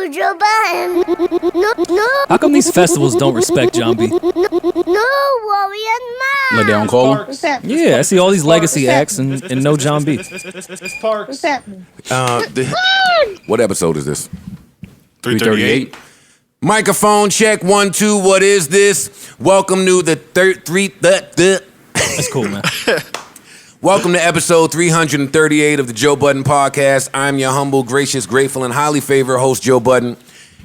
to Joe Budden. No. How come these festivals don't respect John B? No, Rory and Ma. Like they don't call him? What's happening? Yeah, I see all these legacy acts and no John B. It's Parks. What's happening? What episode is this? 338. Microphone check 1 2. What is this? Welcome to the That's cool, man. Welcome to episode 338 of the Joe Budden podcast. I'm your humble, gracious, grateful, and highly favored host, Joe Budden,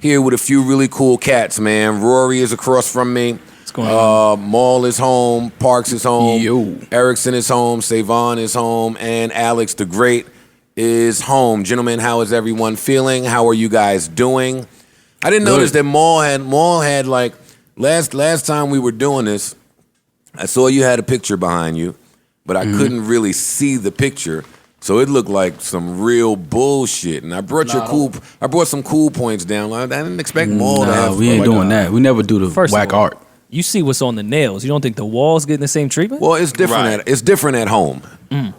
here with a few really cool cats, man. Rory is across from me. What's going on? Maul is home. Parks is home. Yo. Erickson is home. Savon is home. And Alex the Great is home. Gentlemen, how is everyone feeling? How are you guys doing? I didn't notice that Maul had like last time we were doing this, I saw you had a picture behind you, but I couldn't really see the picture, so it looked like some real bullshit. And I brought some cool points down. I didn't expect Maul to have. We ain't doing that. We never do the First of whack all, art. You see what's on the nails. You don't think the walls getting the same treatment? Well, it's different. Right. It's different at home.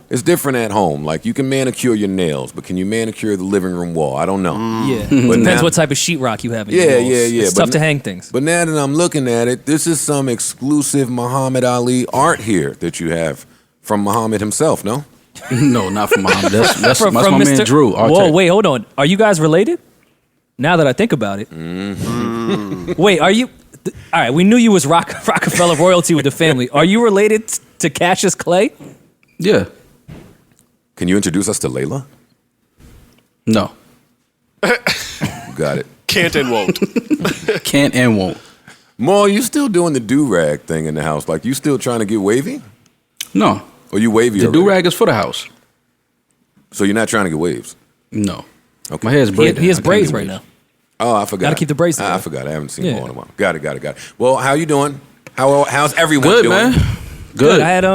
It's different at home. Like you can manicure your nails, but can you manicure the living room wall? I don't know. Yeah. But Depends now- what type of sheetrock you have in your walls. Yeah. It's But tough to hang things. But now that I'm looking at it, this is some exclusive Muhammad Ali art here that you have from Muhammad himself, no? No, not from Muhammad. That's From my man Mr. Drew. Art Whoa, tech. wait, hold on. Are you guys related? Now that I think about it. Wait, are you... All right, we knew you was Rockefeller royalty with the family. Are you related to Cassius Clay? Yeah. Can you introduce us to Layla? No. Got it. Can't and won't. Can't and won't. Maul, you still doing the do-rag thing in the house? Like you still trying to get wavy? No. Or you wavy The already? do-rag is for the house. So you're not trying to get waves? No. Okay. My hair's braided. He has I can't braids get right waves. now. Oh, I forgot. Gotta keep the braces I on. forgot. I haven't seen Yeah. Maul in a while. Got it. Well, how you doing? How's everyone Good, doing? man. Good. I had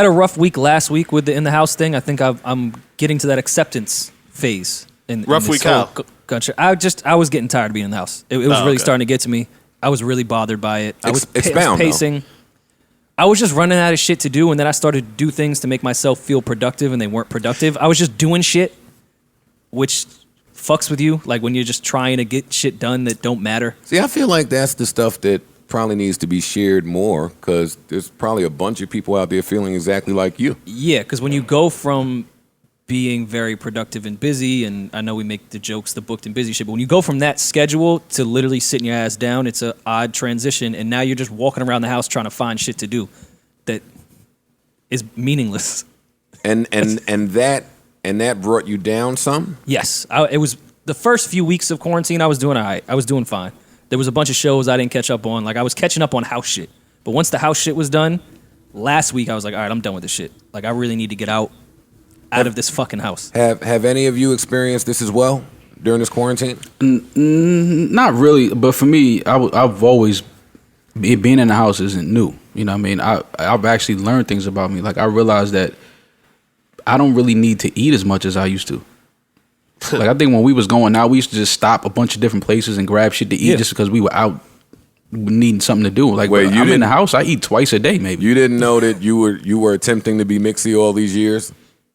a rough week last week with the in the house thing. I think I'm getting to that acceptance phase. In Rough this week whole how? country. I was getting tired of being in the house. It was really okay. starting to get to me. I was really bothered by it. I was Expound, though. pacing. I was just running out of shit to do, and then I started to do things to make myself feel productive, and they weren't productive. I was just doing shit, which fucks with you, like when you're just trying to get shit done that don't matter. See, I feel like that's the stuff that probably needs to be shared more because there's probably a bunch of people out there feeling exactly like you. Yeah, because when you go from being very productive and busy, and I know we make the jokes, the booked and busy shit, but when you go from that schedule to literally sitting your ass down, it's an odd transition, and now you're just walking around the house trying to find shit to do that is meaningless. And that brought you down some? Yes, it was the first few weeks of quarantine. I was doing all right. I was doing fine. There was a bunch of shows I didn't catch up on. Like I was catching up on house shit, but once the house shit was done, last week I was like, all right, I'm done with this shit. Like I really need to get out of this fucking house. Have any of you experienced this as well during this quarantine? Not really, but for me, I've always being in the house isn't new. You know what I mean? I've actually learned things about me. Like I realized that I don't really need to eat as much as I used to. Like I think when we was going out, we used to just stop a bunch of different places and grab shit to eat just because we were out needing something to do. Like Wait, when I'm in the house, I eat twice a day maybe. You didn't know that you were attempting to be mixy all these years?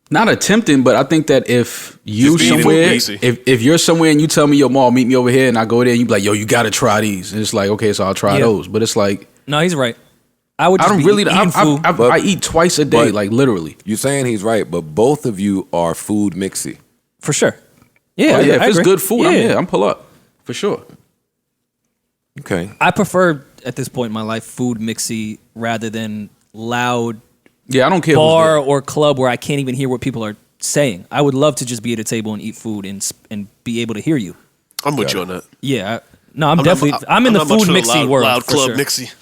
Not attempting, but I think that if you Just being somewhere, easy. if you're somewhere and you tell me, yo, Mom, meet me over here, and I go there and you be like, yo, you gotta try these. And it's like, okay, so I'll try those. But it's like, No, he's right. I would. Just I don't be really. eating food. I eat twice a day, but- like literally. You're saying he's right, but both of you are food mixy. For sure. Yeah, Oh, yeah, I if it's agree. good food, I'm pull up for sure. Okay. I prefer at this point in my life food mixy rather than loud Yeah, I don't care. bar who's or club where I can't even hear what people are saying. I would love to just be at a table and eat food and be able to hear you. I'm with you on that. Yeah, I'm definitely. I'm in the not much food for mixy world. Loud for club sure. mixy.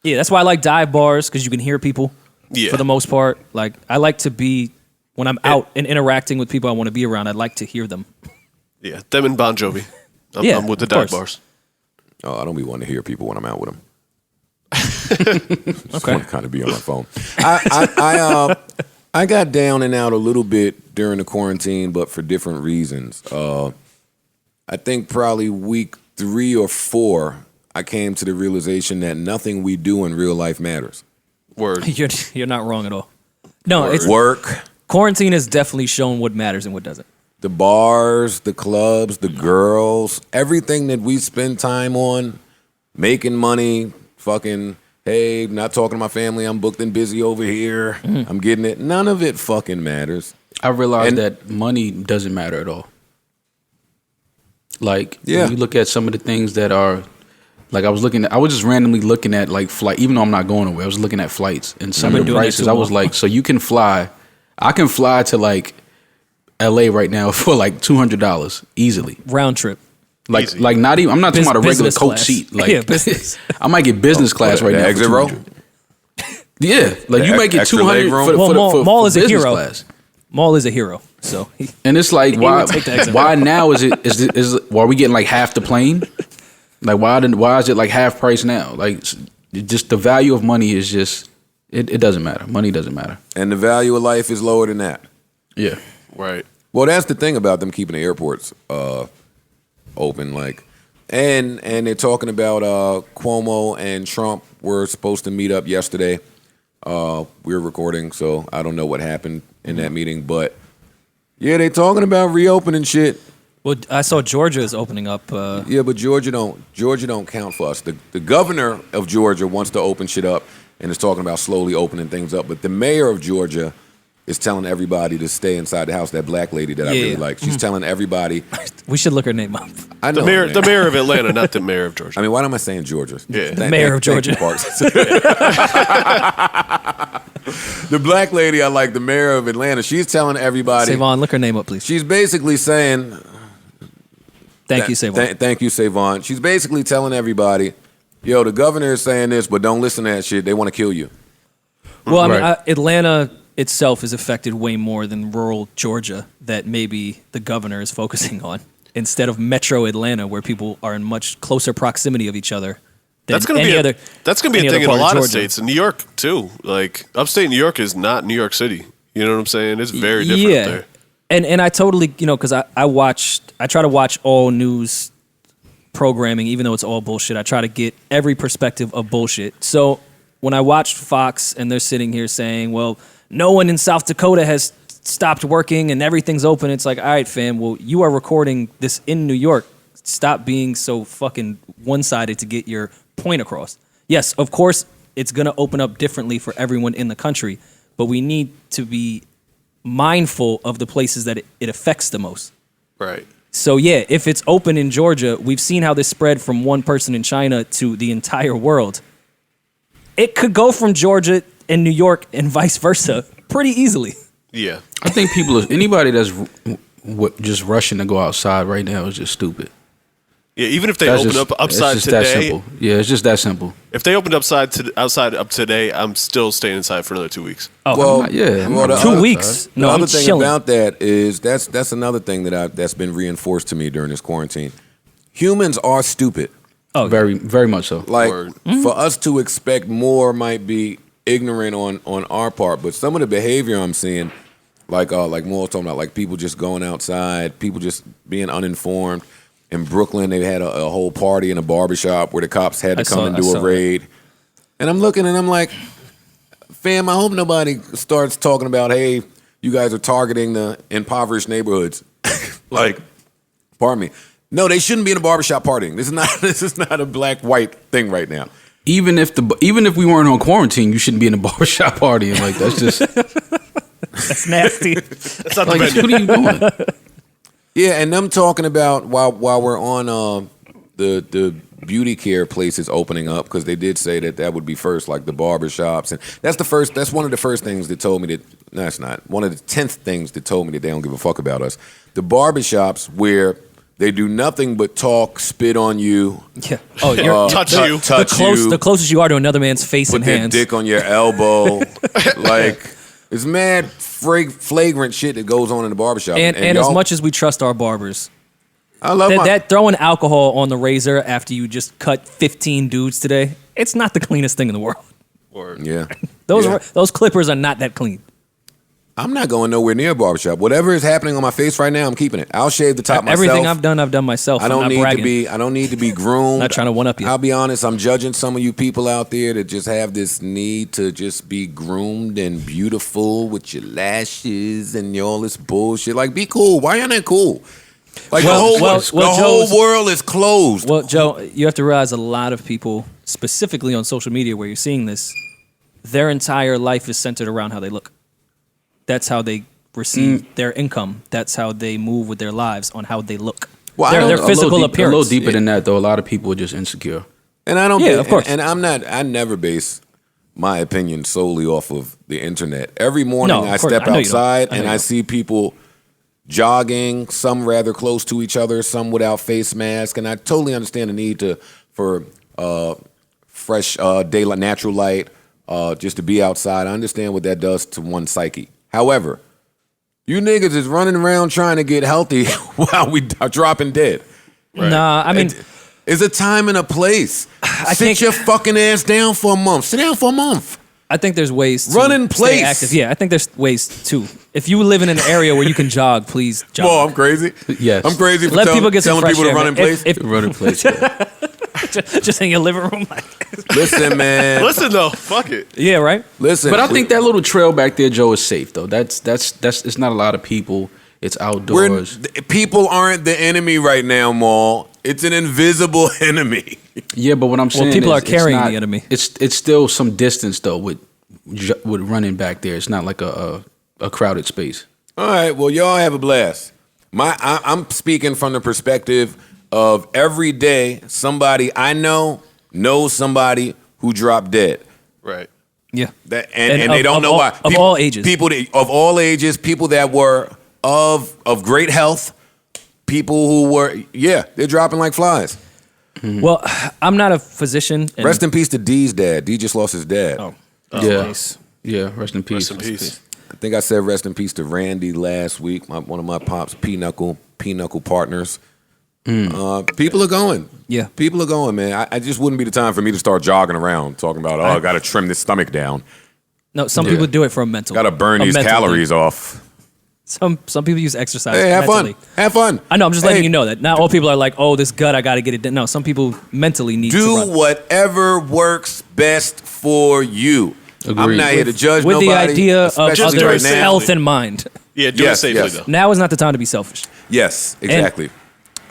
Yeah, that's why I like dive bars because you can hear people. Yeah. For the most part, like I like to be when I'm out and interacting with people I want to be around. I'd like to hear them. Yeah, them and Bon Jovi. Yeah, I'm with the of dive course. bars. Oh, I don't be wanting to hear people when I'm out with them. Okay. Want to kind of be on my phone. I got down and out a little bit during the quarantine, but for different reasons. I think probably week 3 or 4, I came to the realization that nothing we do in real life matters. Word. You're not wrong at all. No, it's Work. quarantine has definitely shown what matters and what doesn't. the bars, the clubs, the girls, everything that we spend time on, making money, fucking, hey, not talking to my family, I'm booked and busy over here, I'm getting it. None of it fucking matters. I realized that money doesn't matter at all. Like, when you look at some of the things that are, like I was just randomly looking at like flight, even though I'm not going away, I was looking at flights and some of the prices. I was like, so you can fly, I can fly to like LA right now for like $200 easily. Round trip. Like, Easy. like not even, I'm not talking about a regular coach seat. Like, yeah, business. I might get business class right now. Exit for row? 200. Yeah, like you might get extra 200 leg room? for Maul is a business hero. class. Maul is a hero. So And it's like, why? would take the exit Why now why are we getting like half the plane? Like why is it like half price now? Like just the value of money is just it doesn't matter. Money doesn't matter. And the value of life is lower than that. Yeah. Right. Well, that's the thing about them keeping the airports open, like, and they're talking about Cuomo and Trump were supposed to meet up yesterday. We're recording, so I don't know what happened in that meeting, but yeah, they talking about reopening shit. well, I saw Georgia is opening up. Yeah, but Georgia don't count for us. The governor of Georgia wants to open shit up and is talking about slowly opening things up, but the mayor of Georgia is telling everybody to stay inside the house. That black lady that I really like, she's telling everybody. We should look her name up. I know The mayor of Atlanta, not the mayor of Georgia. I mean, why am I saying Georgia? Yeah. Mayor of Thank you, Georgia. Parks. The black lady I like, the mayor of Atlanta, she's telling everybody. Savon, look her name up, please. She's basically saying. Thank you, Savon. Thank you, Savon. She's basically telling everybody, yo, the governor is saying this, but don't listen to that shit. They want to kill you. Well, I mean, Right. Atlanta itself is affected way more than rural Georgia that maybe the governor is focusing on instead of metro Atlanta, where people are in much closer proximity of each other. That's gonna be a thing in a lot of states. In New York too. Like upstate New York is not New York City. You know what I'm saying? It's very different up there. And I totally, because I try to watch all news programming, even though it's all bullshit. I try to get every perspective of bullshit. So when I watched Fox and they're sitting here saying, well, no one in South Dakota has stopped working and everything's open, it's like, all right, fam, well, you are recording this in New York. Stop being so fucking one-sided to get your point across. Yes, of course, it's going to open up differently for everyone in the country, but we need to be mindful of the places that it affects the most. Right. So yeah, if it's open in Georgia, we've seen how this spread from one person in China to the entire world. It could go from Georgia and New York and vice versa pretty easily. Yeah. I think anybody that's just rushing to go outside right now is just stupid. Yeah, even if they That's open just- up upside it's just that today, simple. Yeah, it's just that simple. if they opened outside up today, I'm still staying inside for another 2 weeks. Oh, Well, not- yeah, I'm well, not- the 2 other- weeks. No, the I'm other thing chilling. about that is that's another thing that's been reinforced to me during this quarantine. Humans are stupid. Oh, Very, very much so. Like Word. for us to expect more might be ignorant on our part, but some of the behavior I'm seeing, like Mo was talking about, like people just going outside, people just being uninformed. In Brooklyn, they had a whole party in a barbershop where the cops had to come and do a raid. And I'm looking and I'm like, fam, I hope nobody starts talking about, hey, you guys are targeting the impoverished neighborhoods. Like, pardon me. No, they shouldn't be in a barbershop partying. This is not a black-white thing right now. Even if we weren't on quarantine, you shouldn't be in a barbershop partying. Like that's just that's nasty. That's not the like venue. what are you doing? Yeah, and them talking about while we're on the beauty care places opening up, because they did say that would be first, like the barbershops, and that's one of the first things that told me that that's not one of the 10th things that told me that they don't give a fuck about us. The barbershops where they do nothing but talk, spit on you, Yeah. Oh, you're touch you. touch you, the closest you are to another man's face put and their hands. dick on your elbow. Like, it's mad flagrant shit that goes on in the barbershop. And as y'all- much as we trust our barbers, I love that throwing alcohol on the razor after you just cut 15 dudes today, it's not the cleanest thing in the world. Or yeah. Those clippers are not that clean. I'm not going nowhere near a barbershop. Whatever is happening on my face right now, I'm keeping it. I'll shave the top myself. Everything I've done myself. I don't need to be groomed. Not trying to one up you. I'll be honest, I'm judging some of you people out there that just have this need to just be groomed and beautiful with your lashes and all this bullshit. Like, be cool. Why y'all not cool? Like, the whole world is closed. Well, Joe, you have to realize a lot of people, specifically on social media where you're seeing this, their entire life is centered around how they look. That's how they receive their income. That's how they move with their lives, on how they look. Well, their physical appearance. A little deeper than that, though. A lot of people are just insecure. And I don't. Yeah, of course. And I never base my opinion solely off of the internet. Every morning I step outside and I see people jogging, some rather close to each other, some without face masks, and I totally understand the need for fresh daylight, natural light, just to be outside. I understand what that does to one's psyche. However, you niggas is running around trying to get healthy while we are dropping dead. Right. Nah, I mean, it's a time and a place. Sit your fucking ass down for a month. Sit down for a month. I think there's ways to run in place. Stay active. Yeah, I think there's ways too. If you live in an area where you can jog, please jog. Well, I'm crazy. Yes, I'm crazy for Let people get telling people to run in place. Run in place. Yeah. Just in your living room. Listen, man. Listen though, fuck it. Yeah, right. Listen, but I think that little trail back there, Joe, is safe though. That's it's not a lot of people. It's outdoors. People aren't the enemy right now, Maul. It's an invisible enemy. Yeah, but what I'm saying people is are carrying the enemy. It's still some distance though with running back there. It's not like a crowded space. All right, well, y'all have a blast. I'm speaking from the perspective of every day somebody I know knows somebody who dropped dead. Right. Yeah. And they don't know why. Of all ages. People of all ages, people that were of great health, people who were, they're dropping like flies. Mm-hmm. Well, I'm not a physician. Rest in peace to D's dad. D just lost his dad. Oh, yeah. Nice. Yeah, rest in peace. Rest in peace. I think I said rest in peace to Randy last week, one of my pops' P-Knuckle partners. People are going. Yeah. People are going, man. I just wouldn't be the time for me to start jogging around talking about, I got to trim this stomach down. No, some people do it for a mental. Got to burn these calories off. Some people use exercise. Hey, have mentally. fun. Have fun. I know. I'm just letting you know that not all people are like, oh, this gut, I got to get it done. No, some people mentally need to run. Do whatever works best for you. Agreed. I'm not here to judge with nobody. With the idea of others' right health in mind. Yeah, do it safely though. Now is not the time to be selfish. Yes, exactly.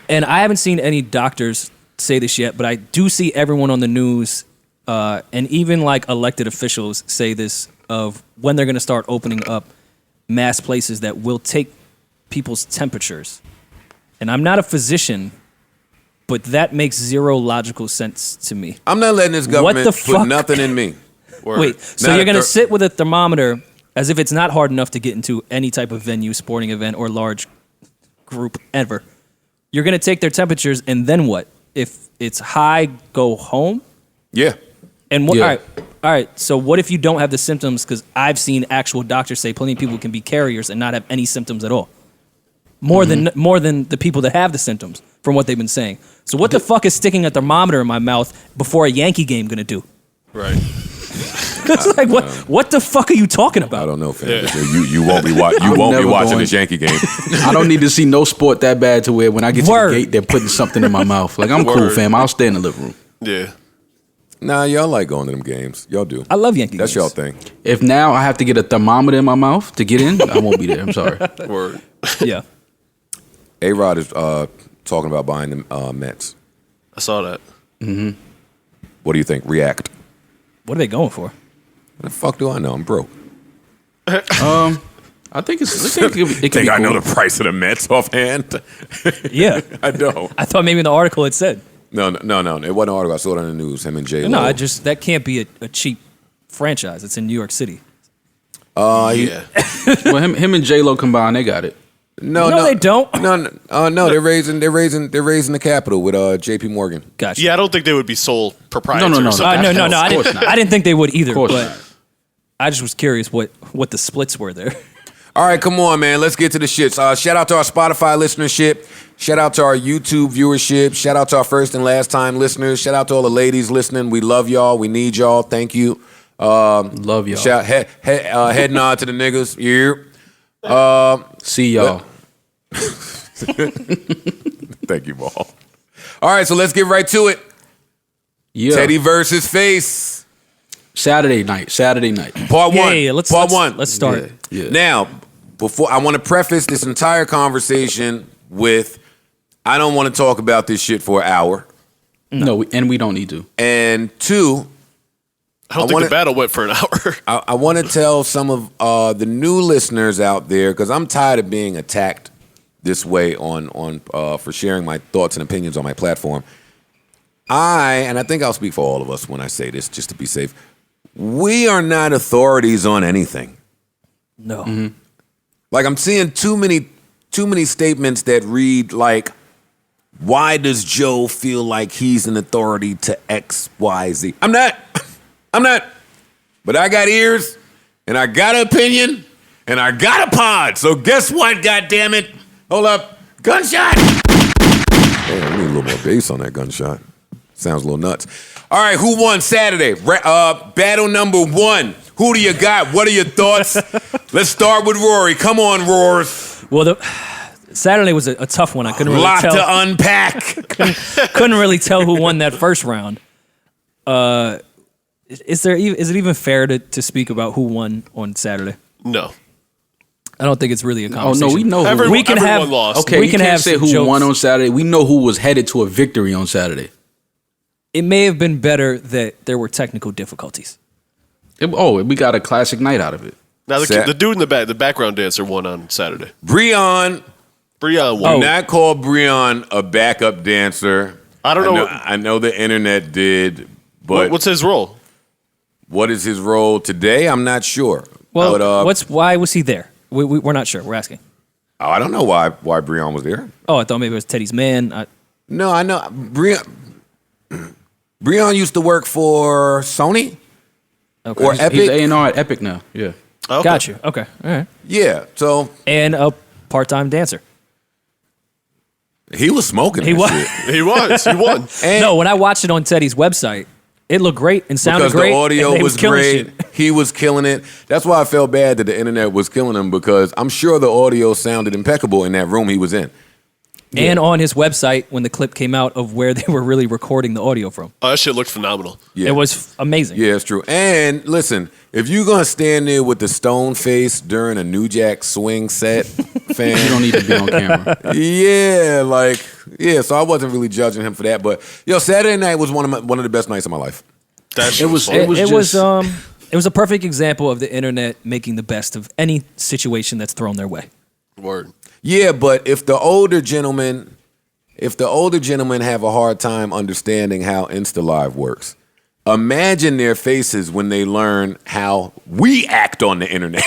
And I haven't seen any doctors say this yet, but I do see everyone on the news and even like elected officials say this of when they're going to start opening up mass places that will take people's temperatures. And I'm not a physician, but that makes zero logical sense to me. I'm not letting this government put nothing in me. Wait, so you're going to sit with a thermometer as if it's not hard enough to get into any type of venue, sporting event, or large group ever. You're going to take their temperatures, and then what? If it's high, go home? Yeah. And what? Yeah. All right. So what if you don't have the symptoms? Because I've seen actual doctors say plenty of people can be carriers and not have any symptoms at all. More than the people that have the symptoms, from what they've been saying. So what the fuck is sticking a thermometer in my mouth before a Yankee game going to do? Right. It's like what the fuck are you talking about? I don't know, fam. Yeah. You won't be watching this Yankee game. I don't need to see no sport that bad to where when I get to the gate they're putting something in my mouth. Like I'm cool, fam. I'll stay in the living room. Yeah. Nah, y'all like going to them games. Y'all do. I love Yankee games. That's y'all thing. If now I have to get a thermometer in my mouth to get in, I won't be there. I'm sorry. Word. Yeah. A-Rod is talking about buying the Mets. I saw that. Mm-hmm. What do you think? React. What are they going for? What the fuck do I know? I'm broke. I think it think I know the price of the Mets offhand? Yeah. I don't. I thought maybe in the article it said. No. It wasn't an article. I saw it on the news. Him and J-Lo. No, that can't be a cheap franchise. It's in New York City. Yeah. Well, him and J-Lo combined, they got it. No, they don't. No. They're raising the capital with J.P. Morgan. Gotcha. Yeah, I don't think they would be sole proprietors. No. I didn't think they would either. But not. I just was curious what the splits were there. All right, come on, man. Let's get to the shits. Shout out to our Spotify listenership. Shout out to our YouTube viewership. Shout out to our first and last time listeners. Shout out to all the ladies listening. We love y'all. We need y'all. Thank you. Love y'all. Head nod to the niggas. Yeah. See y'all. Thank you, Maul. All right, so let's get right to it. Yeah. Teddy versus Face. Saturday night. Part one. Yeah, let's start. Yeah. Now, before I want to preface this entire conversation with, I don't want to talk about this shit for an hour. No, we don't need to. And two, I don't think the battle went for an hour. I want to tell some of the new listeners out there, because I'm tired of being attacked this way on for sharing my thoughts and opinions on my platform. And I think I'll speak for all of us when I say this, just to be safe. We are not authorities on anything. No. Mm-hmm. Like, I'm seeing too many statements that read like, why does Joe feel like he's an authority to X, Y, Z? I'm not. But I got ears, and I got an opinion, and I got a pod. So guess what, goddammit? Hold up. Gunshot! Damn, I need a little more bass on that gunshot. Sounds a little nuts. All right, who won Saturday? Battle number 1. Who do you got? What are your thoughts? Let's start with Rory. Come on, Roars. Well, Saturday was a tough one. I couldn't really tell. Lot to unpack. couldn't really tell who won that first round. Is it even fair to speak about who won on Saturday? No. I don't think it's really a conversation. Oh no, we know who we can everyone have lost. Okay, we can can't have say who jokes. won on Saturday. We know who was headed to a victory on Saturday. It may have been better that there were technical difficulties. We got a classic night out of it. Now the dude in the back, the background dancer, won on Saturday. Breon Breon Do won. not call Breon a backup dancer. I don't know. I know the internet did, but What's his role? what is his role today? I'm not sure. Well, But, why was he there? We're not sure. We're asking. I don't know why Breon was there. Oh, I thought maybe it was Teddy's man. No, I know Breon used to work for Sony Okay. or He's Epic. A&R at Epic now. Yeah. Okay. Got you. Okay. All right. Yeah, so And a part-time dancer. he was smoking. He that was. shit. He was. He won. And No, when I watched it on Teddy's website, it looked great and sounded because great. the audio and they was killing great. shit. He was killing it. That's why I felt bad that the internet was killing him, because I'm sure the audio sounded impeccable in that room he was in. And on his website, when the clip came out of where they were really recording the audio from, Oh, that shit looked phenomenal. Yeah. it was amazing. Yeah, it's true. And listen, if you're gonna stand there with the stone face during a New Jack swing set, You don't fam, need to be on camera. so I wasn't really judging him for that. But yo, Saturday night was one of the best nights of my life. That shit was- fun. it was It was a perfect example of the internet making the best of any situation that's thrown their way. Word. Yeah, but if the older gentlemen have a hard time understanding how Insta Live works, imagine their faces when they learn how we act on the internet.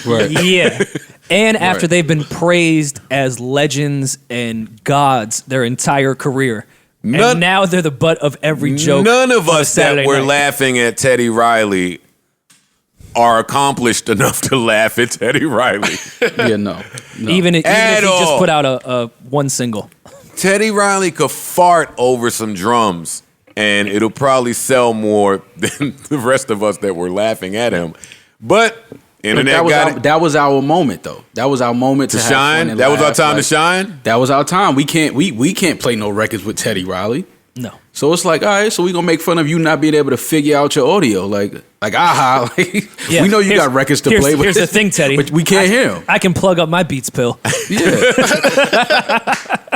Right. Yeah. And after they've been praised as legends and gods their entire career. And now they're the butt of every joke. None of on a us Saturday that were night. laughing at Teddy Riley are accomplished enough to laugh at Teddy Riley. Yeah, no. Even if At he just all. put out a one single. Teddy Riley could fart over some drums and it'll probably sell more than the rest of us that were laughing at him. But internet That was our moment, though. That was our moment to to have fun shine. and That was our laugh. time to Like, shine. That was our time. We can't play no records with Teddy Riley. No. So it's like, all right, so we gonna make fun of you not being able to figure out your audio, like aha, like Yeah. we know you Here's- got records to here's- play with. here's the thing, Teddy. but we can't hear 'em. I can plug up my Beats pill. Yeah,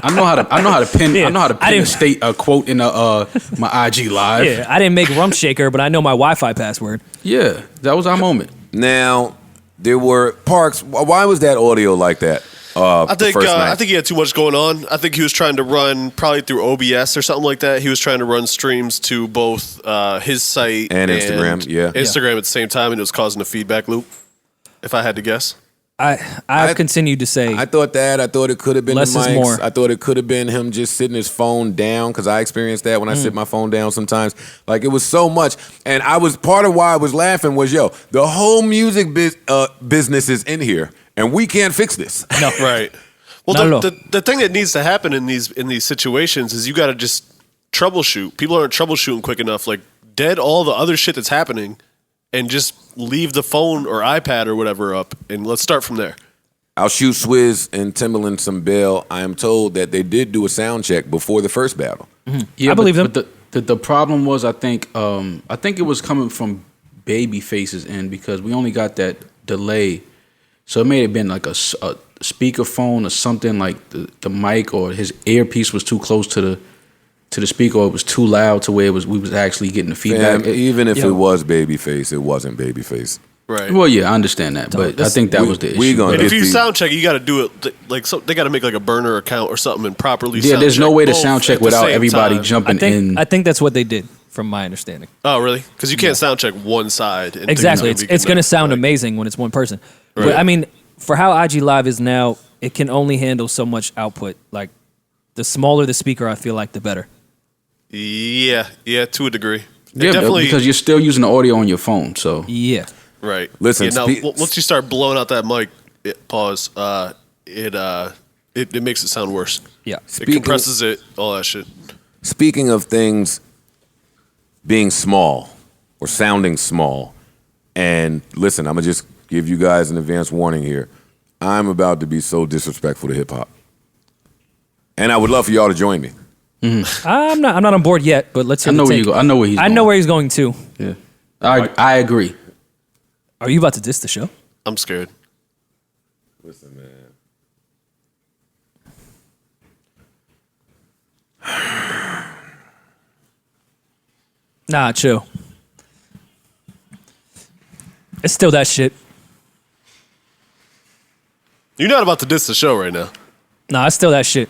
I know how to pin. Yeah. I know how to I pin didn't- a quote in my IG live. Yeah, I didn't make Rump Shaker, but I know my Wi-Fi password. Yeah, that was our moment. Now, there were Parks. Why was that audio like that? I think the first night? I think he had too much going on. I think he was trying to run probably through OBS or something like that. He was trying to run streams to both his site And Instagram, yeah. Instagram at the same time, and it was causing a feedback loop. If I had to guess, I've continued to say I thought it could have been Less the is mics. more. I thought it could have been him just sitting his phone down, because I experienced that when I sit my phone down sometimes. Like, it was so much. And part of why I was laughing was, the whole music business is in here, and we can't fix this. no. right? Well, Not at all. the thing that needs to happen in these situations is you got to just troubleshoot. People aren't troubleshooting quick enough. Like, dead all the other shit that's happening, and just leave the phone or iPad or whatever up, and let's start from there. I'll shoot Swizz and Timbaland some bail. I am told that they did do a sound check before the first battle. Yeah, I believe them. But the problem was, I think it was coming from Babyface's end because we only got that delay, so it may have been like a speakerphone or something, like the mic or his earpiece was too close to the speaker, or it was too loud to where we was actually getting the feedback. Even if it was Babyface, it wasn't Babyface. Right. Well, yeah, I understand that, but I think that was the issue. And if you sound check, you got to do it like they got to make like a burner account or something and properly. Yeah, there's no way to sound check without everybody jumping in. I think that's what they did, from my understanding. Oh, really? Because you can't sound check one side. And exactly, it's going to sound amazing when it's one person. Right. But I mean, for how IG Live is now, it can only handle so much output. Like, the smaller the speaker, I feel like the better. Yeah, to a degree. Yeah, definitely, because you're still using the audio on your phone. So yeah. Right. Listen. Once you start blowing out that mic, pause. It makes it sound worse. Yeah. It compresses it. All that shit. Speaking of things being small or sounding small, and listen, I'm gonna just give you guys an advance warning here. I'm about to be so disrespectful to hip hop, and I would love for y'all to join me. Mm-hmm. I'm not on board yet, but let's hear I know the where take. you go. I know where he's going. I know where he's going to. Yeah. I agree. Are you about to diss the show? I'm scared. Listen, man. Nah, chill. It's still that shit. You're not about to diss the show right now. Nah, it's still that shit.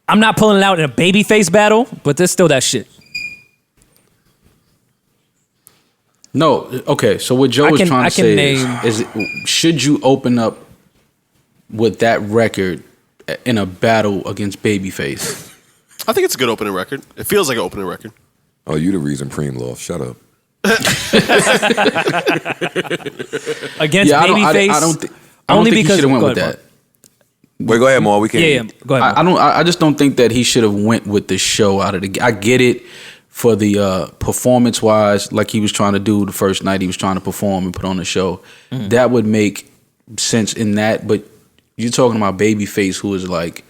I'm not pulling it out in a Babyface battle, but there's still that shit. No, okay. So what Joe was trying to say is, should you open up with that record in a battle against Babyface? I think it's a good opening record. It feels like an opening record. Oh, you the reason Preem lost. Shut up. Against Babyface? I don't think he should have went with that. Wait, go ahead, Maul. We can't. Yeah, go ahead. I just don't think that he should have went with the show out of the. I get it for the performance wise, like he was trying to do the first night. He was trying to perform and put on the show. Mm. That would make sense in that. But you're talking about Babyface, who is like,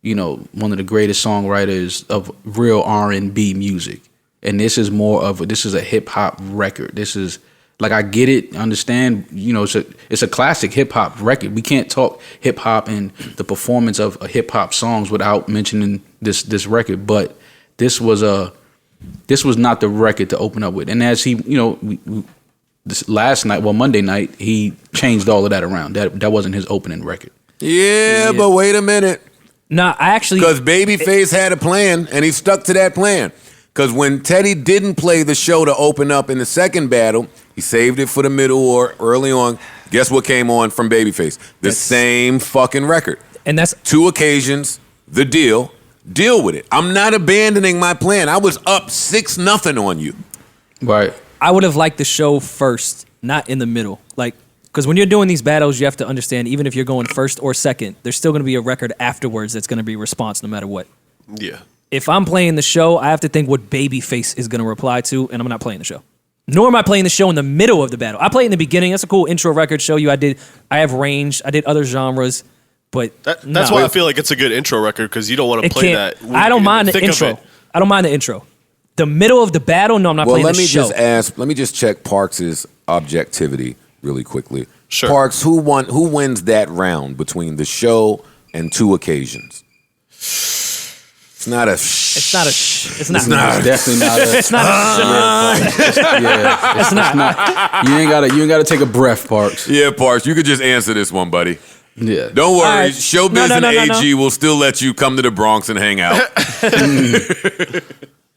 you know, one of the greatest songwriters of real R&B music, and this is a hip hop record. This is. Like, I get it, understand, you know, it's a classic hip-hop record. We can't talk hip-hop and the performance of hip-hop songs without mentioning this record. But this was not the record to open up with. And as he, you know, this last night, Monday night, he changed all of that around. That wasn't his opening record. Yeah, but wait a minute. Nah, I actually... Because Babyface had a plan, and he stuck to that plan. Because when Teddy didn't play the show to open up in the second battle, he saved it for the middle or early on. Guess what came on from Babyface? The same fucking record. And that's 2 occasions, the deal. Deal with it. I'm not abandoning my plan. I was up 6-0 on you. Right. I would have liked the show first, not in the middle. Like, because when you're doing these battles, you have to understand, even if you're going first or second, there's still going to be a record afterwards that's going to be response no matter what. Yeah. If I'm playing the show, I have to think what Babyface is going to reply to, and I'm not playing the show. Nor am I playing the show in the middle of the battle. I play in the beginning. That's a cool intro record. Show you I have range. I did other genres, but that's why I feel like it's a good intro record, because you don't want to play that. I don't mind the intro. I don't mind the intro. The middle of the battle, no, I'm not playing the show. Let me just check Parks' objectivity really quickly. Sure. Parks, who wins that round between the show and 2 occasions? It's not a. It's not a. It's not. It's definitely not a. It's not a. It's not. You ain't gotta take a breath, Parks. Yeah, Parks. You could just answer this one, buddy. Yeah. Don't worry. Right. Showbiz and AG will still let you come to the Bronx and hang out.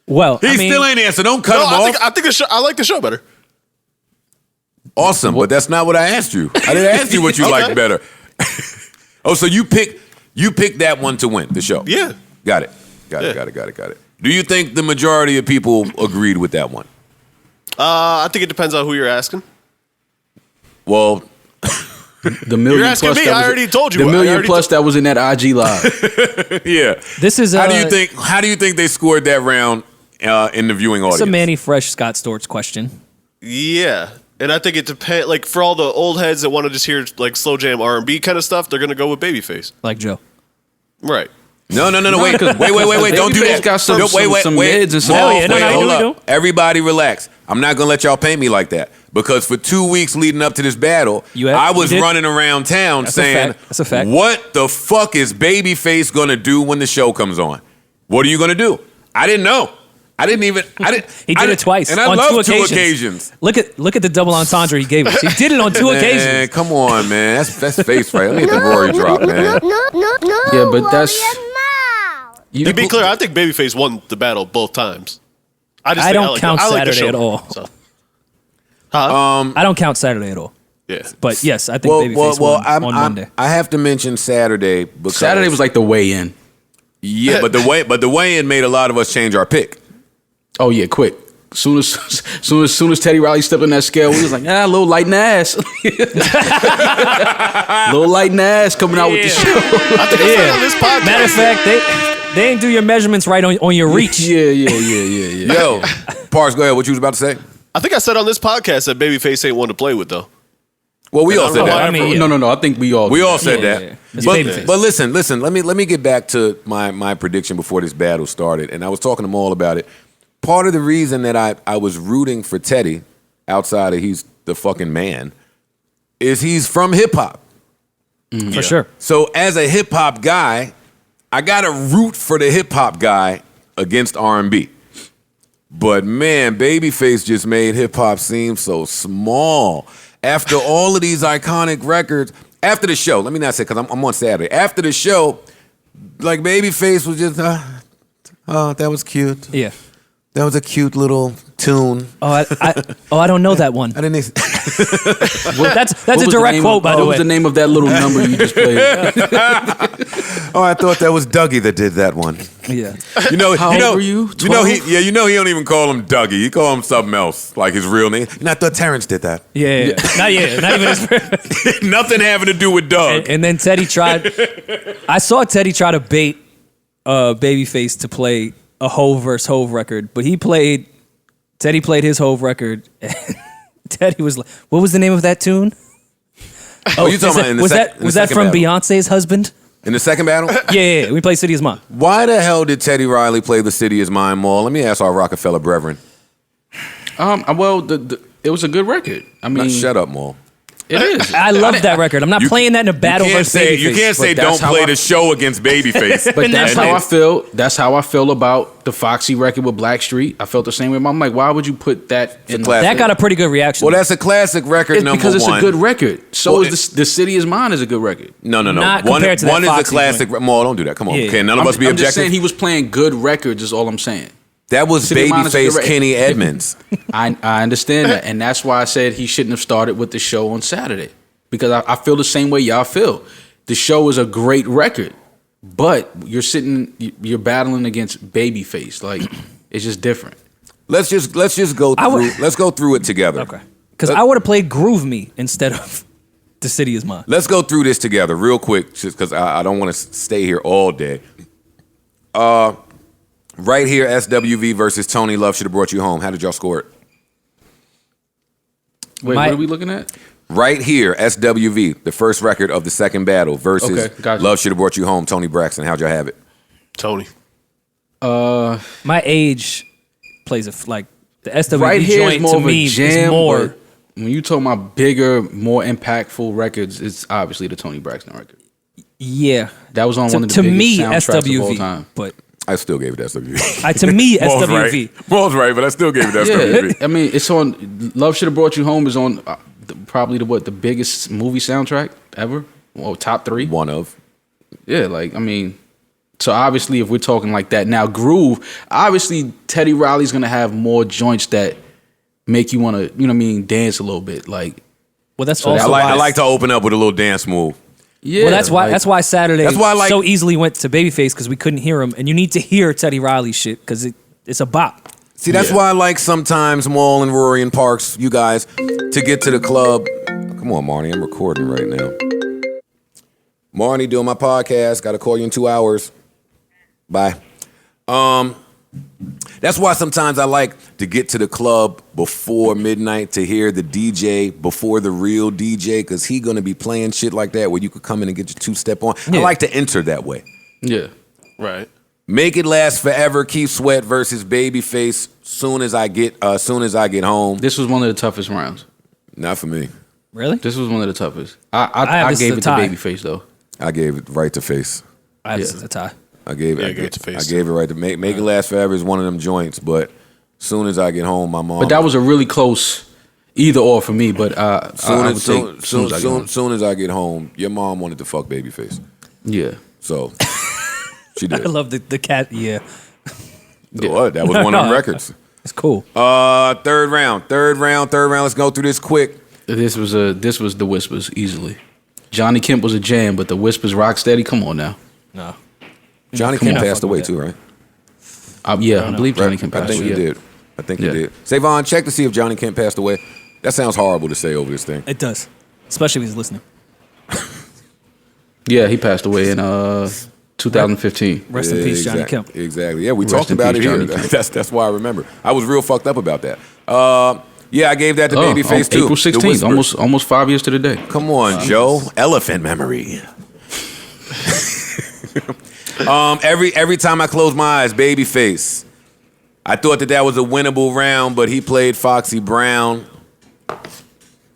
Well, he still ain't answer. Don't cut him off. I think the show. I like the show better. Awesome, but that's not what I asked you. I didn't ask you what you liked better. Oh, so you picked that one to win the show. Yeah. Got it. Got it. Do you think the majority of people agreed with that one? I think it depends on who you're asking. Well, the million you're asking plus me. I already told you. The million plus that was in that IG live. Yeah. This is. How do you think they scored that round in the viewing audience? It's a Manny Fresh Scott Storch question. Yeah. And I think it depends. Like for all the old heads that want to just hear like slow jam R&B kind of stuff, they're gonna go with Babyface. Like Joe. Right. No. Wait. Don't do that. Got some mids and some. Hold up. Everybody relax. I'm not gonna let y'all paint me like that because for 2 weeks leading up to this battle, I was running around town saying, "That's a fact. What the fuck is Babyface gonna do when the show comes on? What are you gonna do?" I didn't know. I didn't. He did it twice. And I on love two occasions. Look at the double entendre he gave us. He did it on 2 occasions. Man, come on, man. That's face right. Let me get the Rory drop, man. No. Yeah, but that's. To be clear, I think Babyface won the battle both times. I don't count Saturday at all. So. I don't count Saturday at all. Yeah. But yes, I think Babyface won on Monday. I have to mention Saturday because Saturday was like the weigh-in. Yeah, but the weigh-in made a lot of us change our pick. Oh yeah, quick. Soon as Teddy Riley stepped on that scale, we was like, a little light in the ass. Little light in the ass coming out with the show. I think I said on this podcast. Matter of fact, they ain't do your measurements right on your reach. Yeah. Yo, Parks, go ahead. What you was about to say? I think I said on this podcast that Babyface ain't one to play with though. Well, we all said that. I mean, No. I think we all said that. Yeah. But listen. Let me get back to my prediction before this battle started, and I was talking to Maul about it. Part of the reason that I was rooting for Teddy, outside of he's the fucking man, is he's from hip hop. For sure. So as a hip hop guy, I gotta root for the hip hop guy against R&B. But man, Babyface just made hip hop seem so small. After all of these iconic records, after the show, let me not say because I'm on Saturday. After the show, like Babyface was just, oh, that was cute. Yeah. That was a cute little tune. I don't know that one. I didn't. That's a direct quote, by the way. What was the name of that little number you just played? Oh, I thought that was Dougie that did that one. Yeah. How old were you? 12? He don't even call him Dougie. He call him something else, like his real name. And I thought Terrence did that. Yeah. Not even his Nothing having to do with Doug. And then Teddy tried. I saw Teddy try to bait Babyface to play a Hove versus Hove record, but Teddy played his Hove record. And Teddy was like, "What was the name of that tune?" Oh, you talking about in the was that from battle? Beyonce's husband? In the second battle? Yeah. We played City Is Mine. Why the hell did Teddy Riley play The City Is Mine more? Let me ask our Rockefeller brethren. Well, it was a good record. I mean, shut up, Maul. It is. I love that record. I'm not playing that in a battle versus Babyface. You can't say don't play the show against Babyface. But that's how I feel. That's how I feel about the Foxy record with Blackstreet. I felt the same way. I'm like, why would you put that in? That got a pretty good reaction. Well, that's a classic record. It's because it's a good record. So is The City Is Mine is a good record. No. Not one compared to that is a Foxy classic. Maul, don't do that. Come on. Yeah. Okay, none of us be I'm objective. just saying he was playing good records. Is all I'm saying. That was Babyface Kenny Edmonds. I understand that, and that's why I said he shouldn't have started with the show on Saturday. Because I feel the same way y'all feel. The show is a great record, but you're battling against Babyface. Like, it's just different. Let's just go through. Let's go through it together. Okay. Because I would have played Groove Me instead of The City Is Mine. Let's go through this together real quick, just because I don't want to stay here all day. Right here, SWV versus Toni. Love Should Have Brought You Home. How did y'all score it? Wait, what are we looking at? Right here, SWV, the first record of the second battle versus Love Should Have Brought You Home, Toni Braxton. How'd y'all have it? Toni. My age plays like the SWV right here joint is more to of a me jam, is more. But when you talk about bigger, more impactful records, it's obviously the Toni Braxton record. Yeah, that was on one of the biggest soundtracks of all time. But I still gave it SWV. To me, SWV. Maul's right, but I still gave it SWV. I mean, it's on. Love Should Have Brought You Home is on probably the biggest movie soundtrack ever. Well, top 3. One of. Yeah, like I mean, so obviously if we're talking like that now, Groove. Obviously, Teddy Riley's gonna have more joints that make you want to, dance a little bit. Like, well, that's so also I like to open up with a little dance move. Yeah, well, that's why Saturday I so easily went to Babyface because we couldn't hear him, and you need to hear Teddy Riley shit because it's a bop. See, that's why I like sometimes Maul and Rory and Parks, you guys, to get to the club. Come on, Marnie, I'm recording right now. Marnie, doing my podcast. Got to call you in 2 hours. Bye. That's why sometimes I like to get to the club before midnight to hear the DJ before the real DJ, because he gonna be playing shit like that where you could come in and get your two-step on. I like to enter that way. Yeah. Right. Make It Last Forever, Keith Sweat versus Babyface. Soon as I get home. This was one of the toughest rounds. Not for me. Really? This was one of the toughest. I gave it to Babyface though. I gave it right to Face. I have a tie. I gave it to Face. I gave it right to Make It Last Forever is one of them joints, but soon as I get home, my mom. But that was a really close either or for me. But soon as I get home, your mom wanted to fuck Babyface. Yeah. So she did. I love the cat. Yeah. What? That was one of them records. It's cool. Third round. Let's go through this quick. This was the Whispers easily. Johnny Kemp was a jam, but the Whispers Rocksteady. Come on now. No. Johnny Kemp passed away too, right? I believe Johnny Kemp passed away. I think he did. Savon, check to see if Johnny Kemp passed away. That sounds horrible to say over this thing. It does, especially if he's listening. Yeah, he passed away in 2015. Rest in peace, Johnny Kemp. Exactly. Yeah, we Rest talked in about peace, it here. Johnny Kemp. That's why I remember. I was real fucked up about that. Yeah, I gave that to Babyface too. April 16th, almost 5 years to the day. Come on, Joe. Elephant memory. Every time I close my eyes, Babyface. I thought that was a winnable round, but he played Foxy Brown.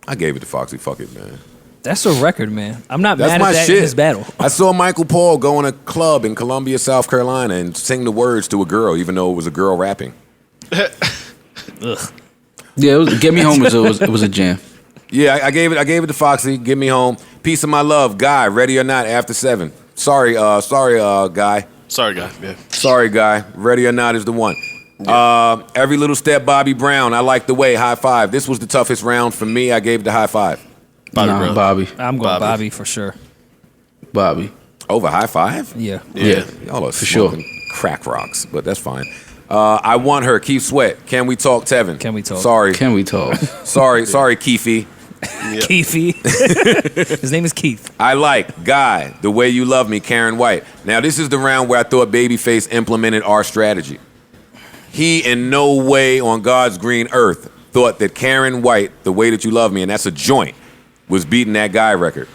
I gave it to Foxy. Fuck it, man. That's a record, man. I'm not That's mad my at that shit. in this battle. I saw Michael Paul go in a club in Columbia, South Carolina, and sing the words to a girl, even though it was a girl rapping. Ugh. Yeah, Get Me Home was a jam. Yeah, I gave it to Foxy. Give Me Home. Peace of My Love. Guy, Ready or Not, After 7. Sorry, Guy. Sorry, guy. Yeah. Sorry, Guy. Ready or Not is the one. Yeah. Every Little Step, Bobby Brown. I Like the Way. High Five. This was the toughest round for me. I gave it the High Five. Bobby. I'm going Bobby for sure. Bobby. Over High Five? Yeah. Y'all are for sure. Crack rocks, but that's fine. I Want Her. Keith Sweat. Can We Talk, Tevin? Can We Talk? Sorry. Can we talk? Sorry, Keefy. Keefy. His name is Keith. I Like, Guy, The Way You Love Me, Karen White. Now, this is the round where I thought Babyface implemented our strategy. He, in no way on God's green earth, thought that Karen White, The Way That You Love Me, and that's a joint, was beating that Guy record.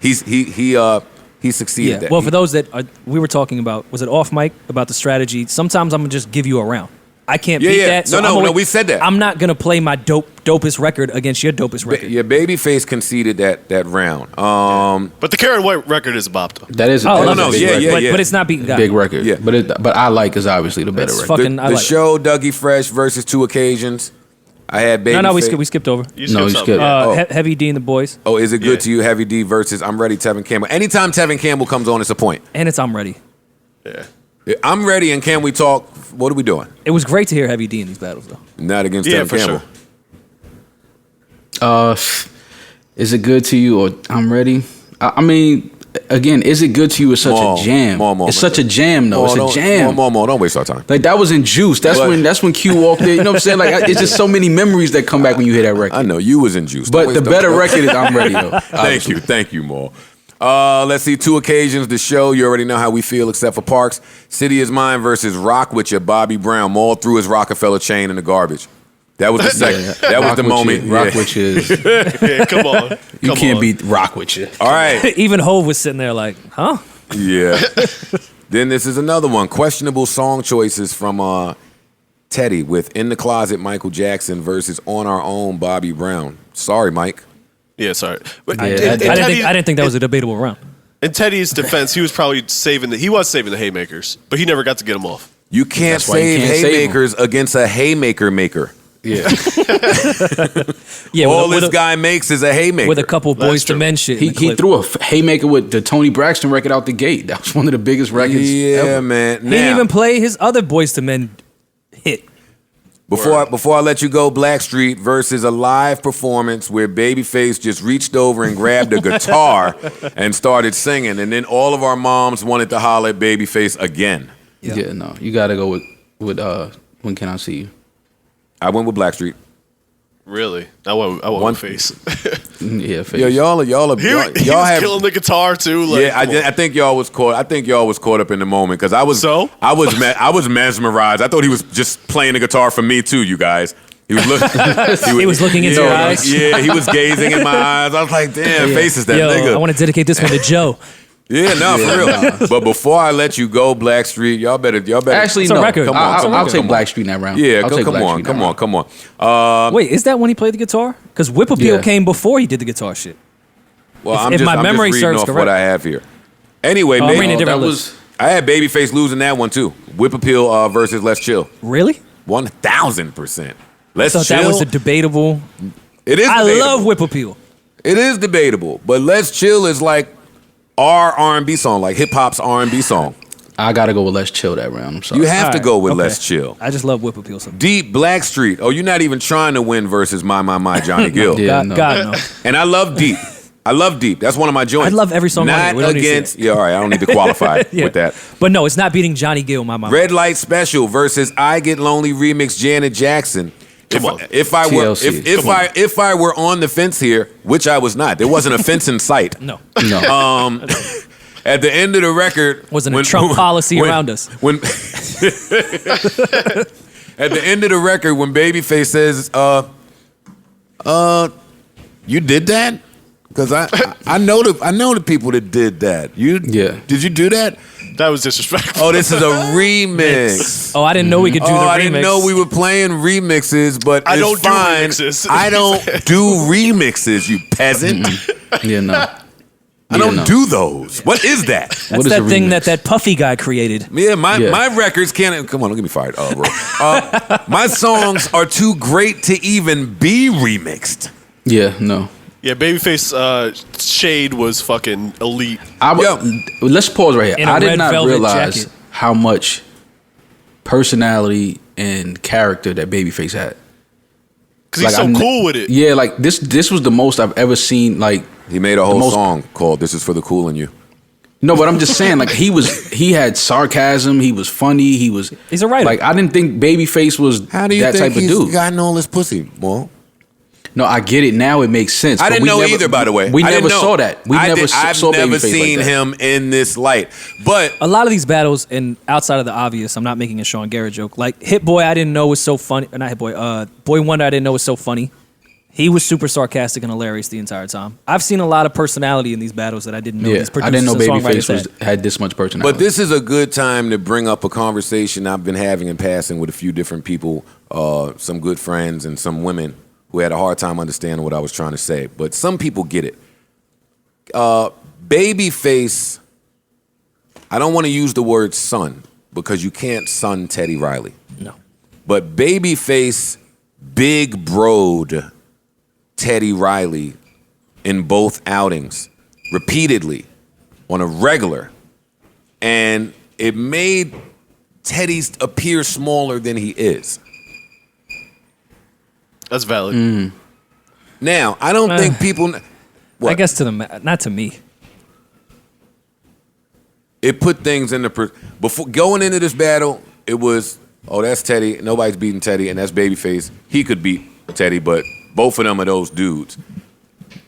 He succeeded that. Well, for those that we were talking about, was it off mic about the strategy? Sometimes I'm gonna just give you a round. I can't beat that. So No, we said that. I'm not gonna play my dopest record against your dopest record. Yeah, Babyface conceded that round. But the Karen White record is a bop, though. That is. Oh, that no, is a big record. But it's not beating Guy. Big record. Yeah. But I Like is obviously the better It's record. fucking. I The like it. show, Dougie Fresh versus Two Occasions. I had Babyface. No, we skipped over. You No, you something. skipped. Heavy D and the Boys, Oh, is it good Yeah. to you, Heavy D versus I'm Ready, Tevin Campbell? Anytime Tevin Campbell comes on, it's a point. and it's I'm Ready. Yeah. I'm ready, and Can We Talk? What are we doing? It was great to hear Heavy D in these battles, though. Not against Yeah, Tevin for Campbell. sure. Is it good to you or I'm ready? I mean, again, is it good to you is such a jam. It's such a jam, though. It's a jam. Don't waste our time. Like that was in Juice. That's when Q walked in. You know what I'm saying? Like it's just so many memories that come back when you hear that record. I know you was in Juice. But the better record is I'm Ready, though. Thank you, Maul. Let's see, Two Occasions, the show. You already know how we feel, except for Parks. City Is Mine versus Rock with You, Bobby Brown. Maul threw his Rockefeller chain in the garbage. That was the second. That was the moment. Rock with you. Yeah, come on. You Come can't on. beat Rock with you. All right. Even Hov was sitting there like, huh? Yeah. Then this is another one. Questionable song choices from Teddy with In the Closet, Michael Jackson versus On Our Own, Bobby Brown. Sorry, Mike. Yeah, sorry. But I in I didn't think that was a debatable round. In Teddy's defense, he was probably saving the haymakers, but he never got to get them off. You can't That's why you save can't save 'em. haymakers against a haymaker maker. Yeah. Yeah, All with this a, guy makes is a haymaker. with a couple That's Boys to true. Men shit. He threw a haymaker with the Toni Braxton record out the gate. That was one of the biggest records Yeah, ever. man. He didn't even play his other Boys to Men hit. Before I let you go, Blackstreet versus a live performance where Babyface just reached over and grabbed a guitar and started singing, and then all of our moms wanted to holler at Babyface again. Yeah, no. You got to go with When Can I See You? I went with Blackstreet. Really? I went with Face. Yeah, face. Yo, y'all He was have killing the guitar too. Like, yeah, I think y'all was caught. I think y'all was caught up in the moment because I was mesmerized. I thought he was just playing the guitar for me too. You guys. He was looking. He was looking into your eyes. Yeah, he was gazing in my eyes. I was like, damn, Face is that nigga. I want to dedicate this one to Joe. Yeah, for real. But before I let you go, Blackstreet, y'all better. Actually, it's a no. record. Come on, I'll take Blackstreet in that round. Yeah, I'll take come on. Wait, is that when he played the guitar? Because Whip Appeal came before he did the guitar shit. Well, if my memory just reading serves off correct. what I have here. Anyway, I'm reading a maybe different list. I had Babyface losing that one too. Whip Appeal versus Let's Chill. Really? 1000%. Let's I thought Chill. that was a debatable. It is. I debatable. love Whip Appeal. It is debatable, but Let's Chill is like our R&B song, like hip hop's R&B song. I gotta go with Let's Chill that round. I'm sorry. You have to All go with okay. Let's Chill. I just love Whip Appeal so much. Deep Blackstreet. Oh, you're not even trying to win versus My Johnny Gill. Yeah. God, no. And I love Deep. That's one of my joints. I love every song on not it. We don't need to against. say it. Yeah, all right. I don't need to qualify Yeah. with that. But no, it's not beating Johnny Gill, my mama. Red Light Special versus I Get Lonely remix Janet Jackson. If I were on the fence here, which I was not, there wasn't a fence in sight. No. At the end of the record, Wasn't a Trump policy around us. At the end of the record, when Babyface says, you did that? Because I know the people that did that. Did you do that? That was disrespectful. Oh, this is a remix. Oh, I didn't know we could do the remix. I didn't know we were playing remixes, but I it's don't do fine. remixes. I don't do remixes, you peasant. Yeah, no. I don't do those. What is that? That's that thing that Puffy guy created. Yeah, my records can't. Come on, don't get me fired. Bro. My songs are too great to even be remixed. Yeah, no. Yeah, Babyface shade was fucking elite. Let's pause right In here. a I did red not velvet realize jacket. how much personality and character that Babyface had. Because he's so cool with it. Yeah, like this was the most I've ever seen. Like he made a whole song called "This Is for the Cool in You." No, but I'm just saying, like he had sarcasm. He was funny. He's a writer. Like I didn't think Babyface was How do you that think type of he's dude. gotten all this pussy? Well, no, I get it now. It makes sense. I but didn't we know never, either. By the way, we I never didn't know. saw that. I've saw never Babyface seen like that. him in this light. But A lot of these battles, and outside of the obvious, I'm not making a Sean Garrett joke. Like Hit Boy, I didn't know was so funny. Not Hit Boy. Boy Wonder, I didn't know was so funny. He was super sarcastic and hilarious the entire time. I've seen a lot of personality in these battles that I didn't know. Yeah, These I didn't know producers and Babyface songwriters had this much personality. But this is a good time to bring up a conversation I've been having in passing with a few different people, some good friends and some women who had a hard time understanding what I was trying to say. But some people get it. Babyface, I don't want to use the word son because you can't son Teddy Riley. No. But Babyface big bro'd Teddy Riley in both outings repeatedly on a regular. And it made Teddy appear smaller than he is. That's valid. Now, I don't think people... What? I guess to not to me. It put things in the... Before going into this battle, it was, oh, that's Teddy. Nobody's beating Teddy, and that's Babyface. He could beat Teddy, but both of them are those dudes.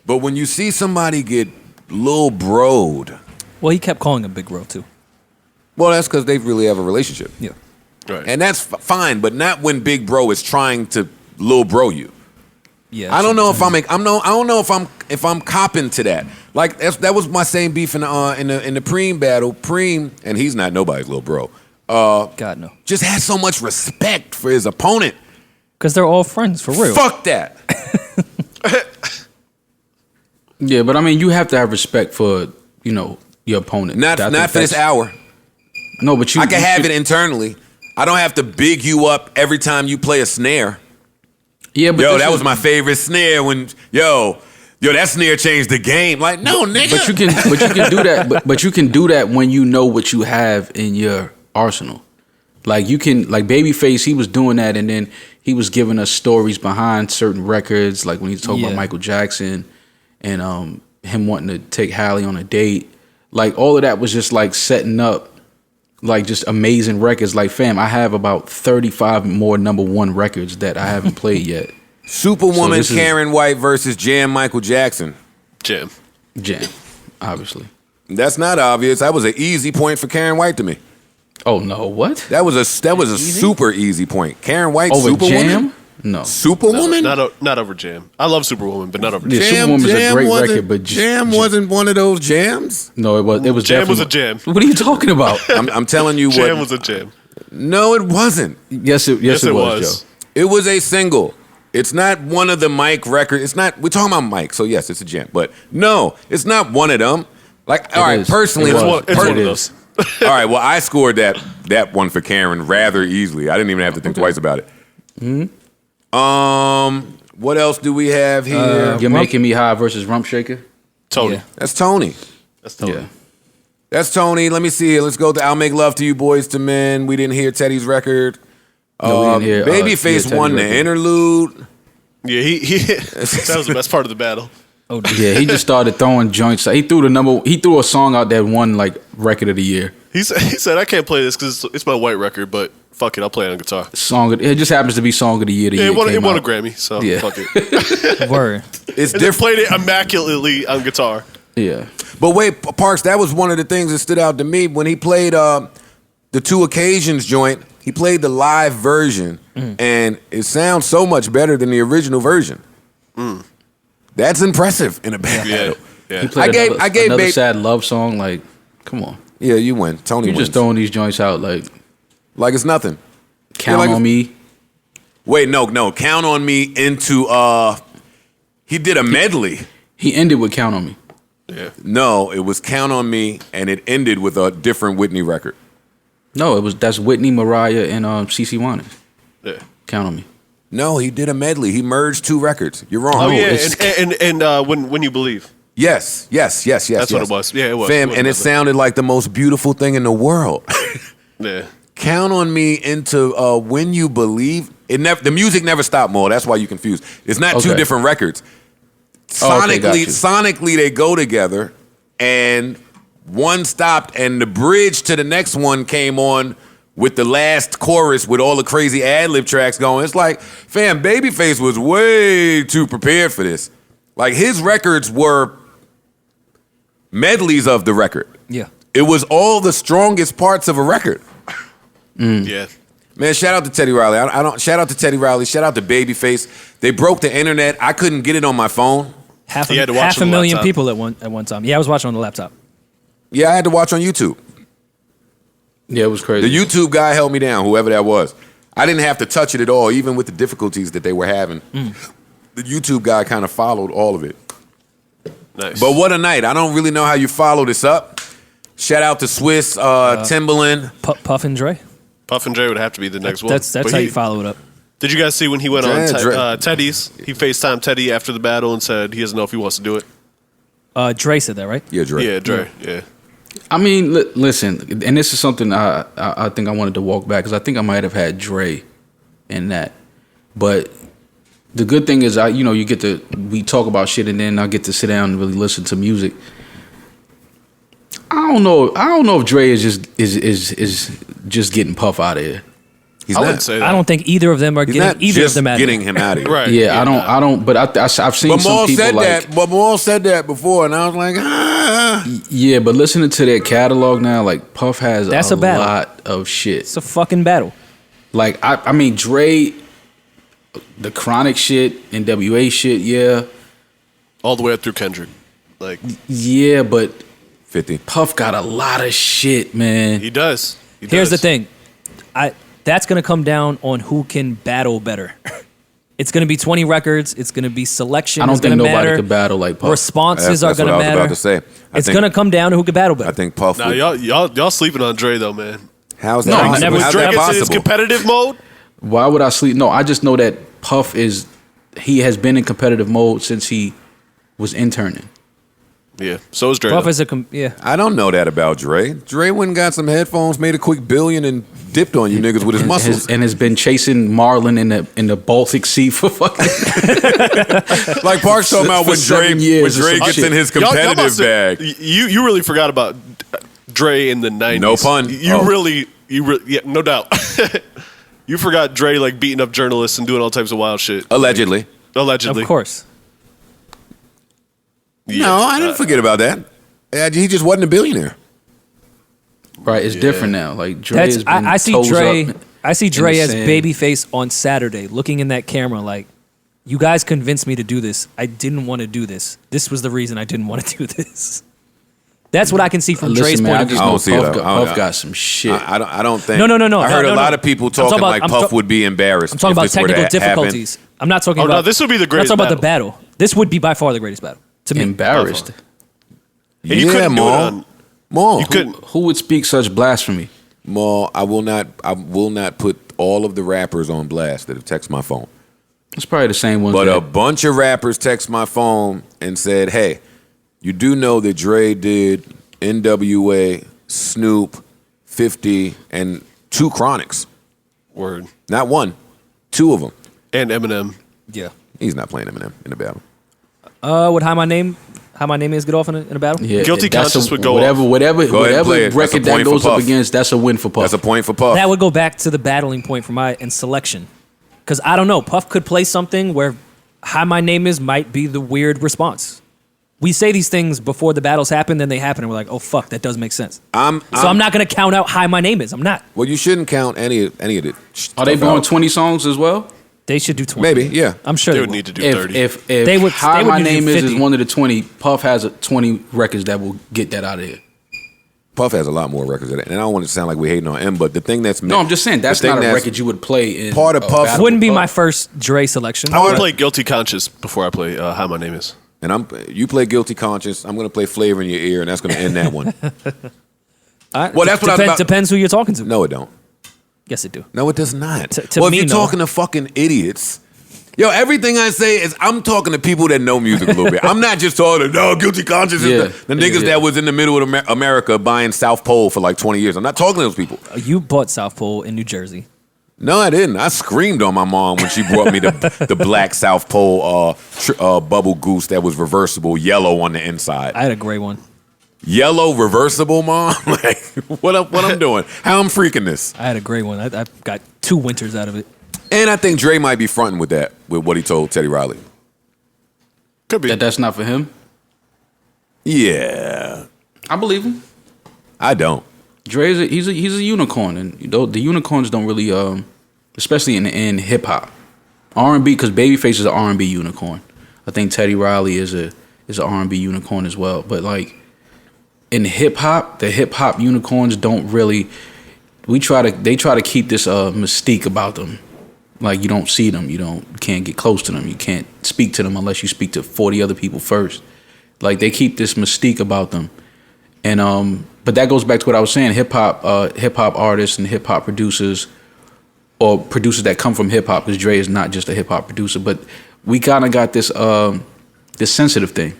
But when you see somebody get Lil Bro'd... Well, he kept calling him Big Bro, too. Well, that's because they really have a relationship. Yeah. Right. And that's fine, but not when Big Bro is trying to Lil Bro you. Yeah. I don't know if I don't know if I'm copping to that. Like that was my same beef in the Preem battle. Preem, and he's not nobody's Lil Bro. God, no. Just had so much respect for his opponent. Because they're all friends, for real. Fuck that. yeah, but I mean, you have to have respect for your opponent. Not for this hour. No, but I can have it internally. I don't have to big you up every time you play a snare. Yeah, but that was my favorite snare when that snare changed the game. Like, no, nigga. But you can do that. But you can do that when you know what you have in your arsenal. Like you can, like Babyface, he was doing that, and then he was giving us stories behind certain records, like when he's talking about Michael Jackson and him wanting to take Halle on a date. Like all of that was just like setting up like just amazing records. Like, fam, I have about 35 more #1 records that I haven't played yet. Superwoman Karen White versus Jam Michael Jackson. Jam, obviously. That's not obvious. That was an easy point for Karen White to me. Oh no, what? That was a super easy point. Karen White, over Superwoman? Jam? No. Superwoman? Not over Jam. I love Superwoman, but not over Jam. Yeah, Superwoman's a great record, but Jam wasn't one of those jams. No, it was. Jam was a jam. What are you talking about? I'm telling you, Jam was a jam. No, it wasn't. Yes, it was. Joe. It was a single. It's not one of the Mike records. It's not. We're talking about Mike, so yes, it's a jam. But no, it's not one of them. Like, all right, personally, it's one of those. All right, well, I scored that one for Karen rather easily. I didn't even have to think twice about it. What else do we have here? You're Making Me High versus Rump Shaker. Toni. Yeah. That's Toni. Yeah. That's Toni. Let me see here. Let's go to I'll Make Love to You, Boys to Men. We didn't hear Teddy's record. No, we didn't hear, Babyface won the interlude. Yeah, that was the best part of the battle. Oh, yeah, he just started throwing joints. He threw a song out that won like record of the year. He said I can't play this because it's my white record, but fuck it, I'll play it on guitar. It just happens to be song of the year. It won a Grammy, so fuck it. Word. It's and different. Played it immaculately on guitar. Yeah. But wait, Parks, that was one of the things that stood out to me when he played the Two Occasions joint. He played the live version, and it sounds so much better than the original version. That's impressive in a band battle. He played I gave another sad love song. Like, come on. Yeah, you win. Toni wins. You're just throwing these joints out like it's nothing. Count on Me. Wait, no. Count on Me into he did a medley. He ended with Count on Me. Yeah. No, it was Count on Me, and it ended with a different Whitney record. No, that's Whitney, Mariah, and CeCe Winans. Yeah. Count on Me. No, he did a medley. He merged two records. You're wrong. Oh yeah, and When You Believe. Yes. That's what it was. Yeah, it was. Fam, and it sounded like the most beautiful thing in the world. Yeah. Count on Me into When You Believe. The music never stopped, Mo. That's why you're confused. It's not two different records. Sonically, they go together, and one stopped, and the bridge to the next one came on with the last chorus with all the crazy ad-lib tracks going. It's like, fam, Babyface was way too prepared for this. Like, his records were medleys of the record. Yeah. It was all the strongest parts of a record. Yeah. Man, shout out to Teddy Riley. Shout out to Teddy Riley. Shout out to Babyface. They broke the internet. I couldn't get it on my phone. Half a million people at one time. Yeah, I was watching on the laptop. Yeah, I had to watch on YouTube. Yeah, it was crazy. The YouTube guy held me down, whoever that was. I didn't have to touch it at all, even with the difficulties that they were having. The YouTube guy kind of followed all of it. Nice. But what a night. I don't really know how you follow this up. Shout out to Swiss, Timbaland. Puff and Dre. Puff and Dre would have to be the next one. That's how you follow it up. Did you guys see when he went on Teddy's? He FaceTimed Teddy after the battle and said he doesn't know if he wants to do it. Dre said that, right? Yeah, Dre. Yeah, Dre. Yeah. I mean, listen, and this is something I think I wanted to walk back because I think I might have had Dre in that. But the good thing is, we talk about shit and then I get to sit down and really listen to music. I don't know if Dre is just getting Puff out of here. I wouldn't say that. I don't think either of them are getting either of them out of here. Getting him out of here. Right. Yeah, I don't. But I've seen some people like. But Maul said that before, and I was like, Yeah, but listening to their catalog now, like Puff has a lot of shit. It's a fucking battle. Like I mean, Dre, the Chronic shit, NWA shit, yeah. All the way up through Kendrick, Yeah, but 50. Puff got a lot of shit, man. He does. Here's the thing, that's gonna come down on who can battle better. It's gonna be 20 records. It's gonna be selection. I don't think nobody matter. could battle like Puff. Responses are gonna matter. That's what I was about to say. It's gonna come down to who can battle better. I think Puff. Now y'all sleeping on Dre though, man. How's that possible? never- How's Dre that gets in his possible? competitive mode. Why would I sleep? No, I just know that Puff he has been in competitive mode since he was interning. Yeah. So is Dre. Puff though. is yeah. I don't know that about Dre. Dre went and got some headphones, made a quick billion, and dipped on you niggas with his muscles. And has been chasing Marlin in the Baltic Sea for fucking Like Park's talking about For when 7 Dre years or some gets shit. in his Y'all competitive must have- bag. You really forgot about Dre in the 90s. No pun. You really, yeah, no doubt. You forgot Dre beating up journalists and doing all types of wild shit. Allegedly. Allegedly. Of course. Yeah. No, I didn't forget about that. He just wasn't a billionaire. Right, it's different now. Like Dre That's has been I see toes Dre. up I see in Dre the as sand. Babyface on Saturday, looking in that camera like, "You guys convinced me to do this. I didn't want to do this. This was the reason I didn't want to do this." That's what I can see from Dre's Listen, man, point I of view. just I know don't see it. Puff got some shit. I don't think. No. I heard no, a lot no. of people I'm talking talking about- like I'm Puff ta- would be embarrassed. I'm talking if about this were to technical happen. difficulties. I'm not talking Oh, about. no, this would be the I'm greatest talking about the battle. This would be by far the greatest battle to me. Embarrassed. And you couldn't do it on. Maul. You couldn't. Who would speak such blasphemy? Maul, I will not put all of the rappers on blast that have texted my phone. It's probably the same ones. But that, a bunch of rappers text my phone and said, "Hey, you do know that Dre did NWA, Snoop, 50, and 2 Chronics. Word. Not 1, 2 of them. And Eminem. Yeah. He's not playing Eminem in the battle. Would How My Name Is get off in a battle? yeah, Guilty that's Conscience would go whatever, off. whatever, Go ahead and play it. whatever That's a record that point for goes up Puff. against. That's a win for Puff. That's a point for Puff. That would go back to the battling point for my and selection. Because I don't know, Puff could play something where Hi My Name Is might be the weird response. We say these things before the battles happen, then they happen, and we're like, oh fuck, that does make sense. I'm not gonna count out Hi My Name Is. I'm not. Well, you shouldn't count any of it. Are they doing 20 songs as well? They should do 20. Maybe, yeah. I'm sure They they would will. need to do If 30. they would, How they would My do Name Is 50. one of the 20. Puff has 20 records that will get that out of here. Puff has a lot more records than that. And I don't want it to sound like we're hating on him, but the thing that's... No, I'm just saying that's the thing not a that's record you would play in. part of a Puff- battle Wouldn't with be my Puff. first Dre selection. I would play Guilty Conscious before I play How My Name Is. And you play Guilty Conscious. I'm going to play Flavor in Your Ear, and that's going to end that one. Well, that's what I was about- Depends who you're talking to. No, it don't. Yes, it do. No, it does not. To Well, me, if you're no. talking to fucking idiots... Yo, everything I say is I'm talking to people that know music a little bit. I'm not just talking to, no, Guilty Conscious Yeah. is the niggas that was in the middle of America buying South Pole for like 20 years. I'm not talking to those people. You bought South Pole in New Jersey. No, I didn't. I screamed on my mom when she brought me the black South Pole bubble goose that was reversible, yellow on the inside. I had a gray one. Yellow reversible, mom? Like, what I'm doing? How I'm freaking this? I had a gray one. I got 2 winters out of it. And I think Dre might be fronting with that, with what he told Teddy Riley. Could be. That's not for him. Yeah. I believe him. I don't. Dre he's a unicorn, and the unicorns don't really, especially in hip hop, R&B, because Babyface is an R&B unicorn. I think Teddy Riley is an R&B unicorn as well. But like in hip hop, the hip hop unicorns don't really. They try to keep this mystique about them. Like you don't see them, you can't get close to them, you can't speak to them unless you speak to 40 other people first. Like they keep this mystique about them, and but that goes back to what I was saying. Hip hop artists and hip hop producers, or producers that come from hip hop, because Dre is not just a hip hop producer, but we kind of got this this sensitive thing.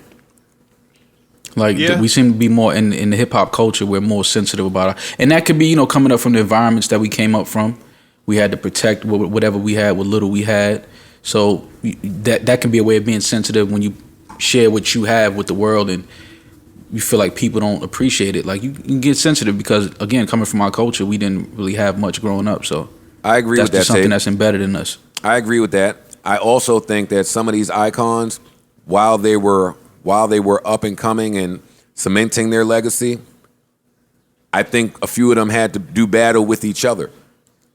Like we seem to be more in the hip hop culture. We're more sensitive about it, and that could be coming up from the environments that we came up from. We had to protect whatever we had, what little we had. So that can be a way of being sensitive when you share what you have with the world and you feel like people don't appreciate it. Like you can get sensitive because, again, coming from our culture, we didn't really have much growing up. So I agree with that. That's just something Tate. that's embedded in us. I agree with that. I also think that some of these icons, while they were up and coming and cementing their legacy, I think a few of them had to do battle with each other.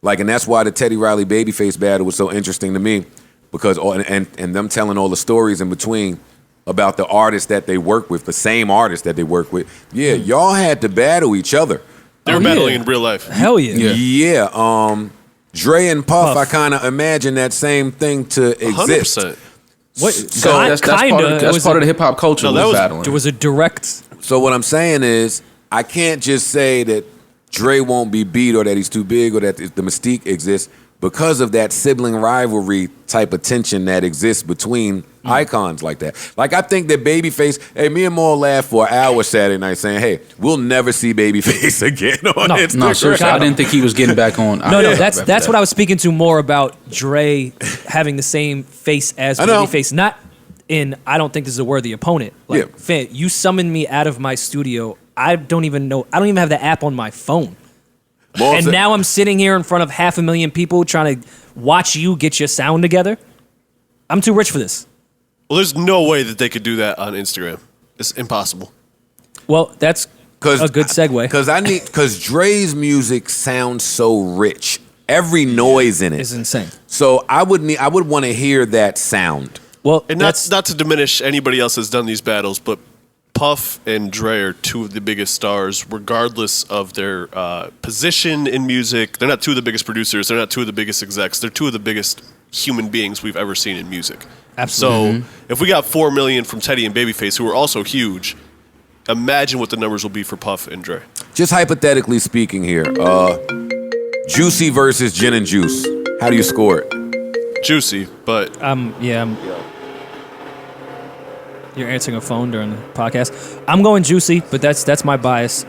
Like, and that's why the Teddy Riley Babyface battle was so interesting to me, because and them telling all the stories in between about the artists that they work with, the same artists that they work with. Yeah, y'all had to battle each other. They were battling in real life. Hell yeah. Yeah. Dre and Puff, I kind of imagine that same thing to exist. 100%. What? So that's part of the hip hop culture. No, that was- battling. There was a direct. So what I'm saying is, I can't just say that Dre won't be beat or that he's too big or that the mystique exists because of that sibling rivalry type of tension that exists between icons like that. Like, I think that Babyface, hey, me and Maul laughed for an hour Saturday night saying, hey, we'll never see Babyface again on Instagram. No, seriously, I didn't think he was getting back on. No, that's what I was speaking to more about Dre having the same face as I know. Babyface. Not in, I don't think this is a worthy opponent. Like, Yeah. Fant, you summoned me out of my studio. I don't even have the app on my phone. Maul And said- now I'm sitting here in front of 500,000 people trying to watch you get your sound together. I'm too rich for this. Well, there's no way that they could do that on Instagram. It's impossible. Well, that's a good segue. Because Dre's music sounds so rich. Every noise in it is insane. So I would want to hear that sound. Well, and not to diminish anybody else that's done these battles, but Puff and Dre are two of the biggest stars, regardless of their position in music. They're not two of the biggest producers. They're not two of the biggest execs. They're two of the biggest human beings we've ever seen in music. Absolutely. So if we got 4 million from Teddy and Babyface, who are also huge, imagine what the numbers will be for Puff and Dre. Just hypothetically speaking here, Juicy versus Gin and Juice. How do you score it? Juicy, but you're answering a phone during the podcast. I'm going Juicy, but that's my bias.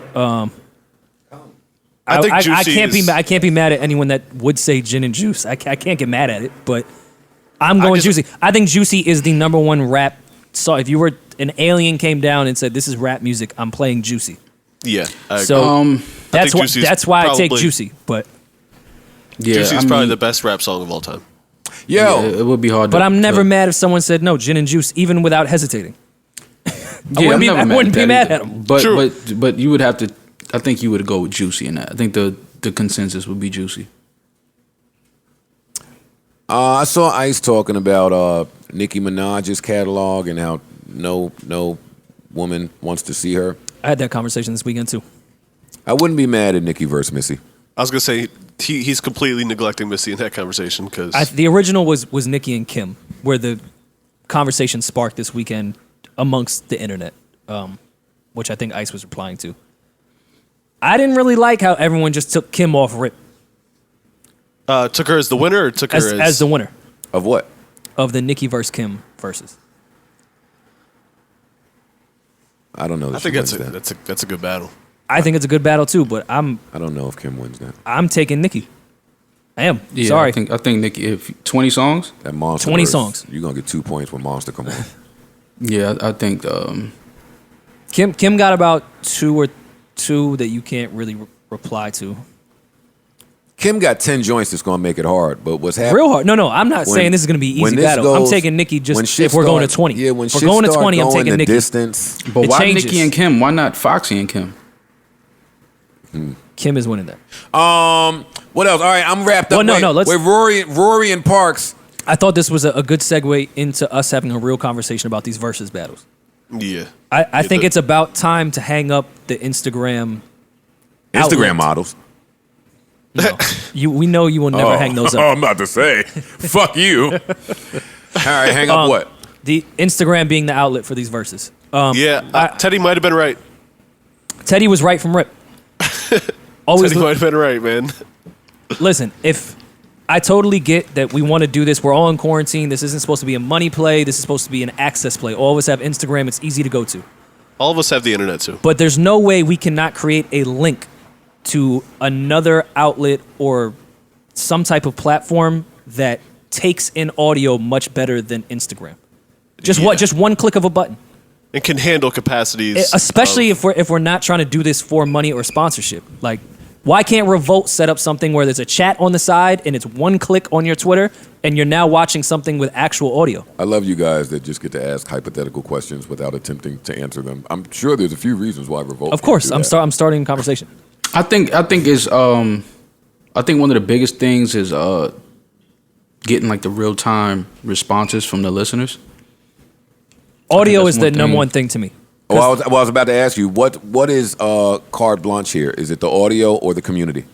I think Juicy I can't be mad at anyone that would say Gin and Juice. I can't get mad at it, but I'm going Juicy. I think Juicy is the number one rap song. If you were an alien came down and said this is rap music, I'm playing Juicy. Yeah. So that's why I take Juicy. But Juicy's probably the best rap song of all time. Yo, it would be hard. But I'm never mad if someone said no, Gin and Juice, even without hesitating. I wouldn't be mad at them. But you would have to. I think you would go with Juicy in that. I think the consensus would be Juicy. I saw Ice talking about Nicki Minaj's catalog and how no woman wants to see her. I had that conversation this weekend too. I wouldn't be mad at Nicki versus Missy. I was gonna say he's completely neglecting Missy in that conversation because the original was Nicki and Kim, where the conversation sparked this weekend amongst the internet, which I think Ice was replying to. I didn't really like how everyone just took Kim off rip. Took her as the winner, or took her as the winner of what? Of the Nicki versus Kim versus. I don't know. I think that's a good battle. I think it's a good battle too, but I don't know if Kim wins that. I'm taking Nicki. I am. Yeah, Sorry. I think Nicki. If 20 songs, that Monster 20 songs, you're gonna get 2 points when Monster come on. Yeah, I think Kim got about two that you can't really reply to. Kim got 10 joints that's gonna make it hard, but what's happening? Real hard. No, I'm not saying this is gonna be easy battle. I'm taking Nicki just if we're going to 20. Yeah, when we're going to 20, I'm taking Nicki. Distance. But why Nicki and Kim? Why not Foxy and Kim? Kim is winning that. What else? All right, I'm wrapped up. Let's with Rory and Parks. I thought this was a good segue into us having a real conversation about these versus battles. Yeah. I think it's about time to hang up the Instagram models. No. We know you will never hang those up. I'm about to say, fuck you. All right, hang up what? The Instagram being the outlet for these verses. Teddy might have been right. Teddy was right from rip. Teddy might have been right, man. Listen, if I totally get that we want to do this, we're all in quarantine. This isn't supposed to be a money play. This is supposed to be an access play. All of us have Instagram. It's easy to go to. All of us have the internet too. But there's no way we cannot create a link to another outlet or some type of platform that takes in audio much better than Instagram. Just one click of a button. It can handle capacities. Especially if we're not trying to do this for money or sponsorship. Like, why can't Revolt set up something where there's a chat on the side and it's one click on your Twitter and you're now watching something with actual audio? I love you guys that just get to ask hypothetical questions without attempting to answer them. I'm sure there's a few reasons why Revolt. Of course, I'm starting a conversation. I think one of the biggest things is getting like the real time responses from the listeners. Audio is the number one thing to me. Oh, I was about to ask you what is carte blanche here? Is it the audio or the community?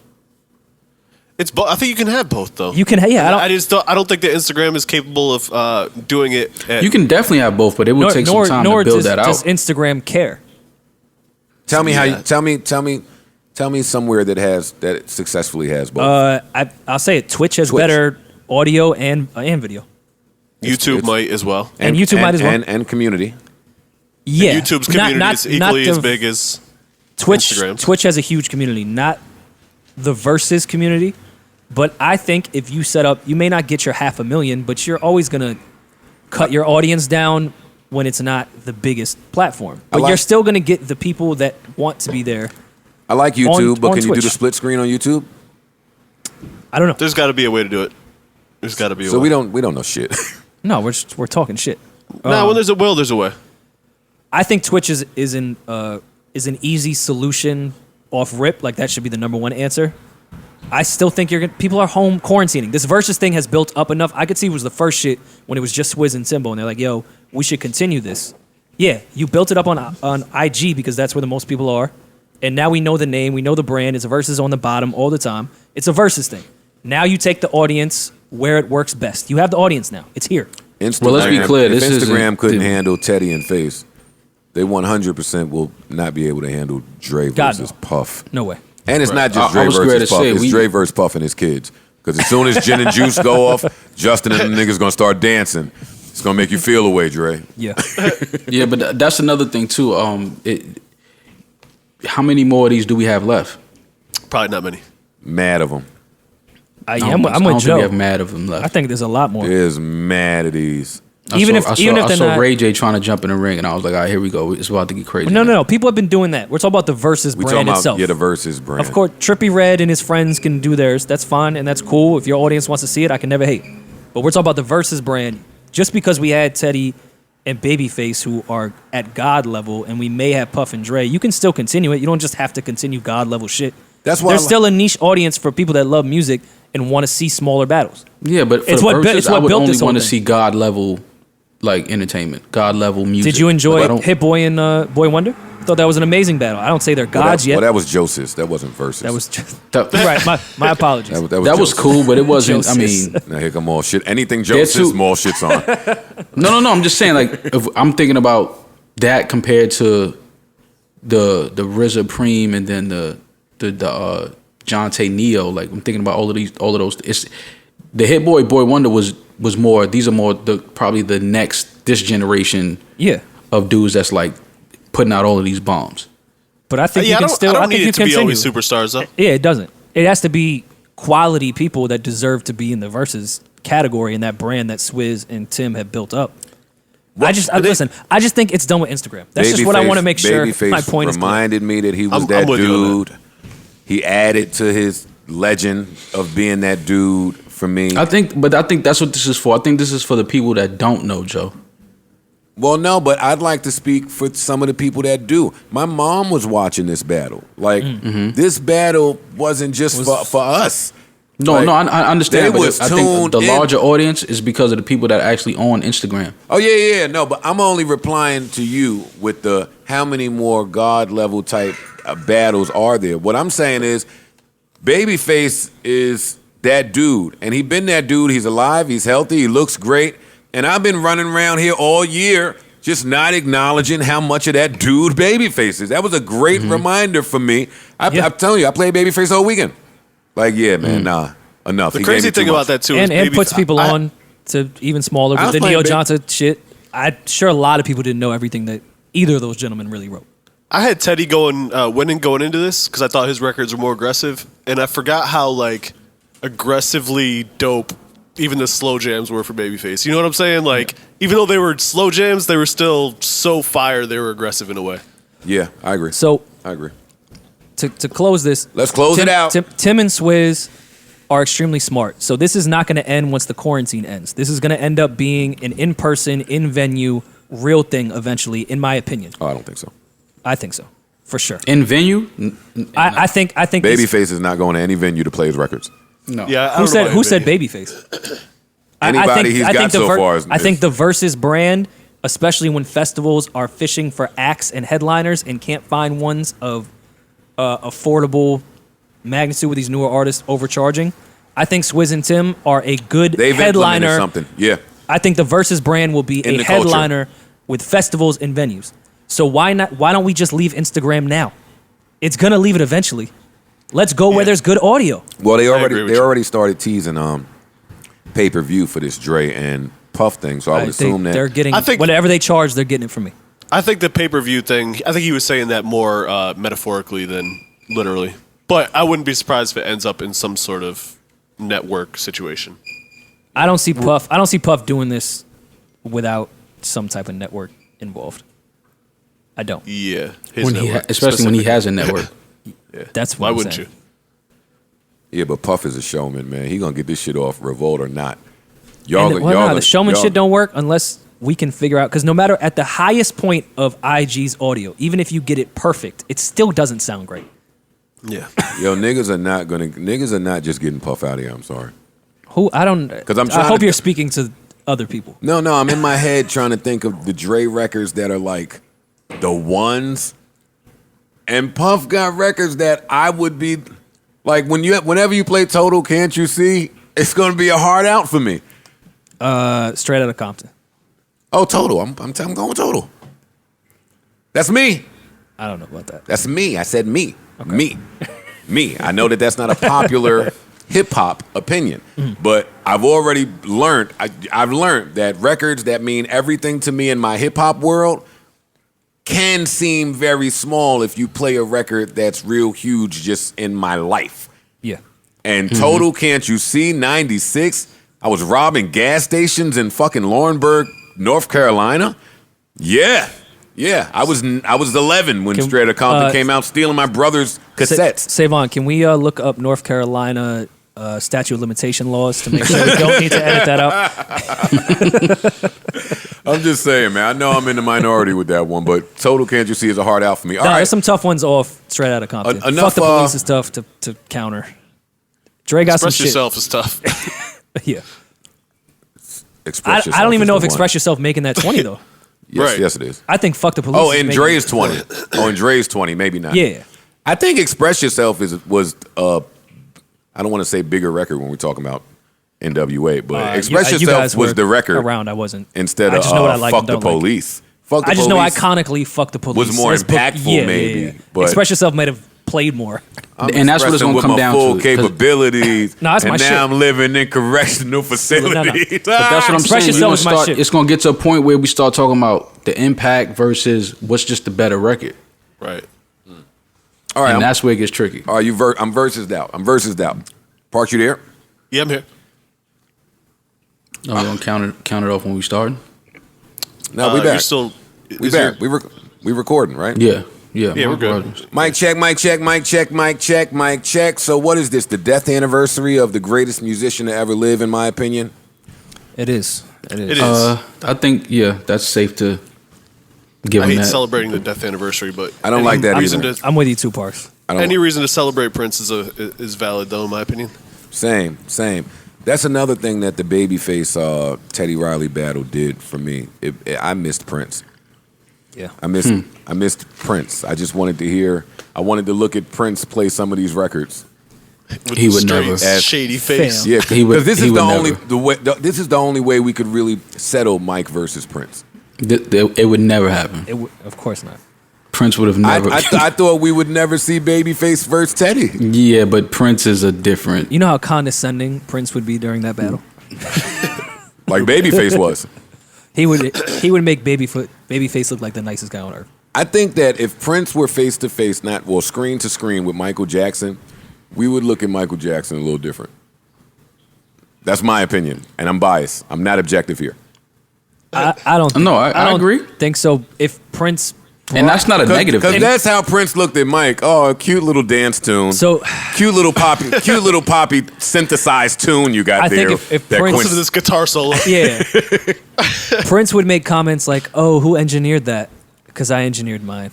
It's both. I think you can have both, though. You can, yeah. I don't think that Instagram is capable of doing it. You can definitely have both, but it would take some time to build that out. Does Instagram care? Tell me how. Tell me somewhere that successfully has both. I'll say it. Twitch has better audio and video. YouTube might as well. And YouTube might as well. And community. Yeah. And YouTube's community is equally as big as Instagram's. Twitch has a huge community, not the versus community. But I think if you set up, you may not get your 500,000, but you're always going to cut your audience down when it's not the biggest platform. But you're still going to get the people that want to be there. I like YouTube, but can you do Twitch. the split screen on YouTube? I don't know. There's got to be a way to do it. There's got to be a way. So we don't know shit. No, we're talking shit. Nah, when there's a will, there's a way. I think Twitch is an easy solution off rip. Like that should be the number one answer. I still think people are home quarantining. This versus thing has built up enough. I could see it was the first shit when it was just Swizz and Timbo, and they're like, "Yo, we should continue this." Yeah, you built it up on IG because that's where the most people are, and now we know the name, we know the brand. It's a versus on the bottom all the time. It's a versus thing. Now you take the audience where it works best. You have the audience now. It's here. Instagram, Well, let's be clear, If this Instagram isn't- couldn't handle Teddy and Face, they 100% will not be able to handle Dre God, versus no. Puff. No way. And it's not just I Dre was scared versus to Puff. say, It's we- Dre versus Puff and his kids. Because as soon as Gin and Juice go off, Justin and them niggas gonna start dancing. It's gonna make you feel away, Dre. Yeah. Yeah, but that's another thing too. How many more of these do we have left? Probably not many. Mad of them. I'm I don't with think Joe. we have mad of them left. I think there's a lot more. There's mad of these. Even if I they're saw not. Ray J trying to jump in the ring, and I was like, all right, here we go. It's about to get crazy. No. People have been doing that. We're talking about the versus We brand talking about itself. the versus brand. Of course, Trippie Redd and his friends can do theirs. That's fine and that's cool. If your audience wants to see it, I can never hate. But we're talking about the versus brand. Just because we had Teddy and Babyface who are at God level, and we may have Puff and Dre, you can still continue it. You don't just have to continue God level shit. That's why There's still a niche audience for people that love music and want to see smaller battles. Yeah, but for It's the what bu- verses, it's what I would built only this whole want to thing. see God level, like entertainment, God level music. Did you enjoy Like, I don't- Hit Boy and Boy Wonder? I thought that was an amazing battle. I don't say they're gods yet. Well, that was Joseph. That wasn't versus. That was just, That, right. My apologies. That that was Joseph. cool, but it wasn't. I Joseph. mean, Now here come all shit. Anything They're Joseph, too- more shit's on. no. I'm just saying, like, if I'm thinking about that compared to the RZA Preem and then the Jonte Neo. Like, I'm thinking about all of those. It's the Hit Boy Boy Wonder was more. These are more probably the next this generation Yeah. of dudes that's like putting out all of these bombs. But I think Yeah, you can still. I don't think need you it to be continue. always superstars though. Yeah, it doesn't. It has to be quality people that deserve to be in the versus category in that brand that Swizz and Tim have built up. Listen. I just think it's done with Instagram. That's just what I want to make sure. Babyface My point is clear. reminded me that he was I'm that with you on dude. He added to his legend of being that dude for me. I think that's what this is for. I think this is for the people that don't know Joe. Well, no, but I'd like to speak for some of the people that do. My mom was watching this battle. Like, this battle wasn't just for us. No, Like, I understand. they But was I think tuned the in. larger audience is because of the people that are actually on Instagram. Oh, yeah, no, but I'm only replying to you with the how many more God level type battles are there. What I'm saying is Babyface is that dude, and he been that dude. He's alive, he's healthy, he looks great, and I've been running around here all year just not acknowledging how much of that dude Babyface is. That was a great reminder for me. I'm telling you, I played Babyface all weekend. Like, yeah, man, nah, enough. The He crazy gave me too thing about much. that too And is puts people on to even smaller. I But was the playing Neo big- Johnson shit, I'm sure a lot of people didn't know everything that either of those gentlemen really wrote. I had Teddy winning going into this because I thought his records were more aggressive, and I forgot how like aggressively dope even the slow jams were for Babyface. You know what I'm saying? Like even though they were slow jams, they were still so fire. They were aggressive in a way. Yeah, I agree. So I agree. to close this, Let's close Tim, it out. Tim and Swizz are extremely smart. So this is not going to end once the quarantine ends. This is going to end up being an in-person, in-venue, real thing eventually, in my opinion. Oh, I don't think so. I think so, for sure. In venue? I think this- Babyface is not going to any venue to play his records. No. Yeah. I Who don't know about who said anybody. Babyface? Anybody he's got so far is- I think the Versus brand, especially when festivals are fishing for acts and headliners and can't find ones of affordable magnitude with these newer artists overcharging, I think Swizz and Tim are a good They've headliner. implemented something. Yeah. I think the Versus brand will be In a the culture. headliner with festivals and venues. So why not? Why don't we just leave Instagram now? It's gonna leave it eventually. Let's go where Yeah. there's good audio. Well, they agree with you. already started teasing pay-per-view for this Dre and Puff thing. So I would assume that they're getting I think- whatever they charge, they're getting it from me. I think the pay-per-view thing, I think he was saying that more metaphorically than literally. But I wouldn't be surprised if it ends up in some sort of network situation. I don't see Puff. I don't see Puff doing this without some type of network involved. I don't. Yeah. His When network, especially when he specifically. has a network. Yeah. That's what Why I'm wouldn't saying. you? Yeah, but Puff is a showman, man. He gonna get this shit off, revolt or not. The showman shit don't work unless we can figure out, because no matter at the highest point of IG's audio, even if you get it perfect, it still doesn't sound great. Yeah. Yo, niggas are not just getting Puff out of here. I'm sorry. I hope you're speaking to other people. No, I'm in my head trying to think of the Dre records that are like the ones, and Puff got records that I would be like, whenever you play Total, Can't You See, it's gonna be a hard out for me. Straight Outta Compton. Oh, Total. I'm going Total. That's me. I don't know about that. That's me. I said me. Okay. Me. I know that that's not a popular hip hop opinion, but I've already learned. I've learned that records that mean everything to me in my hip hop world can seem very small if you play a record that's real huge just in my life. Yeah. And Total, Can't You See, 96. I was robbing gas stations in fucking Laurinburg, North Carolina. Yeah. I was 11 when Straight Outta Compton came out, stealing my brother's cassettes. Savon, can we look up North Carolina statute of limitation laws to make sure we don't need to edit that out? I'm just saying, man. I know I'm in the minority with that one, but Total, Can't You See is a hard out for me. All right. There's some tough ones off Straight Outta Compton. Enough, Fuck the Police is tough to counter. Dre got Express some Yourself is tough. Yeah. Express I don't even know if one. Express Yourself making that 20 though. Yes, it is. I think Fuck the Police. Oh, and Dre's 20. And Dre's 20, maybe not. Yeah. I think Express Yourself was I don't want to say bigger record when we're talking about NWA, but Express Yourself was the record around. I wasn't. Instead I just know what I of like Fuck and the don't like. Police. Fuck the I just Police know iconically Fuck the Police was more impactful, maybe. But Express Yourself might have played more. And that's what it's going to come down full to. capabilities. No, that's my and now shit. I'm living in correctional facilities. But that's what I'm Express saying. Yourself is my shit. It's going to get to a point where we start talking about the impact versus what's just the better record. Right. All right. And that's where it gets tricky. All right, I'm versus out. Park, you there? Yeah, I'm here. No, we going to count it off when we start? No, we back. We back. We recording, right? Yeah, we're good. Mic check. So what is this? The death anniversary of the greatest musician to ever live, in my opinion? It is. It is. I think, that's safe to give I him hate that. celebrating the death anniversary, but I don't like that either. I'm with you too, Parks. Any reason to celebrate Prince is valid, though, in my opinion. Same. That's another thing that the Babyface Teddy Riley battle did for me. I missed Prince. Yeah. I missed Prince. I just wanted to look at Prince play some of these records. With He the would straight, never. shady face. Yeah, He would- because this he is would this is the only way we could really settle Mike versus Prince. It would never happen. Of course not. Prince would have never. I thought we would never see Babyface versus Teddy. Yeah, but Prince is a different. You know how condescending Prince would be during that battle? Like Babyface was. He would make Babyface look like the nicest guy on earth. I think that if Prince were face to face, screen to screen with Michael Jackson, we would look at Michael Jackson a little different. That's my opinion, and I'm biased. I'm not objective here. I don't. No, I don't agree. Think so. If Prince, And that's not a negative Because thing. that's how Prince looked at Mike. Oh, a cute little dance tune. So cute little poppy synthesized tune you got I there. think if that Prince- Listen to this guitar solo. yeah, Prince would make comments like, "Oh, who engineered that? Because I engineered mine."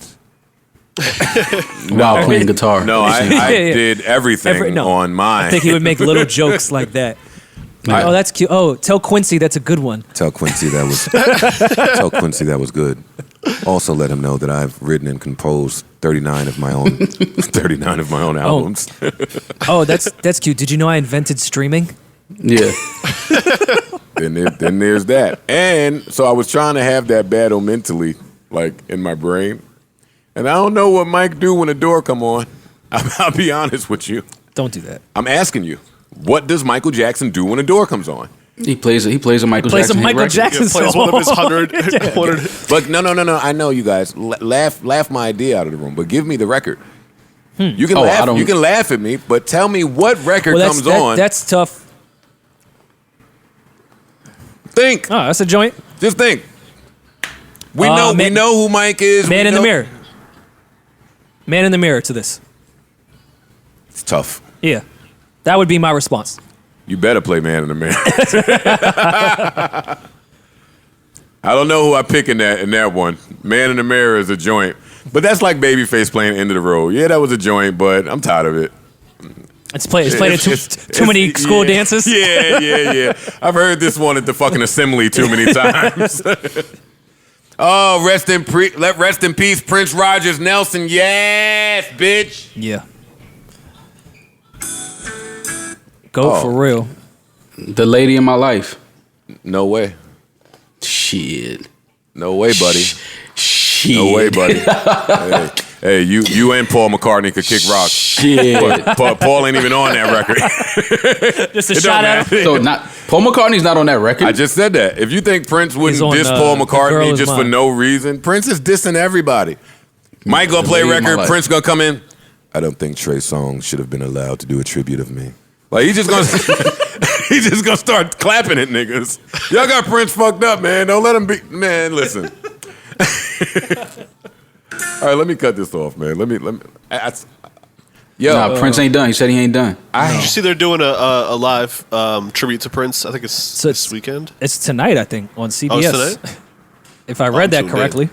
While playing guitar. No, I Yeah. did everything on mine. I think he would make little jokes like that. Like, oh, that's cute. Oh, tell Quincy that's a good one. Tell Quincy that was good. Also, let him know that I've written and composed 39 of my own albums. Oh, that's cute. Did you know I invented streaming? Yeah. Then there's that. And so I was trying to have that battle mentally, like in my brain. And I don't know what Mike do when the door come on. I'll be honest with you. Don't do that. I'm asking you, what does Michael Jackson do when the door comes on? He plays a Michael Jackson. Michael record. Jackson He plays one of his 100. But no. I know you guys laugh my idea out of the room, but give me the record. You can laugh. You can laugh at me, but tell me what record comes on. That's tough. Think. Oh, that's a joint. Just think. We know who Mike is. Man in the Mirror. Man in the Mirror to this. It's tough. Yeah. That would be my response. You better play Man in the Mirror. I don't know who I pick in that one. Man in the Mirror is a joint. But that's like Babyface playing End of the Road. Yeah, that was a joint, but I'm tired of it. It's played at too many school dances. Yeah. I've heard this one at the fucking assembly too many times. Oh, rest in peace, Prince Rogers Nelson. Yes, bitch. Yeah. Go for real. The lady in my life. No way. Shit. No way, buddy. Shit. No way, buddy. Hey, you and Paul McCartney could kick rock. Shit. Paul ain't even on that record. Just a shot at him. So Paul McCartney's not on that record. I just said that. If you think Prince wouldn't on, diss Paul The McCartney Girl Is just for Mine. no reason, Prince is dissing everybody. Mike gonna play a lady in my record, life. Prince gonna come in. I don't think Trey Songz should have been allowed to do a tribute of me. Like he's just gonna start clapping at niggas. Y'all got Prince fucked up, man. Don't let him be. Man, listen. All right, let me cut this off, man. Let me. Yo, Prince ain't done. He said he ain't done. Did you see they're doing a live tribute to Prince? I think it's this weekend. It's tonight, I think, on CBS. Oh, it's tonight? If I read that tuned in. correctly.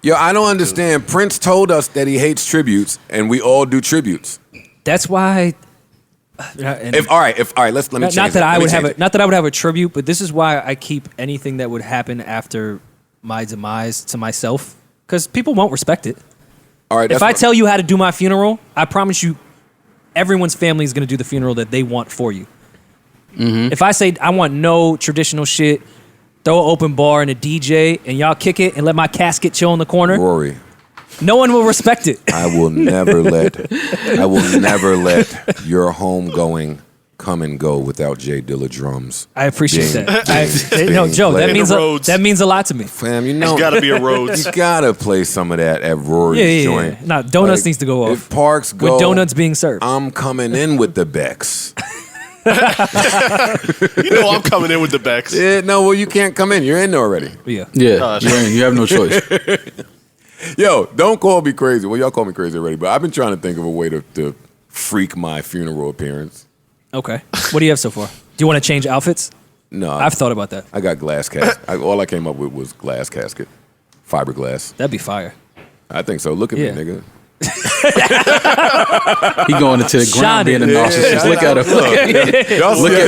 Yo, I don't understand. Prince told us that he hates tributes, and we all do tributes. That's why. Let me change Not that I would have it. not that I would have a tribute, but this is why I keep anything that would happen after my demise to myself, because people won't respect it. All right, If I tell you how to do my funeral, I promise you, everyone's family is going to do the funeral that they want for you. Mm-hmm. If I say I want no traditional shit, throw an open bar and a DJ, and y'all kick it and let my casket chill in the corner, Rory, no one will respect it. I will never let your homegoing come and go without Jay Dilla drums. I appreciate Being- that. No, Joe, played. that means a lot to me. Fam, you know, It's got to be a Rhodes. you gotta play some of that at Rory's Yeah. joint. Nah, donuts Like, needs to go off. If Parks go, With donuts being served. I'm coming in with the Becks. You know I'm coming in with the Becks. Yeah, no, well, you can't come in. You're in already. Yeah. Yeah, Gosh. you have no choice. Yo, don't call me crazy. Well, y'all call me crazy already, but I've been trying to think of a way to freak my funeral appearance. Okay. What do you have so far? Do you want to change outfits? No, I've thought about that. I got glass casket. All I came up with was glass casket, fiberglass. That'd be fire. I think so. Look at Yeah. me, nigga. He going into the ground Shining. being a narcissist. Look at him.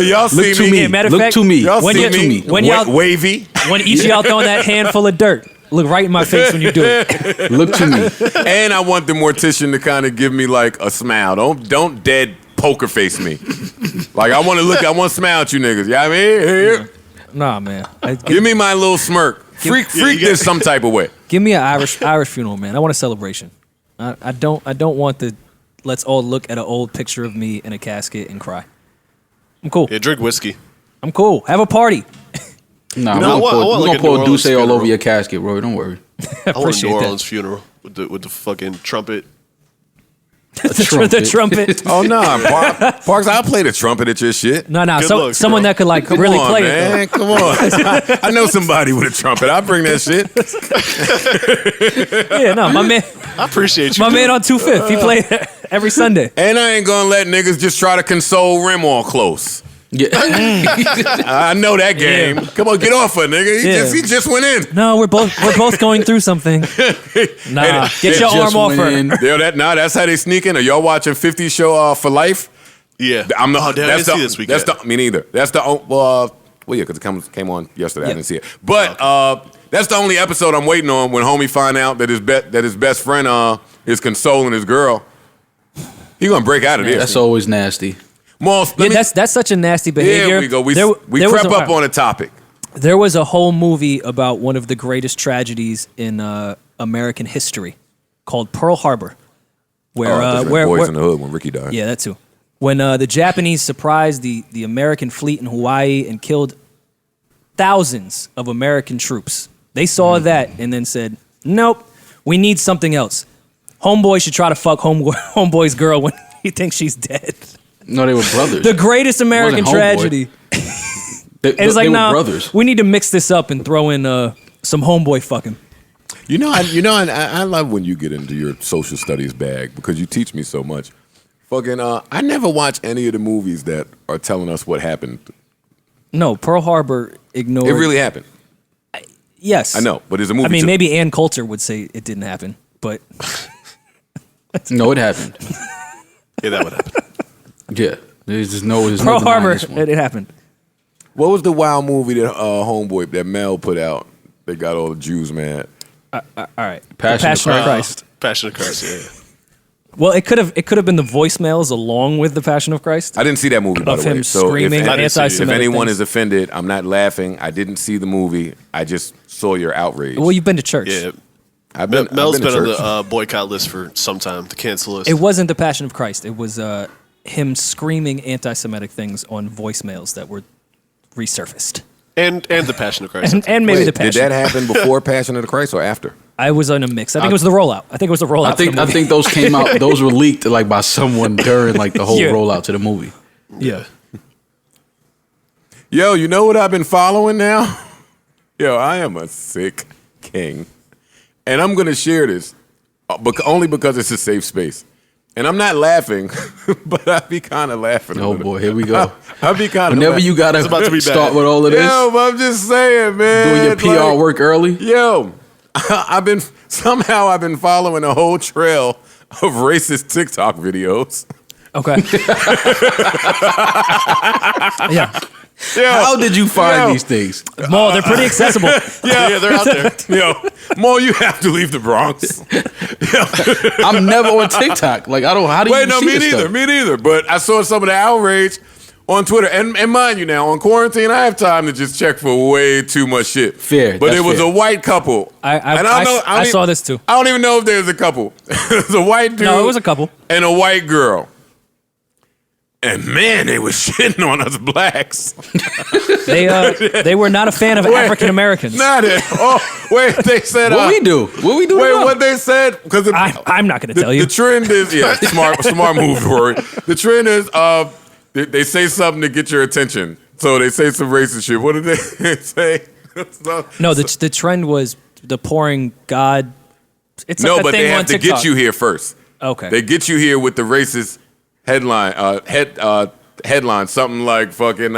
Y'all see Look to me. me. Yeah, matter of Look fact, to me. Y'all When see you- me. when y'all- Wavy. When each of y'all throwing that handful of dirt, look right in my face when you do it. Look to me. And I want the mortician to kind of give me like a smile. Don't dead poker face me. Like I want to smile at you niggas. You know what I mean? Here. Nah, man. Give me my little smirk. Freak this some type of way. Give me an Irish funeral, man. I want a celebration. I don't want the let's all look at an old picture of me in a casket and cry. I'm cool. Yeah, drink whiskey. I'm cool. Have a party. Nah, know, I want we're like gonna a pour New a Douce Orleans all over funeral. your casket, bro. Don't worry. I I want a appreciate New that. Orleans funeral with the fucking trumpet. The trumpet. Oh no, Parks! I'll play the trumpet at your shit. No, Good so, looks, someone bro. that could like Come really on, play man. it. Come on. I know somebody with a trumpet. I'll bring that shit. Though. Yeah, no, my man I appreciate you. on 2/5. He played every Sunday. And I ain't gonna let niggas just try to console Rim all close. Yeah. I know that game. Yeah. Come on, get off her, nigga. He just went in. No, we're both going through something. Nah, get your just arm off went her. in. That's how they sneak in. Are y'all watching 50 Show for Life? Yeah. I'm the. Oh, damn, I that's didn't the. see this weekend. That's the. Me neither. That's the. Well, yeah, because it came on yesterday. I Yeah. didn't see it. But that's the only episode I'm waiting on when homie find out that his best friend is consoling his girl. He gonna break out of this. That's always nasty. Moss, Yeah, that's such a nasty behavior. Here we go. We There was crept up on a topic. There was a whole movie about one of the greatest tragedies in American history called Pearl Harbor, where Boys in the Hood when Ricky died. yeah, that too. When the Japanese surprised the American fleet in Hawaii and killed thousands of American troops. They saw that and then said, "Nope, we need something else. Homeboy should try to fuck homeboy's girl when he thinks she's dead." No, they were brothers. The greatest American Wasn't homeboy. tragedy. They, And it's like, they were nah, brothers. we need to mix this up and throw in some homeboy fucking. I love when you get into your social studies bag because you teach me so much. Fucking, I never watch any of the movies that are telling us what happened. No, Pearl Harbor ignored. It really happened. Yes. I know, but there's a movie. I mean, too. maybe Ann Coulter would say it didn't happen, but No, it happened. Yeah, that would happen. Yeah, there's just no. There's Pearl no denying Harbor, this one. it happened. What was the wild movie that Homeboy, that Mel put out? They got all the Jews mad. All right, Passion of of Christ. Passion of Christ. Yeah. Well, it could have been the voicemails along with the Passion of Christ. I didn't see that movie, by Of the way. him So screaming if, anti-Semitic if anyone things. is offended, I'm not laughing. I didn't see the movie. I just saw your outrage. Well, you've been to church. Yeah. I've Mel's to been on church. the boycott list for some time, the cancel list. It wasn't the Passion of Christ. It was him screaming anti-Semitic things on voicemails that were resurfaced, and the Passion of Christ. and maybe Wait, the Passion. did that happen before Passion of the Christ or after? I was on a mix. I think it was the rollout. I think it was the rollout. I think those came out. Those were leaked like by someone during like the whole Yeah. rollout to the movie. Yeah. Yo, you know what I've been following now? Yo, I am a sick king. And I'm going to share this only because it's a safe space. And I'm not laughing, but I be kind of laughing. Oh boy, here we go. I be kind of Whenever you gotta about to be start bad. with all of this, Yo, but I'm just saying, man. doing your PR work early. Yo, I've been following a whole trail of racist TikTok videos. Okay. Yeah. Yo, How did you find yo, these things? Well, they're pretty accessible. Yeah, they're out there. Yo, Mo, you have to leave the Bronx. I'm never on TikTok. Like I don't. How do you Wait, no, see me this neither. stuff? Me neither. But I saw some of the outrage on Twitter. And mind you now, on quarantine, I have time to just check for way too much shit. Fair, But that's it was fair. a white couple. I saw this too. I don't even know if there's a couple. It was a white dude. No, it was a couple. And a white girl. And man, they was shitting on us blacks. They were not a fan of African Americans. Not at all. Wait, they said What we do? What we do? Wait, now? what they said? Because I'm not going to tell you. The trend is smart move, Rory. The trend is they say something to get your attention. So they say some racist shit. What did they say? No, the trend was the pouring God. It's like No, a but thing they on have to TikTok. get you here first. Okay. They get you here with the racist headline. Headline, something like fucking.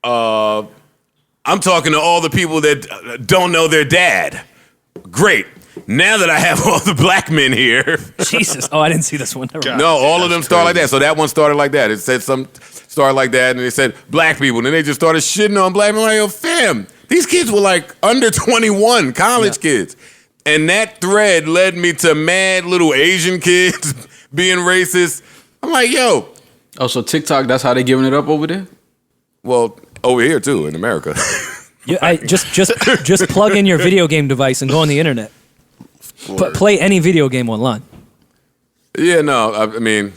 I'm talking to all the people that don't know their dad. Great. Now that I have all the black men here. Jesus. Oh, I didn't see this one. Never mind. No, all of them start like that. So that one started like that. It said some started like that, and they said black people. And then they just started shitting on black people. Like, yo, fam, these kids were like under 21, college kids. And that thread led me to mad little Asian kids being racist. I'm like, yo. Oh, so TikTok, that's how they giving it up over there? Well, over here too, in America. Just plug in your video game device and go on the internet. Play any video game online. Yeah, no, I mean,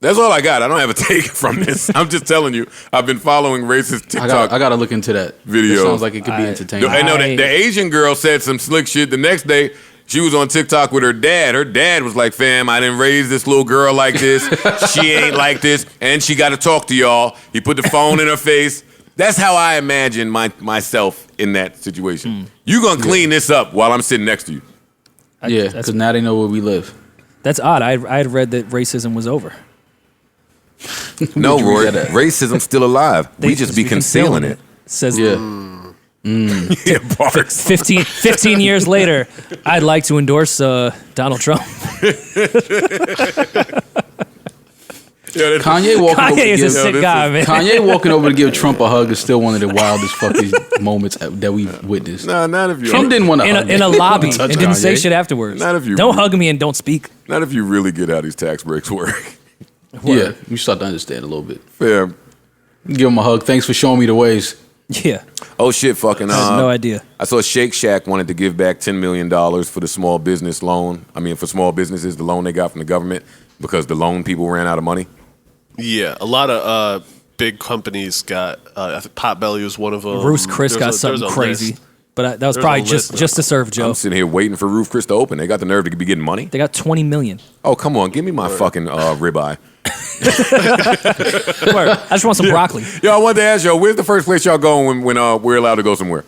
that's all I got. I don't have a take from this. I'm just telling you, I've been following racist TikTok. I gotta look into that Video. It sounds like it could be entertaining. I know that the Asian girl said some slick shit. The next day, she was on TikTok with her dad. Her dad was like, fam, I didn't raise this little girl like this. She ain't like this. And she got to talk to y'all. He put the phone in her face. That's how I imagine myself in that situation. You going to clean this up while I'm sitting next to you. Yeah, because now they know where we live. That's odd. I had read that racism was over. No, Where'd you Rory, read that at? racism's still alive. We just be concealing it. Says Yeah. Yeah, bars. 15 years later, I'd like to endorse Donald Trump. Kanye walking over Kanye to is a give, sick guy, man. Kanye walking over to give Trump a hug is still one of the wildest fucking moments that we've witnessed. Nah, not if you Trump didn't want to hug in a him. lobby Touch and didn't say Kanye. shit afterwards. Not if you- Don't hug me and don't speak. Not if you really get how these tax breaks work. Yeah, you start to understand a little bit. Yeah. Give him a hug. Thanks for showing me the ways. Yeah, Oh shit, fucking. I had no idea. I saw Shake Shack wanted to give back $10 million for the small business loan. I mean, for small businesses, the loan they got from the government because the loan people ran out of money. Yeah, a lot of big companies got. I think Potbelly was one of them. Bruce Chris There's got a something crazy, list. but that was There's probably a list. just to serve Joe. I'm sitting here waiting for Roof Chris to open. They got the nerve to be getting money. They got 20 million. Oh, come on, give me my fucking ribeye. Word. I just want some broccoli. Yo, I wanted to ask y'all, where's the first place y'all going when we're allowed to go somewhere?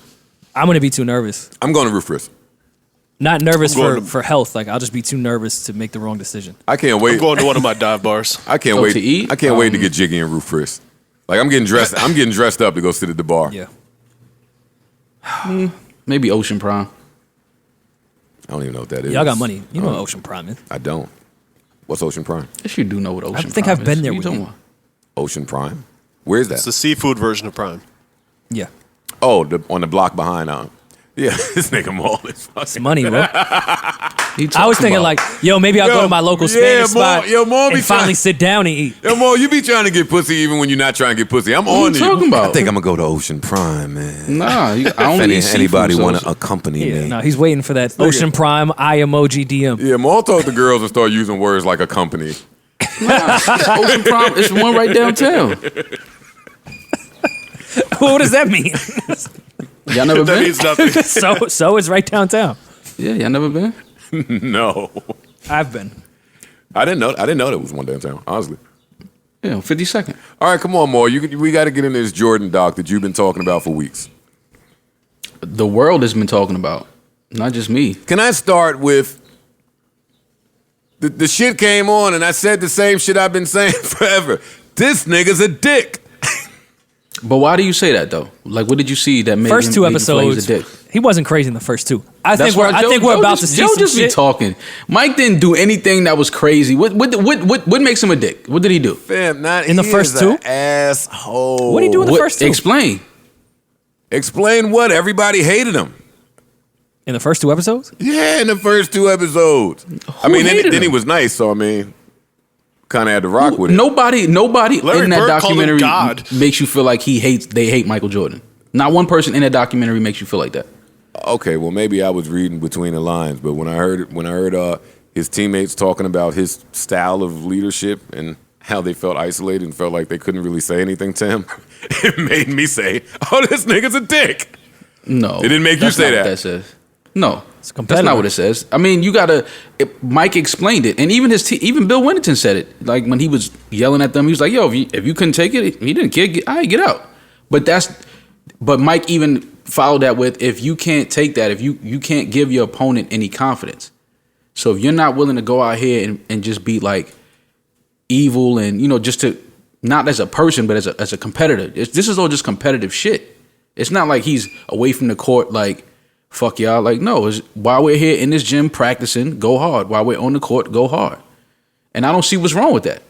I'm gonna be too nervous. I'm going to Roof Chris. Not nervous I'm going for health. Like I'll just be too nervous to make the wrong decision. I can't wait. I'm going to one of my dive bars. I can't Go wait to eat? I can't wait to get jiggy and Roof Chris. Like I'm getting dressed. I'm getting dressed up to go sit at the bar. Yeah. Maybe Ocean Prime. I don't even know what that is. Y'all got money. You know what Ocean Prime is. I don't. What's Ocean Prime? Yes, you do know what Ocean Prime is. think I've been there What with you you. talking Ocean Prime? Where's It's that? the seafood version of Prime. Yeah. Oh, on the block behind. Yeah, this nigga Maul is It's money, bro. about? I was thinking like, yo, maybe I'll go to my local Spanish Maul, spot Maul be and finally trying. sit down and eat. Yo, Maul, you be trying to get pussy even when you're not trying to get pussy. I'm What on you you. talking about? I think I'm gonna go to Ocean Prime, man. Nah, I only If eat seafood, anybody so- want to accompany Yeah, me? no, he's waiting for that Ocean Prime eye emoji DM. Yeah, Maul told the girls to start using words like a company. Ocean Prime, it's one right downtown. What does that mean? Y'all never That been? means nothing. so it's right downtown. Yeah, y'all never been? No, I've been. I didn't know. I didn't know there was one downtown. Honestly. Yeah, 52nd. All right, come on, Maul. We got to get into this Jordan doc that you've been talking about for weeks. The world has been talking about, not just me. Can I start with the shit came on and I said the same shit I've been saying forever. This nigga's a dick. But why do you say that though? Like, what did you see that made First him, two made you feel he was episode, a dick? he wasn't crazy in the first two. I That's think why we're Joe about to just- see Joe some just be shit. talking. Mike didn't do anything that was crazy. What makes him a dick? What did he do? Fam, In the he first is two? a asshole. What'd he do in the first two? Explain. Explain what? Everybody hated him. In the first two episodes? Yeah, in the first two episodes. I mean, hated then he him? was nice, so I mean, kind of had to rock with it. Nobody Larry in that Bird called him documentary God. makes you feel like they hate Michael Jordan. Not one person in that documentary makes you feel like that. Okay, well maybe I was reading between the lines, but when I heard his teammates talking about his style of leadership and how they felt isolated and felt like they couldn't really say anything to him, it made me say, "Oh, this nigga's a dick." No, It didn't make you that's say not that. What that says. No, that's competitive. not what it says. I mean, you gotta. Mike explained it, and even even Bill Winnington said it. Like when he was yelling at them, he was like, "Yo, if you couldn't take it, he didn't care. Get out." But Mike even followed that with, if you can't take that, if you can't give your opponent any confidence. So if you're not willing to go out here and just be like evil and just to not as a person but as a competitor, this is all just competitive shit. It's not like he's away from the court like, fuck y'all. Like, no, it's while we're here in this gym practicing, go hard. While we're on the court, go hard. And I don't see what's wrong with that.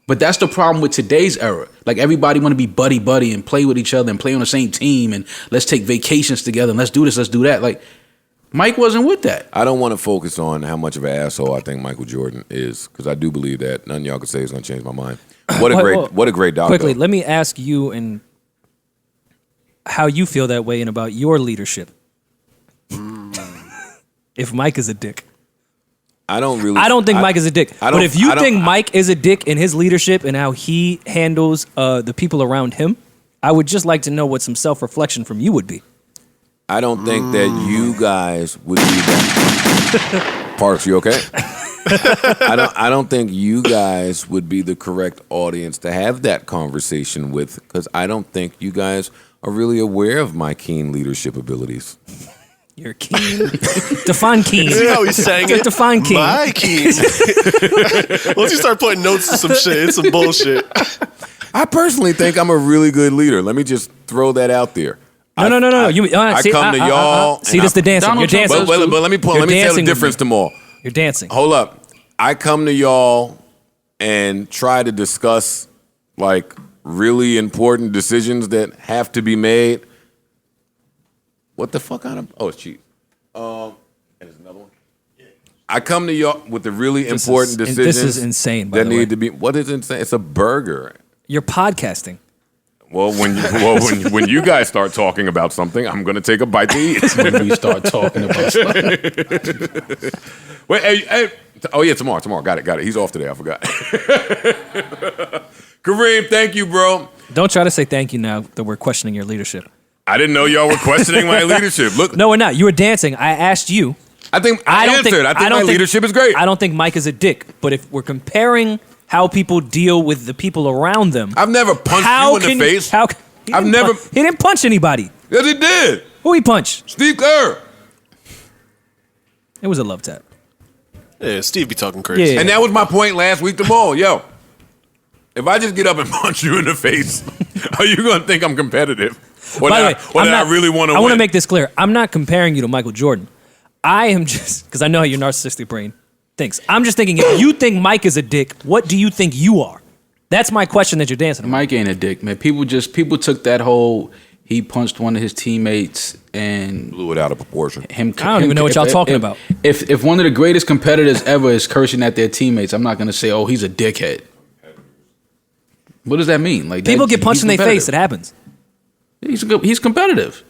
But that's the problem with today's era. Like, everybody want to be buddy and play with each other and play on the same team and let's take vacations together and let's do this, let's do that. Like, Mike wasn't with that. I don't want to focus on how much of an asshole I think Michael Jordan is, because I do believe that nothing y'all can say is going to change my mind. What a great doc. Quickly, though. let me ask you and how you feel that way and about your leadership. If Mike is a dick. I don't think Mike is a dick. But if you think I- Mike is a dick in his leadership and how he handles the people around him, I would just like to know what some self-reflection from you would be. I don't think that you guys would be that. Parks, you okay? I don't think you guys would be the correct audience to have that conversation with, because I don't think you guys are really aware of my keen leadership abilities. You're keen. Define keen. See how he's saying Just it? define keen. My keen. Once you start putting notes to some shit, it's some bullshit. I personally think I'm a really good leader. Let me just throw that out there. No. I come to y'all. See, this is the dancing. Donald You're Trump dancing. But let me tell the dancing with difference me. to Maul. You're dancing. Hold up. I come to y'all and try to discuss like really important decisions that have to be made. What the fuck out of? Oh, it's cheap. And there's another one. I come to y'all with the really important is- decisions. this is insane, by That the need way. to be. What is insane? It's a burger. You're podcasting. Well, when you guys start talking about something, I'm gonna take a bite to eat. When we start talking about stuff. Wait, hey, oh yeah, tomorrow. Got it. He's off today. I forgot. Kareem, thank you, bro. Don't try to say thank you now that we're questioning your leadership. I didn't know y'all were questioning my leadership. Look, No, we're not. You were dancing. I asked you. I think I answered. I think my leadership is great. I don't think Mike is a dick. But if we're comparing how people deal with the people around them, I've never punched you in the face. He I've didn't never- He didn't punch anybody. Yes, he did. Who he punched? Steve Kerr. It was a love tap. Yeah, Steve be talking crazy. Yeah. And that was my point last week to Maul. Yo, if I just get up and punch you in the face, are you going to think I'm competitive? Or By the way, I really want to win? I want to make this clear. I'm not comparing you to Michael Jordan. I am just, because I know how your narcissistic brain thinks. I'm just thinking, if you think Mike is a dick, what do you think you are? That's my question that you're dancing about. Mike ain't a dick, man. People took that whole he punched one of his teammates and blew it out of proportion. I don't even know what y'all talking about. If one of the greatest competitors ever is cursing at their teammates, I'm not gonna say, oh, he's a dickhead. What does that mean? Like people get punched in their face. It happens. He's competitive.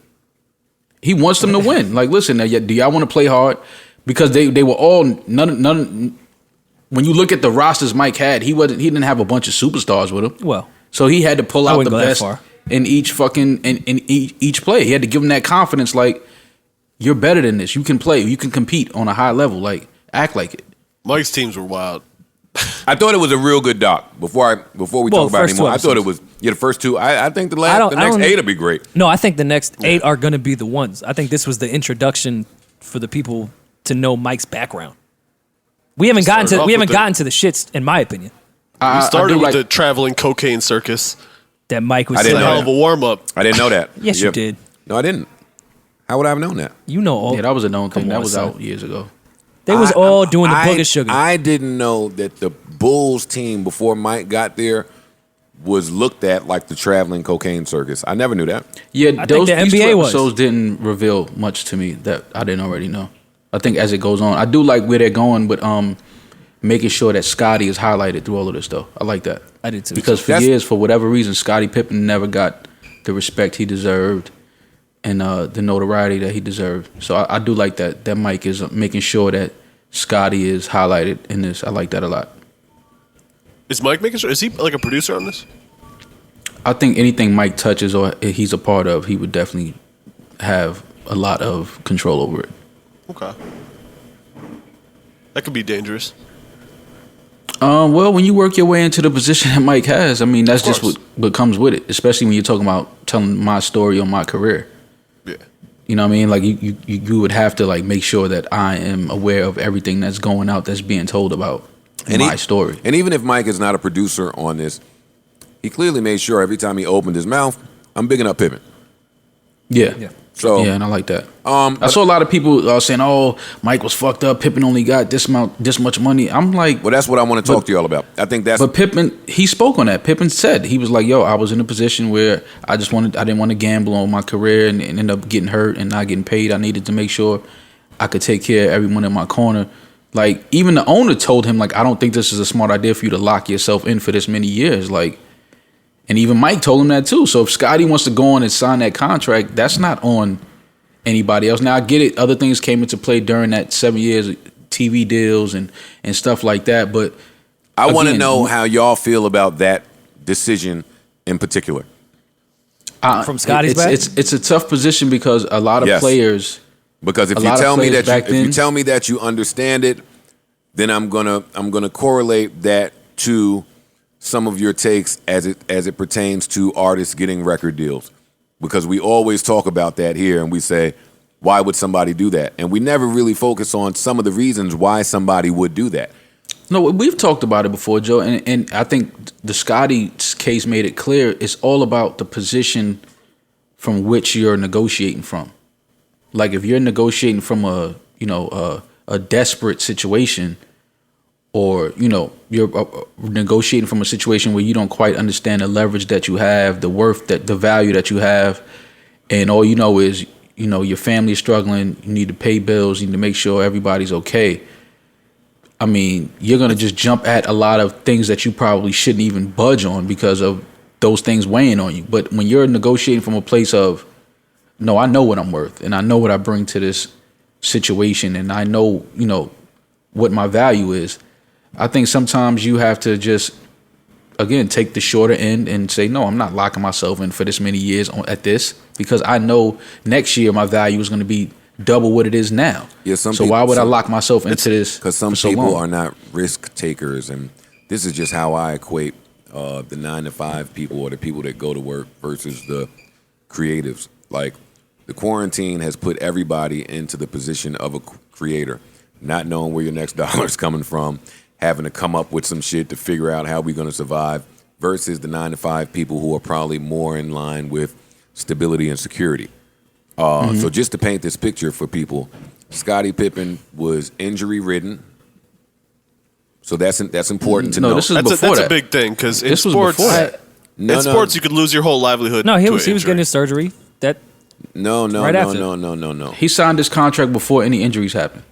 He wants them to win. Like, listen, do y'all want to play hard? Because they were all none. When you look at the rosters Mike had, he didn't have a bunch of superstars with him. Well, so he had to pull out the best far. in each each play. He had to give them that confidence. Like, you're better than this. You can play. You can compete on a high level. Like, act like it. Mike's teams were wild. I thought it was a real good doc. Before we talk about it anymore, I thought it was the first two. I think the next 8 will be great. No, I think the next 8 are going to be the ones. I think this was the introduction for the people to know Mike's background. We haven't gotten to the shits, in my opinion. We started with the traveling cocaine circus. That Mike was I didn't saying. know Hell of a warm up. I didn't know that. Yes, you did. No, I didn't. How would I have known that? You know all. Yeah, that was a known thing. Come That on, was son. out years ago. They was all doing the booger sugar. I didn't know that the Bulls team before Mike got there was looked at like the traveling cocaine circus. I never knew that. Yeah, I think the these NBA two was. episodes didn't reveal much to me that I didn't already know. I think as it goes on, I do like where they're going with making sure that Scotty is highlighted through all of this, though. I like that. I did too. Because for years, for whatever reason, Scottie Pippen never got the respect he deserved and the notoriety that he deserved. So I do like that. That Mike is making sure that Scotty is highlighted in this. I like that a lot. Is Mike making sure? Is he like a producer on this? I think anything Mike touches or he's a part of, he would definitely have a lot of control over it. Okay. That could be dangerous. Well, when you work your way into the position that Mike has, I mean, that's just what comes with it, especially when you're talking about telling my story or my career. Yeah. You know what I mean? Like, you would have to, like, make sure that I am aware of everything that's going out that's being told about my story. And even if Mike is not a producer on this, he clearly made sure every time he opened his mouth, I'm bigging up Pippen. Yeah. So yeah, and I like that. I saw a lot of people saying, "Oh, Mike was fucked up. Pippen only got this much money." I'm like, well, that's what I want to talk to y'all about. I think that's. But Pippen, he spoke on that. Pippen said he was like, "Yo, I was in a position where I didn't want to gamble on my career and end up getting hurt and not getting paid. I needed to make sure I could take care of everyone in my corner." Like, even the owner told him, like, "I don't think this is a smart idea for you to lock yourself in for this many years." Like. And even Mike told him that too. So if Scotty wants to go on and sign that contract, that's not on anybody else. Now I get it. Other things came into play during that 7 years, TV deals and stuff like that. But I want to know how y'all feel about that decision in particular. From Scotty's back? It's a tough position because a lot of players. Because if you tell me that you understand it, then I'm gonna correlate that to some of your takes as it pertains to artists getting record deals, because we always talk about that here and we say, why would somebody do that? And we never really focus on some of the reasons why somebody would do that. No, we've talked about it before, Joe, and I think the Scotty case made it clear. It's all about the position from which you're negotiating from. Like, if you're negotiating from a desperate situation, or, you're negotiating from a situation where you don't quite understand the leverage that you have, the worth, the value that you have, and all you know is, your family's struggling, you need to pay bills, you need to make sure everybody's okay. I mean, you're going to just jump at a lot of things that you probably shouldn't even budge on because of those things weighing on you. But when you're negotiating from a place of, no, I know what I'm worth, and I know what I bring to this situation, and I know, what my value is, I think sometimes you have to just, again, take the shorter end and say, no, I'm not locking myself in for this many years at this, because I know next year my value is going to be double what it is now. Yeah, so why would I lock myself into this? Because some people are not risk takers, and this is just how I equate the 9-to-5 people or the people that go to work versus the creatives. Like, the quarantine has put everybody into the position of a creator. not knowing where your next dollar is coming from, having to come up with some shit to figure out how we're going to survive, versus the 9-to-5 people who are probably more in line with stability and security. So just to paint this picture for people, Scottie Pippen was injury-ridden. So that's important to know. This is That's before a big thing because in This was sports, before that. No, you could lose your whole livelihood. No, he to was an getting injury. his surgery. That No. Right after. He signed his contract before any injuries happened.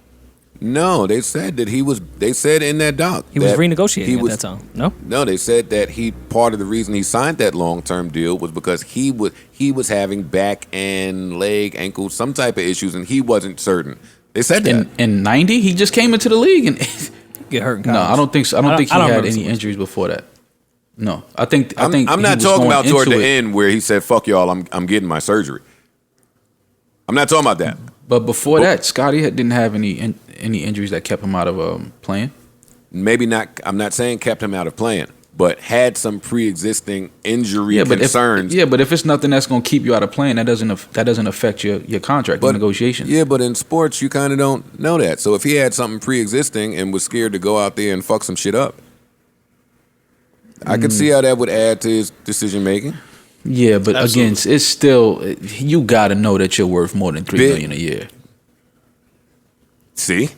No, they said that he was. They said in that doc he was that renegotiating he at was- that time. No, No, they said that part of the reason he signed that long-term deal was because he was having back and leg, ankle, some type of issues, and he wasn't certain. They said that. In '90, he just came into the league, and get hurt. In no, college. I don't think so. I don't think he I don't had remember any so much. injuries before that. No, I think I'm he not was talking going about toward into the it. end where he said, "Fuck y'all, I'm getting my surgery." I'm not talking about that. But before that, Scotty didn't have any injuries that kept him out of playing. Maybe not. I'm not saying kept him out of playing, but had some pre-existing injury But concerns. but if it's nothing that's going to keep you out of playing, that doesn't affect your contract, your negotiations. Yeah, but in sports, you kind of don't know that. So if he had something pre-existing and was scared to go out there and fuck some shit up, I could see how that would add to his decision making. Yeah, but Absolutely. again, it's still, you got to know that you're worth more than $3 million a year. See,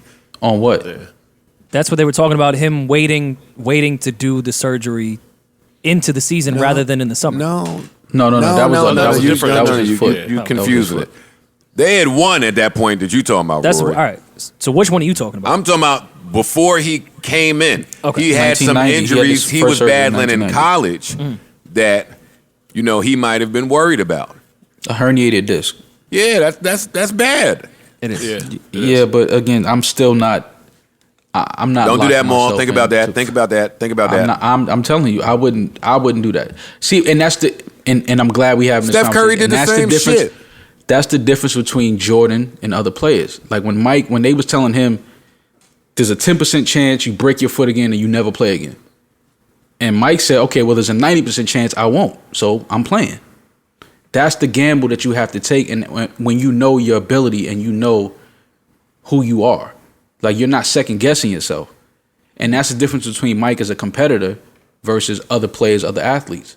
On what? That's what they were talking about. Him waiting to do the surgery into the season rather than in the summer. No. That was you- different. That was his foot. You That was his confusing foot. it. They had won at that point that you talking about, That's all Rory. right. So which one are you talking about? I'm talking about before he came in. Okay. He had some 1990, he had injuries his he first was surgery in battling in 1990. college that, he might have been worried about. A herniated disc. Yeah, that's bad. It is. Yeah. Yeah, but again, I'm still not. I'm not. Don't do that, locking Maul. myself Think about into- that. Think about that. Think about that. I'm telling you, I wouldn't do that. See, and that's and I'm glad we having this Steph Curry conversation. did And the that's same difference. shit. That's the difference between Jordan and other players. Like when they was telling him, there's a 10% chance you break your foot again and you never play again. And Mike said, okay, well, there's a 90% chance I won't, so I'm playing. That's the gamble that you have to take, and when you know your ability and you know who you are, like you're not second guessing yourself. And that's the difference between Mike as a competitor versus other players, other athletes.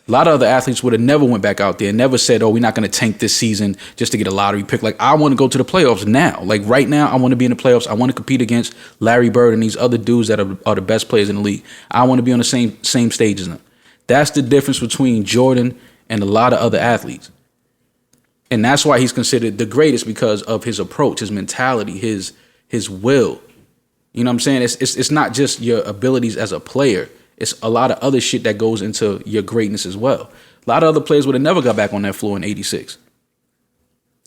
A lot of other athletes would have never went back out there and never said, oh, we're not going to tank this season just to get a lottery pick. Like, I want to go to the playoffs now. Like, right now, I want to be in the playoffs. I want to compete against Larry Bird and these other dudes that are the best players in the league. I want to be on the same stage as them. That's the difference between Jordan and a lot of other athletes. And that's why he's considered the greatest, because of his approach, his mentality, his will. You know what I'm saying? It's not just your abilities as a player. It's a lot of other shit that goes into your greatness as well. A lot of other players would have never got back on that floor in '86.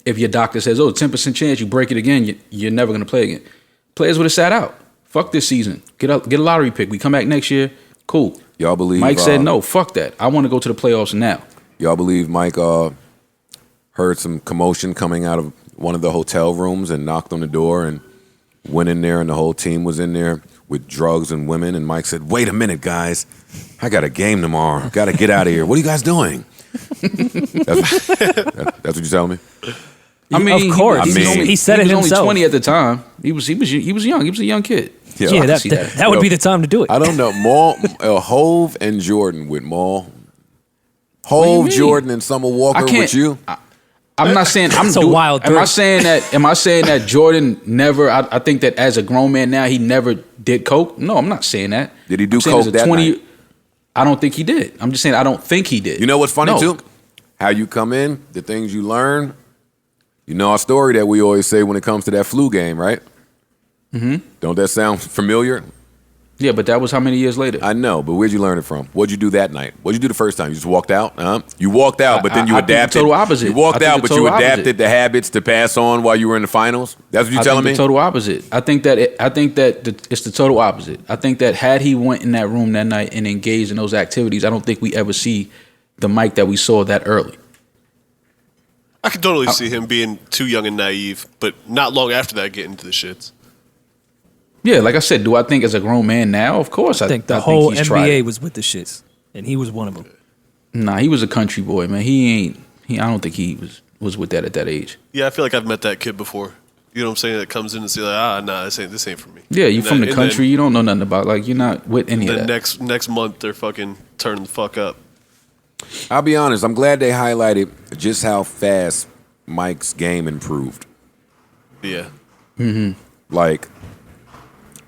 If your doctor says, oh, 10% chance you break it again, you're never going to play again. Players would have sat out. Fuck this season. Get a lottery pick. We come back next year. Cool. Y'all believe Mike said, no, fuck that. I want to go to the playoffs now. Y'all believe Mike heard some commotion coming out of one of the hotel rooms and knocked on the door and went in there, and the whole team was in there with drugs and women, and Mike said, wait a minute, guys. I got a game tomorrow. Got to get out of here. What are you guys doing? That's what you're telling me? I mean, of course. he said it he was himself. only 20 at the time. He was young. He was a young kid. Yeah, Yeah, I that, see that, that. that would Yo, be the time to do it. I don't know. Hove and Jordan with Maul. do you Hove, mean? Jordan, and Summer Walker I can't. with you. I'm not saying I'm That's a doing. wild Am I threat. saying that Jordan never? I think that as a grown man now, he never did coke. No, I'm not saying that. Did he do I'm saying coke as a that night? I don't think he did. I'm just saying I don't think he did. You know what's funny No. too? How you come in, the things you learn. You know our story that we always say when it comes to that flu game, right? Mm-hmm. Don't that sound familiar? Yeah, but that was how many years later? I know, but where'd you learn it from? What'd you do that night? What'd you do the first time? You just walked out? You walked out, but then you I think the adapted. total opposite. You walked I think out, the but you total adapted opposite. the habits to pass on while you were in the finals. That's what you're telling me? The total opposite. I think that it's the total opposite. I think that had he went in that room that night and engaged in those activities, I don't think we ever see the Mike that we saw that early. I can totally see him being too young and naive, but not long after that getting into the shits. Yeah, like I said, do I think as a grown man now? Of course, I think the whole he's tried NBA it. was with the shits, and he was one of them. Nah, he was a country boy, man. I don't think he was with that at that age. Yeah, I feel like I've met that kid before. You know what I'm saying? That comes in and say like, nah, this ain't for me. Yeah, you And from then- the and country. then- You don't know nothing about. Like you're not with any of Then that. next month they're fucking turning the fuck up. I'll be honest. I'm glad they highlighted just how fast Mike's game improved. Yeah. Like,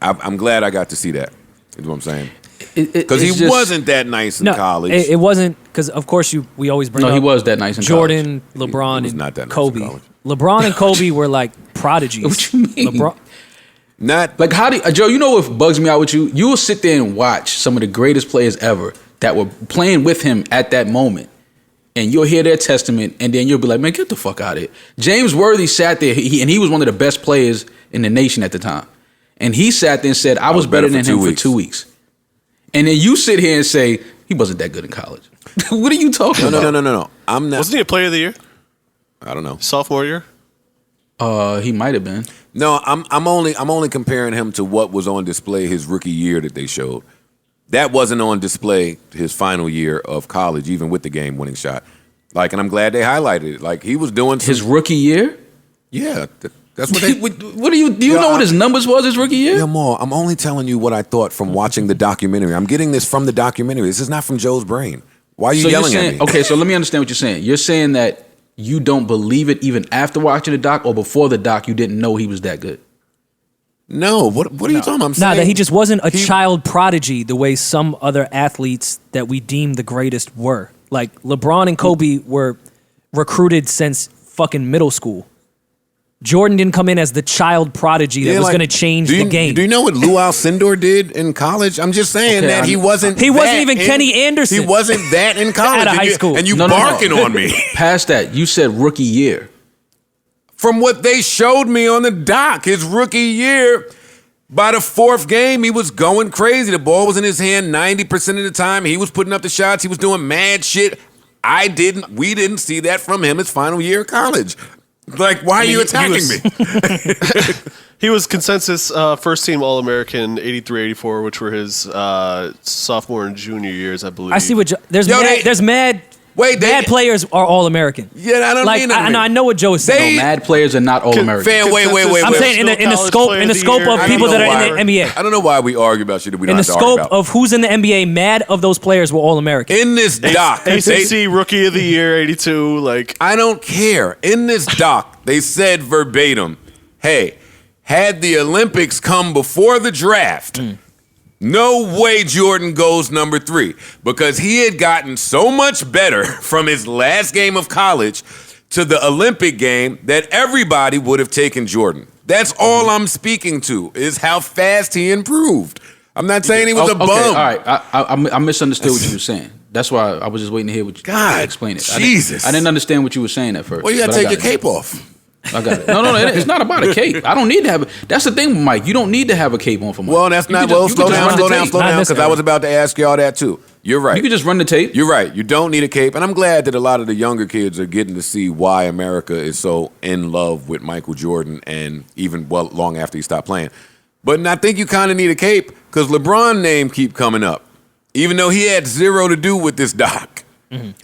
I'm glad I got to see that. Is what I'm saying. Because Because he wasn't that nice in college. It wasn't because of course we always bring up he was that nice in Jordan, college. LeBron, He was and not that nice in Kobe. college. LeBron and Kobe were like prodigies. What you mean? LeBron, Not Like how do Joe? You know what bugs me out with you? You will sit there and watch some of the greatest players ever that were playing with him at that moment, and you'll hear their testament, and then you'll be like, "Man, get the fuck out of here." James Worthy sat there, and he was one of the best players in the nation at the time, and he sat there and said, "I was better than him for 2 weeks." And then you sit here and say he wasn't that good in college. What are you talking about? No. I'm not. Wasn't he a player of the year? I don't know. Sophomore year? He might have been. No, I'm only comparing him to what was on display his rookie year that they showed. That wasn't on display his final year of college, even with the game-winning shot. Like, and I'm glad they highlighted it. Like, he was doing His rookie year. yeah. That's what they. What do you know? What his numbers was his rookie year? Yeah, more. I'm only telling you what I thought from watching the documentary. I'm getting this from the documentary. This is not from Joe's brain. Why are you yelling saying, at me? Okay, so let me understand what you're saying. You're saying that you don't believe it even after watching the doc, or before the doc you didn't know he was that good. No. What are you talking about? I'm saying that he just wasn't a child prodigy the way some other athletes that we deem the greatest were. Like LeBron and Kobe were recruited since fucking middle school. Jordan didn't come in as the child prodigy that was like, going to change do you, the game. Do you know what Lou Alcindor did in college? I'm just saying that he wasn't. He wasn't that even Kenny Anderson. He wasn't that in college. Out of And high you- school. and you No. barking on me. Past that, you said rookie year. From what they showed me on the doc, his rookie year, by the fourth game, he was going crazy. The ball was in his hand 90% of the time. He was putting up the shots. He was doing mad shit. We didn't see that from him his final year of college. Like, why are you attacking me? He was consensus first team All American 83-84, which were his sophomore and junior years, I believe. I see what there's Yo, mad players are all American. Yeah, I don't like, mean that. I know what Joe is saying. No, mad players are not all American. Fan, wait. I'm saying in the College scope player in the of the scope year. of I people don't that know are in the why. NBA. I don't know why we argue about shit that we don't In the have to argue scope about. of who's in the NBA, mad of those players were all American. In this doc, ACC Rookie of the Year 82. Like, I don't care. In this doc, they said verbatim, hey, had the Olympics come before the draft, no way Jordan goes number 3 because he had gotten so much better from his last game of college to the Olympic game that everybody would have taken Jordan. That's all I'm speaking to is how fast he improved. I'm not saying he was a bum. Okay, all right. I misunderstood what you were saying. That's why I was just waiting to hear what you explain it. Jesus. I didn't understand what you were saying at first. Well, you got to but I take your got it. cape off. I got it. No, it's not about a cape. I don't need to have it. That's the thing, Mike. You don't need to have a cape on for Mike. Well, that's You not. can Well, just- you slow can just down, run slow the down, tape. slow Not down, this because I era. was about to ask y'all that too. You're right. You can just run the tape. You're right. You don't need a cape. And I'm glad that a lot of the younger kids are getting to see why America is so in love with Michael Jordan and even long after he stopped playing. But I think you kind of need a cape because LeBron's name keep coming up, even though he had zero to do with this doc.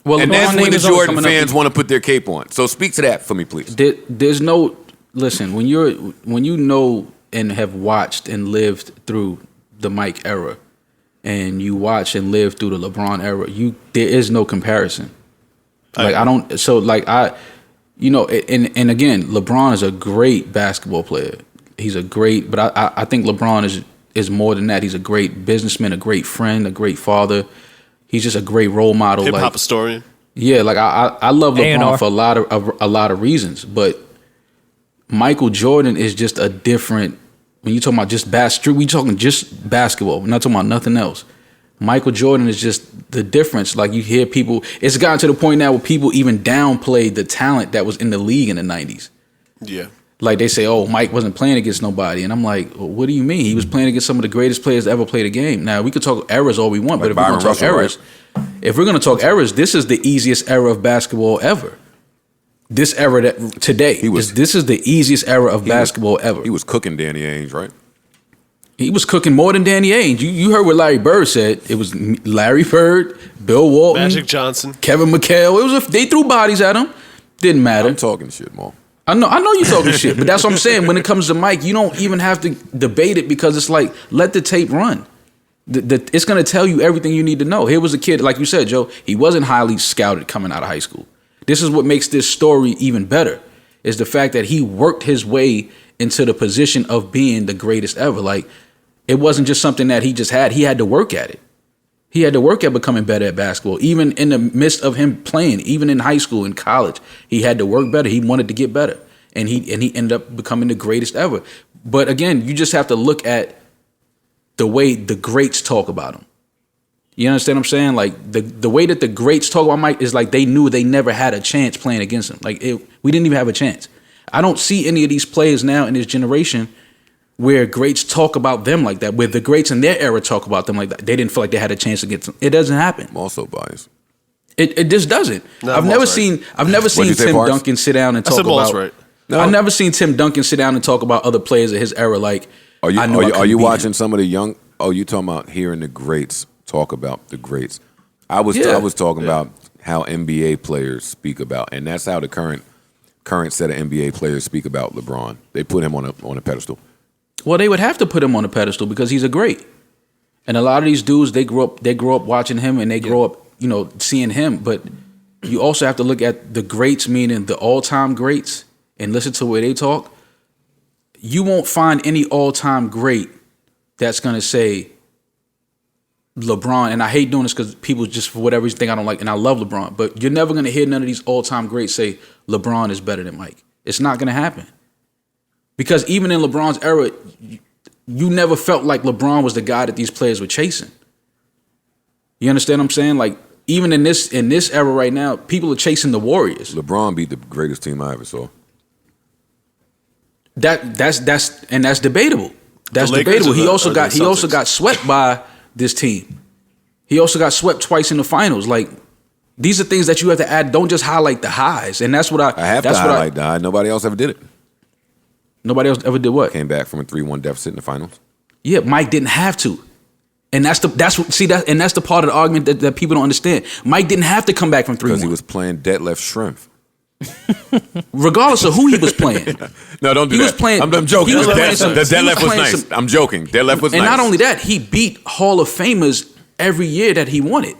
Well, And LeBron's that's when name the is always Jordan coming up. fans want to put their cape on. So speak to that for me, please. There's no listen when you know and have watched and lived through the Mike era, and you watch and live through the LeBron era. There is no comparison. Like I don't. So like and again, LeBron is a great basketball player. He's a great, but I think LeBron is more than that. He's a great businessman, a great friend, a great father. He's just a great role model. hip hop Like, historian. yeah, like I love A&R. LeBron for a lot of reasons, but Michael Jordan is just a different. When you talking about just we talking just basketball. We're not talking about nothing else. Michael Jordan is just the difference. Like you hear people, it's gotten to the point now where people even downplay the talent that was in the league in the 90s. Yeah. Like they say, oh, Mike wasn't playing against nobody. And I'm like, well, what do you mean? He was playing against some of the greatest players to ever play the game. Now, we could talk eras all we want, but if we're Byron going to talk Russell, eras, if we're going to talk eras, this is the easiest era of basketball ever. This era that today, this is the easiest era of basketball ever. He was cooking Danny Ainge, right? He was cooking more than Danny Ainge. You heard what Larry Bird said. It was Larry Bird, Bill Walton, Magic Johnson. Kevin McHale. They threw bodies at him. Didn't matter. I'm talking shit, Mo. I know you talking shit, but that's what I'm saying. When it comes to Mike, you don't even have to debate it because it's like, let the tape run. It's going to tell you everything you need to know. Here was a kid, like you said, Joe, he wasn't highly scouted coming out of high school. This is what makes this story even better, is the fact that he worked his way into the position of being the greatest ever. Like, it wasn't just something that he just had. He had to work at it. He had to work at becoming better at basketball. Even in the midst of him playing, even in high school, in college, he had to work better. He wanted to get better. And he ended up becoming the greatest ever. But again, you just have to look at the way the greats talk about him. You understand what I'm saying? Like, the way that the greats talk about Mike is like they knew they never had a chance playing against him. Like, we didn't even have a chance. I don't see any of these players now in this generation where greats talk about them like that, where the greats in their era talk about them like that. They didn't feel like they had a chance against them. It doesn't happen. I'm also biased. It just doesn't. No, I've never seen Tim Duncan sit down and talk about. Right. No. I've never seen Tim Duncan sit down and talk about other players of his era. Like, Are I knew I you couldn't beat watching him. some of the young? Oh, you talking about hearing the greats talk about the greats? I was talking about how NBA players speak about, and that's how the current set of NBA players speak about LeBron. They put him on a pedestal. Well, they would have to put him on a pedestal because he's a great. And a lot of these dudes, they grow up watching him and they grow up, seeing him. But you also have to look at the greats, meaning the all-time greats, and listen to where they talk. You won't find any all-time great that's going to say LeBron, and I hate doing this because people just, for whatever reason, think I don't like, and I love LeBron, but you're never going to hear none of these all-time greats say LeBron is better than Mike. It's not going to happen. Because even in LeBron's era, you never felt like LeBron was the guy that these players were chasing. You understand what I'm saying? Like, even in this era right now, people are chasing the Warriors. LeBron beat the greatest team I ever saw. That's debatable. That's The Lakers debatable. He are also the got swept by this team. He also got swept twice in the finals. Like, these are things that you have to add. Don't just highlight the highs. And that's what I have to highlight the high. Nobody else ever did it. Nobody else ever did what? Came back from a 3-1 deficit in the finals. Yeah, Mike didn't have to. And that's the part of the argument that people don't understand. Mike didn't have to come back from 3-1. Because he was playing Detlef Schrempf. Regardless of who he was playing. No, don't do He that. was playing. I'm joking. He was playing some- Detlef he was playing nice. some- I'm joking. Detlef was nice. And not only that, he beat Hall of Famers every year that he won it.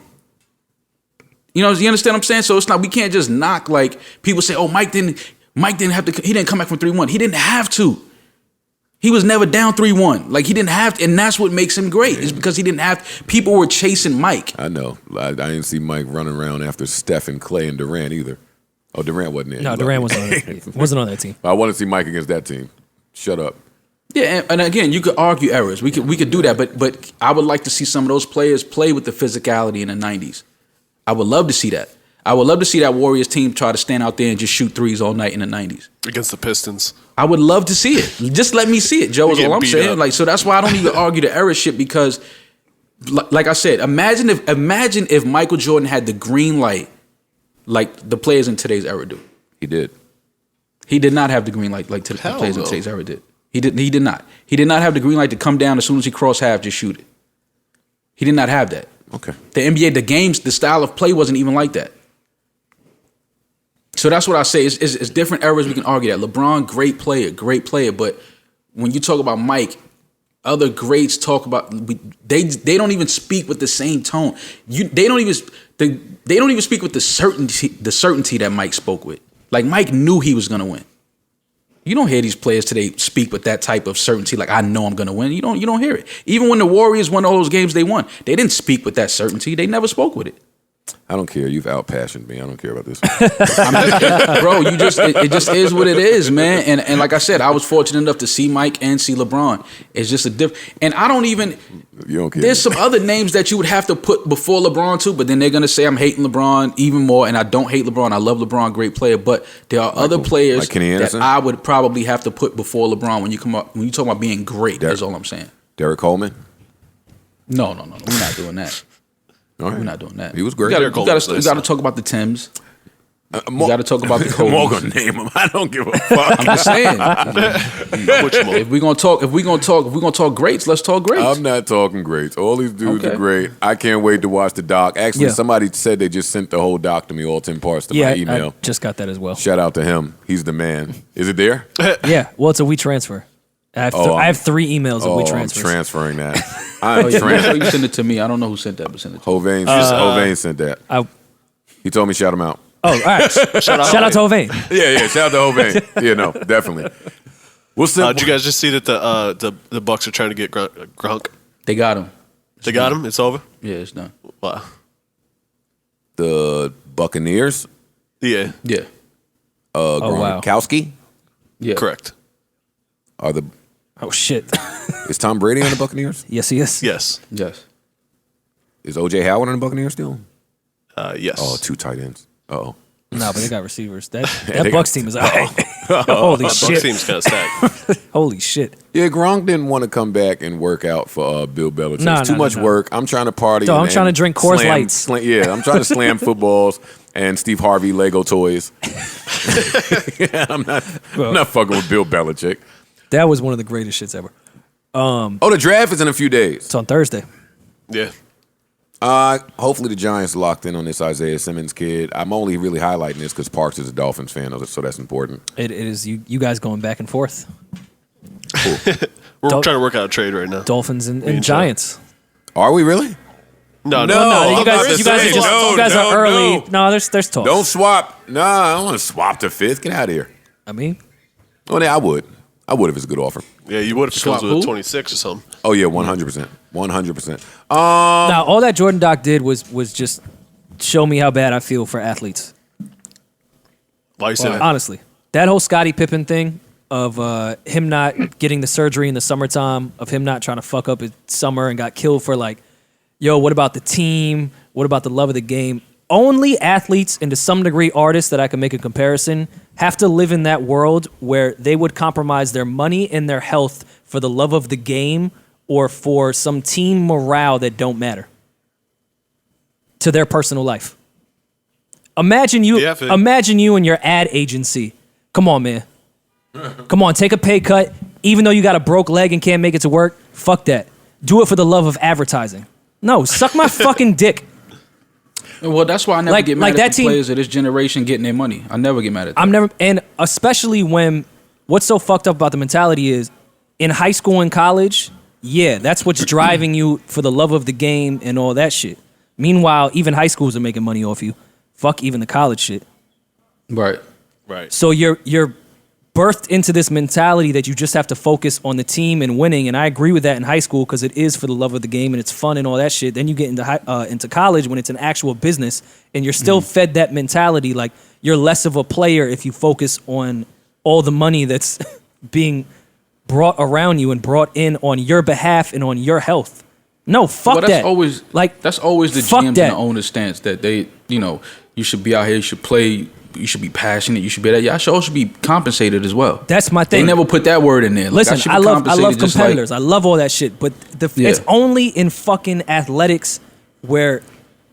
You understand what I'm saying? So it's not, we can't just knock, like, people say, oh, Mike didn't have to, he didn't come back from 3-1. He didn't have to. He was never down 3-1. Like, he didn't have to, and that's what makes him great. Is because he didn't have, people were chasing Mike. I know. I didn't see Mike running around after Steph and Clay and Durant either. Oh, Durant wasn't there. No, Durant wasn't on that team. I want to see Mike against that team. Shut up. Yeah, and again, you could argue errors. We could do that, but I would like to see some of those players play with the physicality in the 90s. I would love to see that. I would love to see that Warriors team try to stand out there and just shoot threes all night in the 90s. Against the Pistons. I would love to see it. Just let me see it, Joe, is all I'm saying. Up. Like, so that's why I don't even argue the error shit, because like I said, imagine if Michael Jordan had the green light like the players in today's era do. He did. He did not have the green light like the players in today's era did. He did not. He did not have the green light to come down as soon as he crossed half, just shoot it. He did not have that. Okay. The NBA, the games, the style of play wasn't even like that. So that's what I say. It's different eras we can argue that. LeBron, great player. But when you talk about Mike, other greats talk about, they don't even speak with the same tone. They don't even speak with the certainty that Mike spoke with. Like, Mike knew he was gonna win. You don't hear these players today speak with that type of certainty, like, I know I'm gonna win. You don't hear it. Even when the Warriors won all those games they won, they didn't speak with that certainty. They never spoke with it. I don't care. You've out-passioned me. I don't care about this. Bro, it just is what it is, man. And like I said, I was fortunate enough to see Mike and see LeBron. It's just a different. And I don't even. You don't care. There's some other names that you would have to put before LeBron too, but then they're gonna say I'm hating LeBron even more. And I don't hate LeBron. I love LeBron, great player. But there are other players like Kenny that Anderson? I would probably have to put before LeBron when you talk about being great. That's all I'm saying. Derek Coleman? No. We're not doing that. All right. We're not doing that. He was great. We got to talk about the Timbs. You got to talk about the I'm all Kobe's. gonna name him. I don't give a fuck. I'm just saying. if we gonna talk greats, let's talk greats. I'm not talking greats. All these dudes Okay. are great. I can't wait to watch the doc. Actually, Yeah. somebody said they just sent the whole doc to me, all 10 parts, to Yeah, my email. I just got that as well. Shout out to him. He's the man. Is it there? Yeah, well, it's a WeTransfer. I have 3 emails of I'm WeTransfers. transferring that. I'm Oh, yeah, transferring. you send it to me. I don't know who sent that, but send it to me. Hovain sent that. I- He told me shout him out. Oh, all right. Shout out to Hovain. Yeah, shout out to Hovain. Yeah, no, definitely. We'll send. Did you guys just see that the Bucks are trying to get Gronk? They got him. They got him. It's over. Yeah, it's done. Wow. the Buccaneers? Yeah. Yeah, wow. Gronkowski? yeah. Correct. Are the Oh, shit. Is Tom Brady on the Buccaneers? Yes, he is. Yes. Yes. Is OJ Howard on the Buccaneers still? Yes. Oh, 2 tight ends. Uh-oh. No, but they got receivers. That they Bucks team is holy Bucks shit. team's kind of stacked. Holy shit. Yeah, Gronk didn't want to come back and work out for Bill Belichick. No, It's too no, much no. work. I'm trying to party. Dog, I'm and trying to drink Coors slam- Lights. yeah, I'm trying to slam footballs and Steve Harvey Lego toys. I'm not fucking with Bill Belichick. That was one of the greatest shits ever. Oh, the draft is in a few days. It's on Thursday. Yeah. Hopefully the Giants locked in on this Isaiah Simmons kid. I'm only really highlighting this because Parks is a Dolphins fan, so that's important. It is you guys going back and forth. We're Dol- trying to work out a trade right now. Dolphins and and Giants. Are we really? No, No, you I'm guys, about to you guys say, are just no, you guys no, are early. no. No, there's talk. Don't swap. No, I don't want to swap to 5th. Get out of here. I mean, Oh, yeah, I would. I would if it's a good offer. Yeah, you would if it Swap comes with who? a 26 or something. Oh, yeah, 100%. 100%. now all that Jordan Doc did was just show me how bad I feel for athletes. Why you say that? Honestly, that whole Scottie Pippen thing of him not getting the surgery in the summertime, of him not trying to fuck up his summer and got killed for like, yo, what about the team? What about the love of the game? Only athletes and to some degree artists that I can make a comparison have to live in that world where they would compromise their money and their health for the love of the game or for some team morale that don't matter to their personal life. Imagine you Yeah, I feel- imagine you and your ad agency. Come on, man. Come on, take a pay cut. Even though you got a broke leg and can't make it to work, fuck that. Do it for the love of advertising. No, suck my fucking dick. Well, that's why I never Like- get mad like at that the team- players of this generation getting their money. I never get mad at them. I'm never, and especially when what's so fucked up about the mentality is in high school and college, yeah, that's what's driving you for the love of the game and all that shit. Meanwhile, even high schools are making money off you. Fuck even the college shit. Right. Right. So you're birthed into this mentality that you just have to focus on the team and winning. And I agree with that in high school because it is for the love of the game and it's fun and all that shit. Then you get into college when it's an actual business and you're still fed that mentality. Like you're less of a player if you focus on all the money that's being brought around you and brought in on your behalf and on your health. No, fuck Well, that's that. always like that's always the fuck GMs and that. the owners' stance that they, you should be out here, you should play, you should be passionate, you should be that. Y'all should also be compensated as well. That's my They thing. never put that word in there. Like, Listen, should I be love compensated just like- competitors. I love all that shit. But Yeah. it's only in fucking athletics where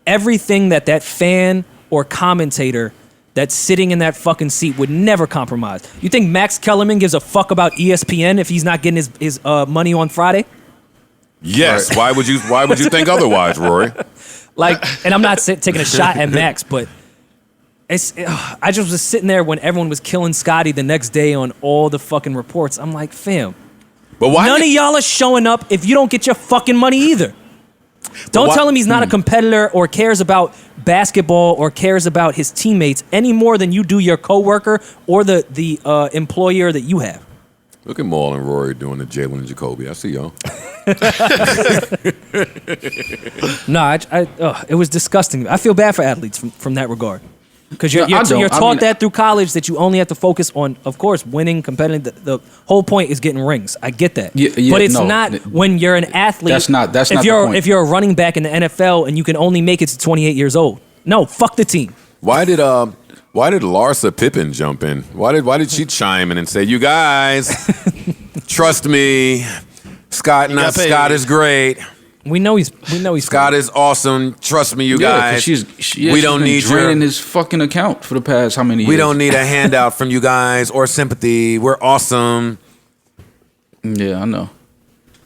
everything that fan or commentator that's sitting in that fucking seat would never compromise. You think Max Kellerman gives a fuck about ESPN if he's not getting his money on Friday? Yes. Why would you think otherwise, Rory? Like, and I'm not taking a shot at Max, but I just was sitting there when everyone was killing Scotty the next day on all the fucking reports. I'm like, fam, But why? none of y'all are showing up if you don't get your fucking money either. Don't why- tell him he's not a competitor or cares about basketball or cares about his teammates any more than you do your coworker or the employer that you have. Look at Maul and Rory doing the Jalen and Jacoby. I see y'all. No, it was disgusting. I feel bad for athletes from that regard. Because you're No, I don't. taught I mean- that through college that you only have to focus on, of course, winning, competing. The whole point is getting rings. I get that. Yeah, but it's no. not when you're an athlete. That's not the point. If you're a running back in the NFL and you can only make it to 28 years old. No, fuck the team. Why did Larsa Pippen jump in? Why did she chime in and say, "You guys, trust me, Scott got paid." is great." We know he's. Scott is awesome. Trust me, you Yeah, 'cause guys. we don't need draining his fucking account for the past how many years? We don't need a handout from you guys or sympathy. We're awesome. Yeah, I know.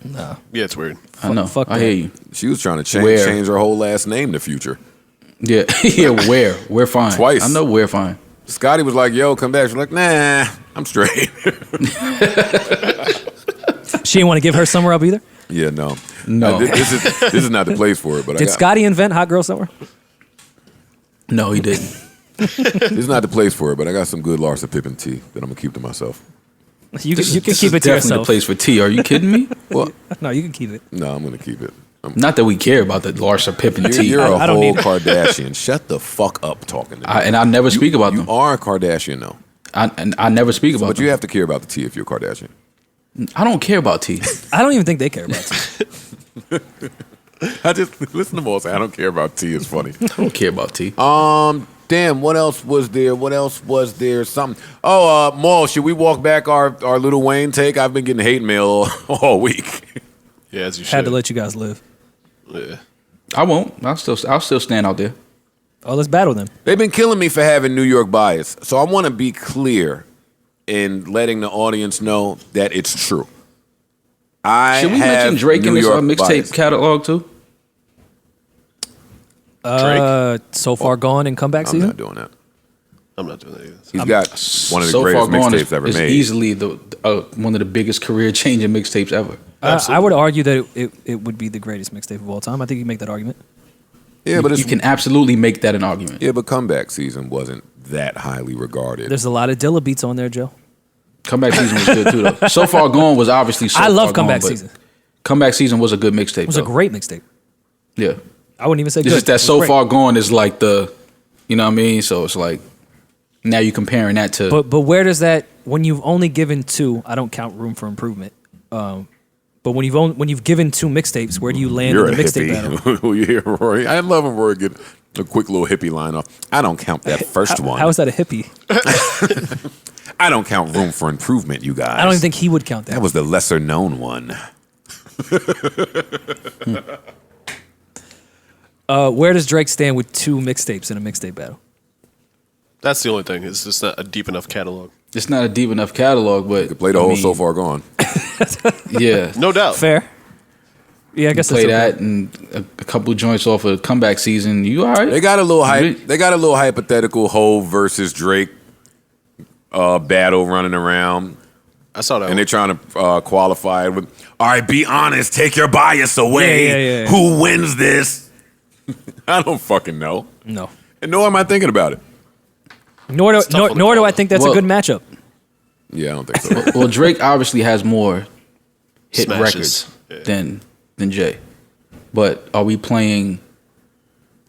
Nah. Yeah, it's weird. I know. Fuck I that. hear you. She was trying to Where? change her whole last name in the future. Yeah, yeah. We're fine. Twice. I know we're fine. Scotty was like, "Yo, come back." She's like, "Nah, I'm straight." She didn't want to give her summer up either. Yeah, no. No. This is not the place for it. But Did Scotty invent Hot Girl Summer? No, he didn't. This is not the place for it. But I got some good Larsa Pippen tea that I'm gonna keep to myself. You can keep it to Definitely yourself. the place for tea. Are you kidding me? Well, No, you can keep it. no, I'm gonna keep it. Not that we care about the Larsa Pippen tea. You're a I don't whole need it. Kardashian. Shut the fuck up talking to me. And I never speak about You them. are a Kardashian, though. I never speak about But them. you have to care about the tea if you're a Kardashian. I don't care about tea. I don't even think they care about tea. I just listen to Maul say I don't care about tea. It's funny. I don't care about tea. Damn, what else was there? What else was there? Something. Oh, Maul, should we walk back our Lil Wayne take? I've been getting hate mail all week. Yeah, as you should. Had to let you guys live. Yeah. I won't. I'll still stand out there. Oh, let's battle them. They've been killing me for having New York bias. So I want to be clear in letting the audience know that it's true. Should we mention Drake in this mixtape catalog too? So Far Gone and Comeback I'm Season? not doing that. I'm not doing that either. He's got one of the So Far greatest Gone mixtapes ever is made. easily one of the biggest career-changing mixtapes ever. I would argue that it would be the greatest mixtape of all time. I think you make that argument. Yeah, but You can absolutely make that an argument. yeah, but Comeback Season wasn't that highly regarded. There's a lot of Dilla beats on there, Joe. Comeback Season was good too, though. So Far Gone was obviously. I love Comeback Season. Comeback Season was a good mixtape. It was a great mixtape. Yeah. I wouldn't even say It's good. just that It was So great. Far Gone is like the, you know what I mean? So it's like, now you're comparing that to. But where does that, when you've only given two, I don't count Room for Improvement. But when you've given two mixtapes, where do you land You're in a the mixtape battle? hippie. You hear Rory? I love when Rory get a quick little hippie line off. I don't count that first one. How is that a hippie? I don't count Room for Improvement, you guys. I don't even think he would count that. that was the lesser known one. Where does Drake stand with two mixtapes in a mixtape battle? That's the only thing. It's just not a deep enough catalog. It's not a deep enough catalog, but. You play the whole So Far Gone. Yeah. No doubt. Fair. Yeah, I guess Play that's that and a couple joints off of Comeback Season. You all right? They got a little Really? They got a little hypothetical Hov versus Drake battle running around. I saw that. And they're trying to qualify it with, all right, be honest, take your bias away. Yeah. Who wins this? I don't fucking know. No. And nor am I thinking about it. Nor tough on the do I call. think that's Well- a good matchup. Yeah, I don't think so. Well, Drake obviously has more hit Smashes. records than Jay. But are we playing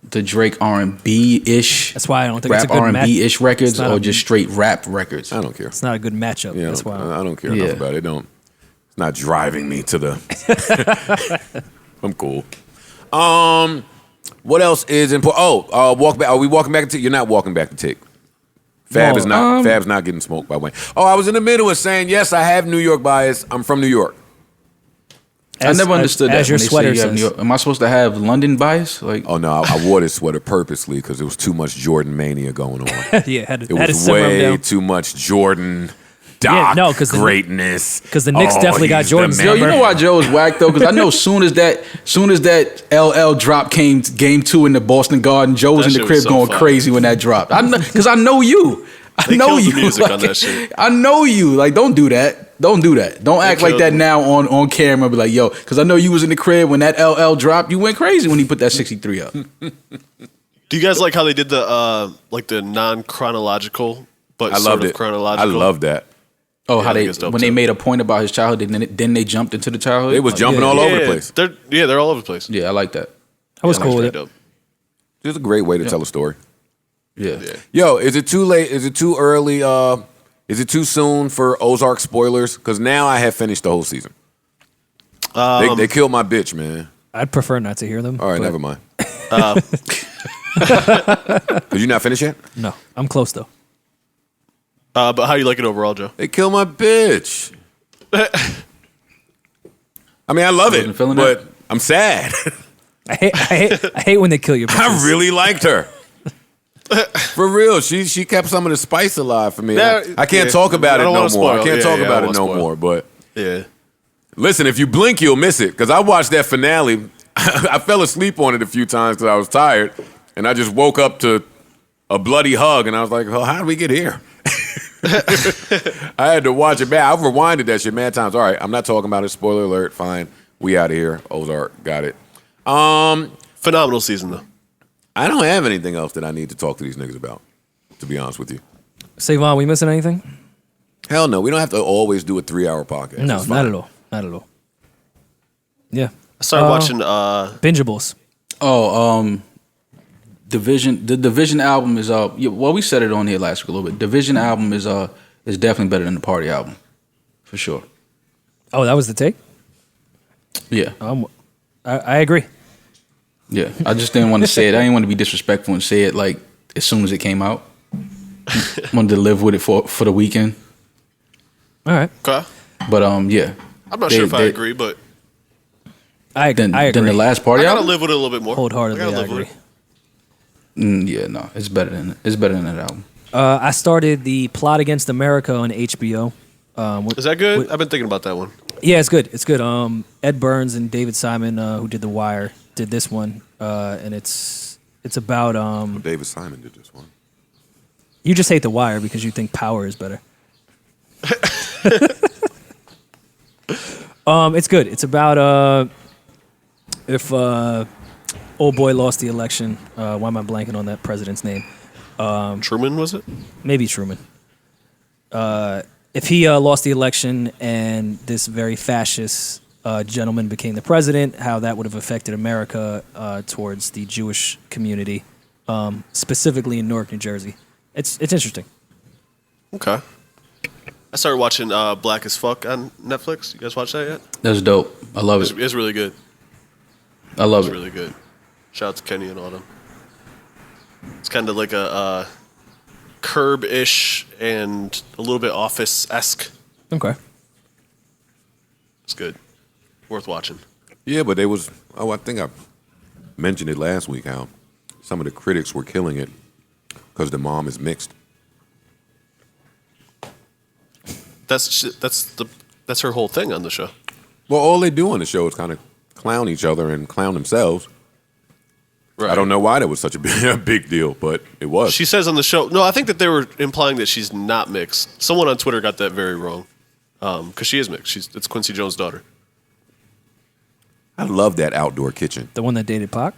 the Drake R&B ish? That's why I don't think rap it's a good R&B ish records, It's not or a- just straight rap records? I don't care. It's not a good matchup. Yeah, That's why. I don't care Yeah. enough about it. It's not driving me to the. I'm cool. What else is important? Walk back. Are we walking back to Tick? You're not walking back to Tick. Fab No, is not. Fab's not getting smoked by Wayne. Oh, I was in the middle of saying yes. I have New York bias. I'm from New York. I never understood that. As your when they say sweater you have New says. York. Am I supposed to have London bias? Like, Oh no, I wore this sweater purposely because there was too much Jordan mania going on. Yeah, had It to was simmer him way down. too much Jordan. Yeah, Doc, no, 'cause the- greatness. 'cause the Knicks definitely got he's the Jordan's man. yo, you know why Joe is whack though? Because I know soon as that LL drop came, game 2 in the Boston Garden, Joe was That in the shit crib was so going fire. crazy when that dropped. Because I know you. I They know killed the you. music on that shit. I know you. Like, don't do that. Don't do that. Don't act like killed that it. now on camera. Be like, yo, because I know you was in the crib when that LL dropped. You went crazy when he put that 63 up. Do you guys like how they did the non-chronological, but I sort loved of it. I chronological? love that. Oh, Yeah, how I think they it's dope, when they too. made a point about his childhood, then they jumped into the childhood. They was jumping all over the place. They're all over the place. Yeah, I like that. I was Yeah, cool with straight it. up. It's a great way to tell a story. Yeah. Yeah. Yo, is it too late? Is it too early? Is it too soon for Ozark spoilers? Because now I have finished the whole season. They killed my bitch, man. I'd prefer not to hear them. All right, but never mind. Did you not finish yet? No, I'm close though. But how do you like it overall, Joe? They killed my bitch. I mean, I love it, Wasn't feeling but I'm sad. I hate when they kill your bitches. I really liked her. For real, she kept some of the spice alive for me. I can't talk about it no more. I can't talk about it no more. But yeah, listen, if you blink, you'll miss it. Because I watched that finale. I fell asleep on it a few times because I was tired, and I just woke up to a bloody hug, and I was like, "Oh, how did we get here?" I had to watch it back. I've rewinded that shit mad times. All right, I'm not talking about it. Spoiler alert. Fine, we out of here. Ozark, got it. Phenomenal season though. I don't have anything else that I need to talk to these niggas about, to be honest with you. Savon, we missing anything? Hell no. We don't have to always do a 3-hour podcast. No, not at all. Not at all. Yeah. I started watching Bingeables. Oh, Division. The Division album is well, we said it on here last week a little bit. Division album is definitely better than the Party album, for sure. Oh, that was the take? Yeah. I agree. Yeah, I just didn't want to say it. I didn't want to be disrespectful and say it like as soon as it came out. Wanted to live with it for the weekend. All right. Okay. But yeah. I'm not sure if I agree, but I agree. Than the last Party I gotta album? live with it a little bit more. Wholeheartedly, I live agree. with it. Yeah, no, it's better than that album. I started the Plot Against America on HBO. Is that good? I've been thinking about that one. Yeah, it's good. It's good. Ed Burns and David Simon, who did The Wire, did this one, and it's about David Simon did this one. You just hate The Wire because you think Power is better. It's good. It's about if old boy lost the election. Why am I blanking on that president's name? Truman, was it? Maybe Truman. If he lost the election and this very fascist gentleman became the president, how that would have affected America towards the Jewish community, specifically in Newark, New Jersey. It's interesting. Okay. I started watching Black as Fuck on Netflix. You guys watch that yet? That's dope. I love it. It's really good. I love It's it. really good. Shout out to Kenny and Autumn. It's kind of like a Curb-ish and a little bit Office-esque. Okay. It's good. Worth watching. Yeah, but I think I mentioned it last week how some of the critics were killing it because the mom is mixed. That's her whole thing on the show. Well, all they do on the show is kind of clown each other and clown themselves. Right. I don't know why that was such a big deal, but it was. She says on the show, no, I think that they were implying that she's not mixed. Someone on Twitter got that very wrong. Because she is mixed. It's Quincy Jones' daughter. I love that outdoor kitchen. The one that dated Pac?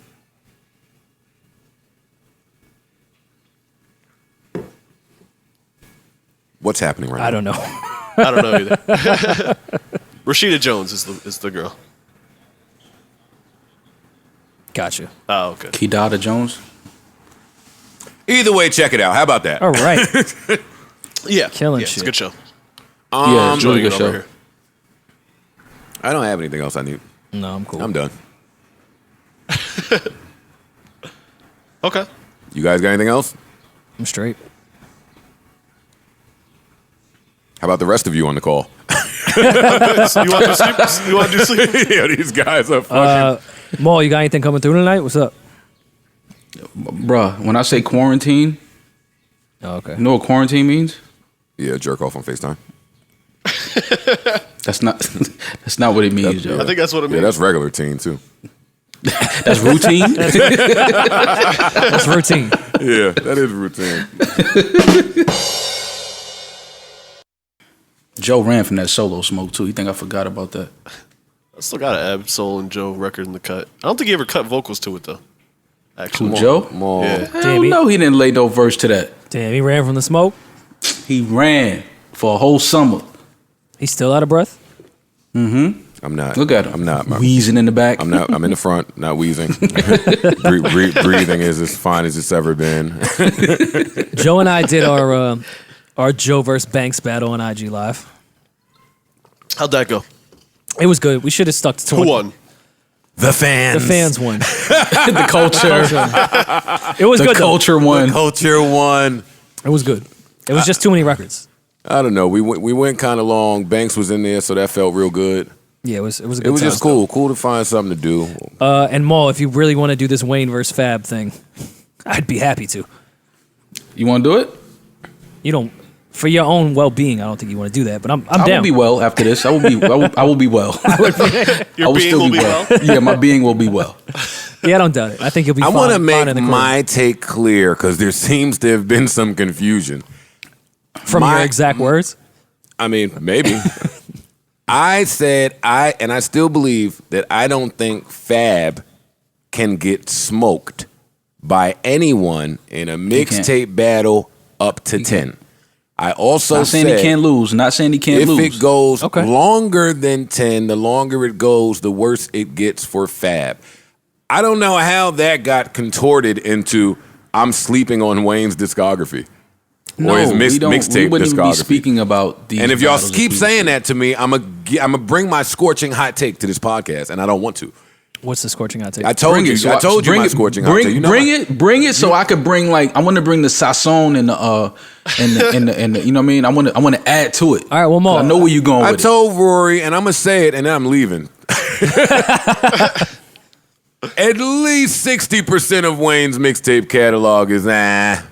What's happening right now? I don't know. I don't know either. Rashida Jones is the girl. Gotcha. Oh, okay. Kidada Jones. Either way, check it out. How about that? All right. Yeah. Killing It's shit. a good show. Yeah, it's a really Enjoying good it show. over here. I don't have anything else I need. No, I'm cool. I'm done. Okay. You guys got anything else? I'm straight. How about the rest of you on the call? You want to sleep? You want to do sleep? Yeah, these guys are fucking. Maul, you got anything coming through tonight? What's up? Bruh, when I say quarantine, Oh, okay. you know what quarantine means? Yeah, jerk off on FaceTime. That's not what it means, Joe. I think that's what it Yeah, means. that's regular teen too. That's routine. That's routine. Yeah, that is routine. Joe ran from that solo smoke too. You think I forgot about that? I still got an Ab Soul and Joe record in the cut. I don't think he ever cut vocals to it though. Actually, Who, Joe? More. Yeah. Hell no, he didn't lay no verse to that. Damn, he ran from the smoke. He ran for a whole summer. He's still out of breath. I'm not. Look at him. I'm not. Wheezing in the back. I'm not. I'm in the front, not wheezing. Breathing is as fine as it's ever been. Joe and I did our Joe versus Banks battle on IG Live. How'd that go? It was good. We should have stuck to Who won? The fans. The fans won. the culture. It was The good. culture Though. won. Culture won. It was good. It was just too many records. I don't know. We went kind of long. Banks was in there, so that felt real good. Yeah, it was a good It was time. just cool to find something to do. And Maul, if you really want to do this Wayne versus Fab thing, I'd be happy to. You want to do it? You don't, for your own well-being, I don't think you want to do that, but I'm I down. will be well after this. I will be well. Your being will be well. Yeah, my being will be well. Yeah, I don't doubt it. I think you'll be I fine. want to fine make in the crib. my take clear because there seems to have been some confusion. From your exact words? I mean, maybe. I said and I still believe that I don't think Fab can get smoked by anyone in a mixtape battle up to 10. I also Not saying said he can't lose. Not saying he can't if lose. it goes Okay. longer than 10, the longer it goes, the worse it gets for Fab. I don't know how that got contorted into I'm sleeping on Wayne's discography. No, or his we don't. We mixtape wouldn't even discography. be speaking about these. And if y'all battles keep we- saying that to me, I'm gonna bring my scorching hot take to this podcast, and I don't want to. What's the scorching hot take? I told Bring you. it, so I told you bring my it, scorching hot bring, take. You know bring what? it, so I could bring like I want to bring the sazon and the you know what I mean. I want to add to it. All right, one more. 'Cause I know where you're going I with told Rory, and I'm gonna say it, and then I'm leaving. At least 60% of Wayne's mixtape catalog is it,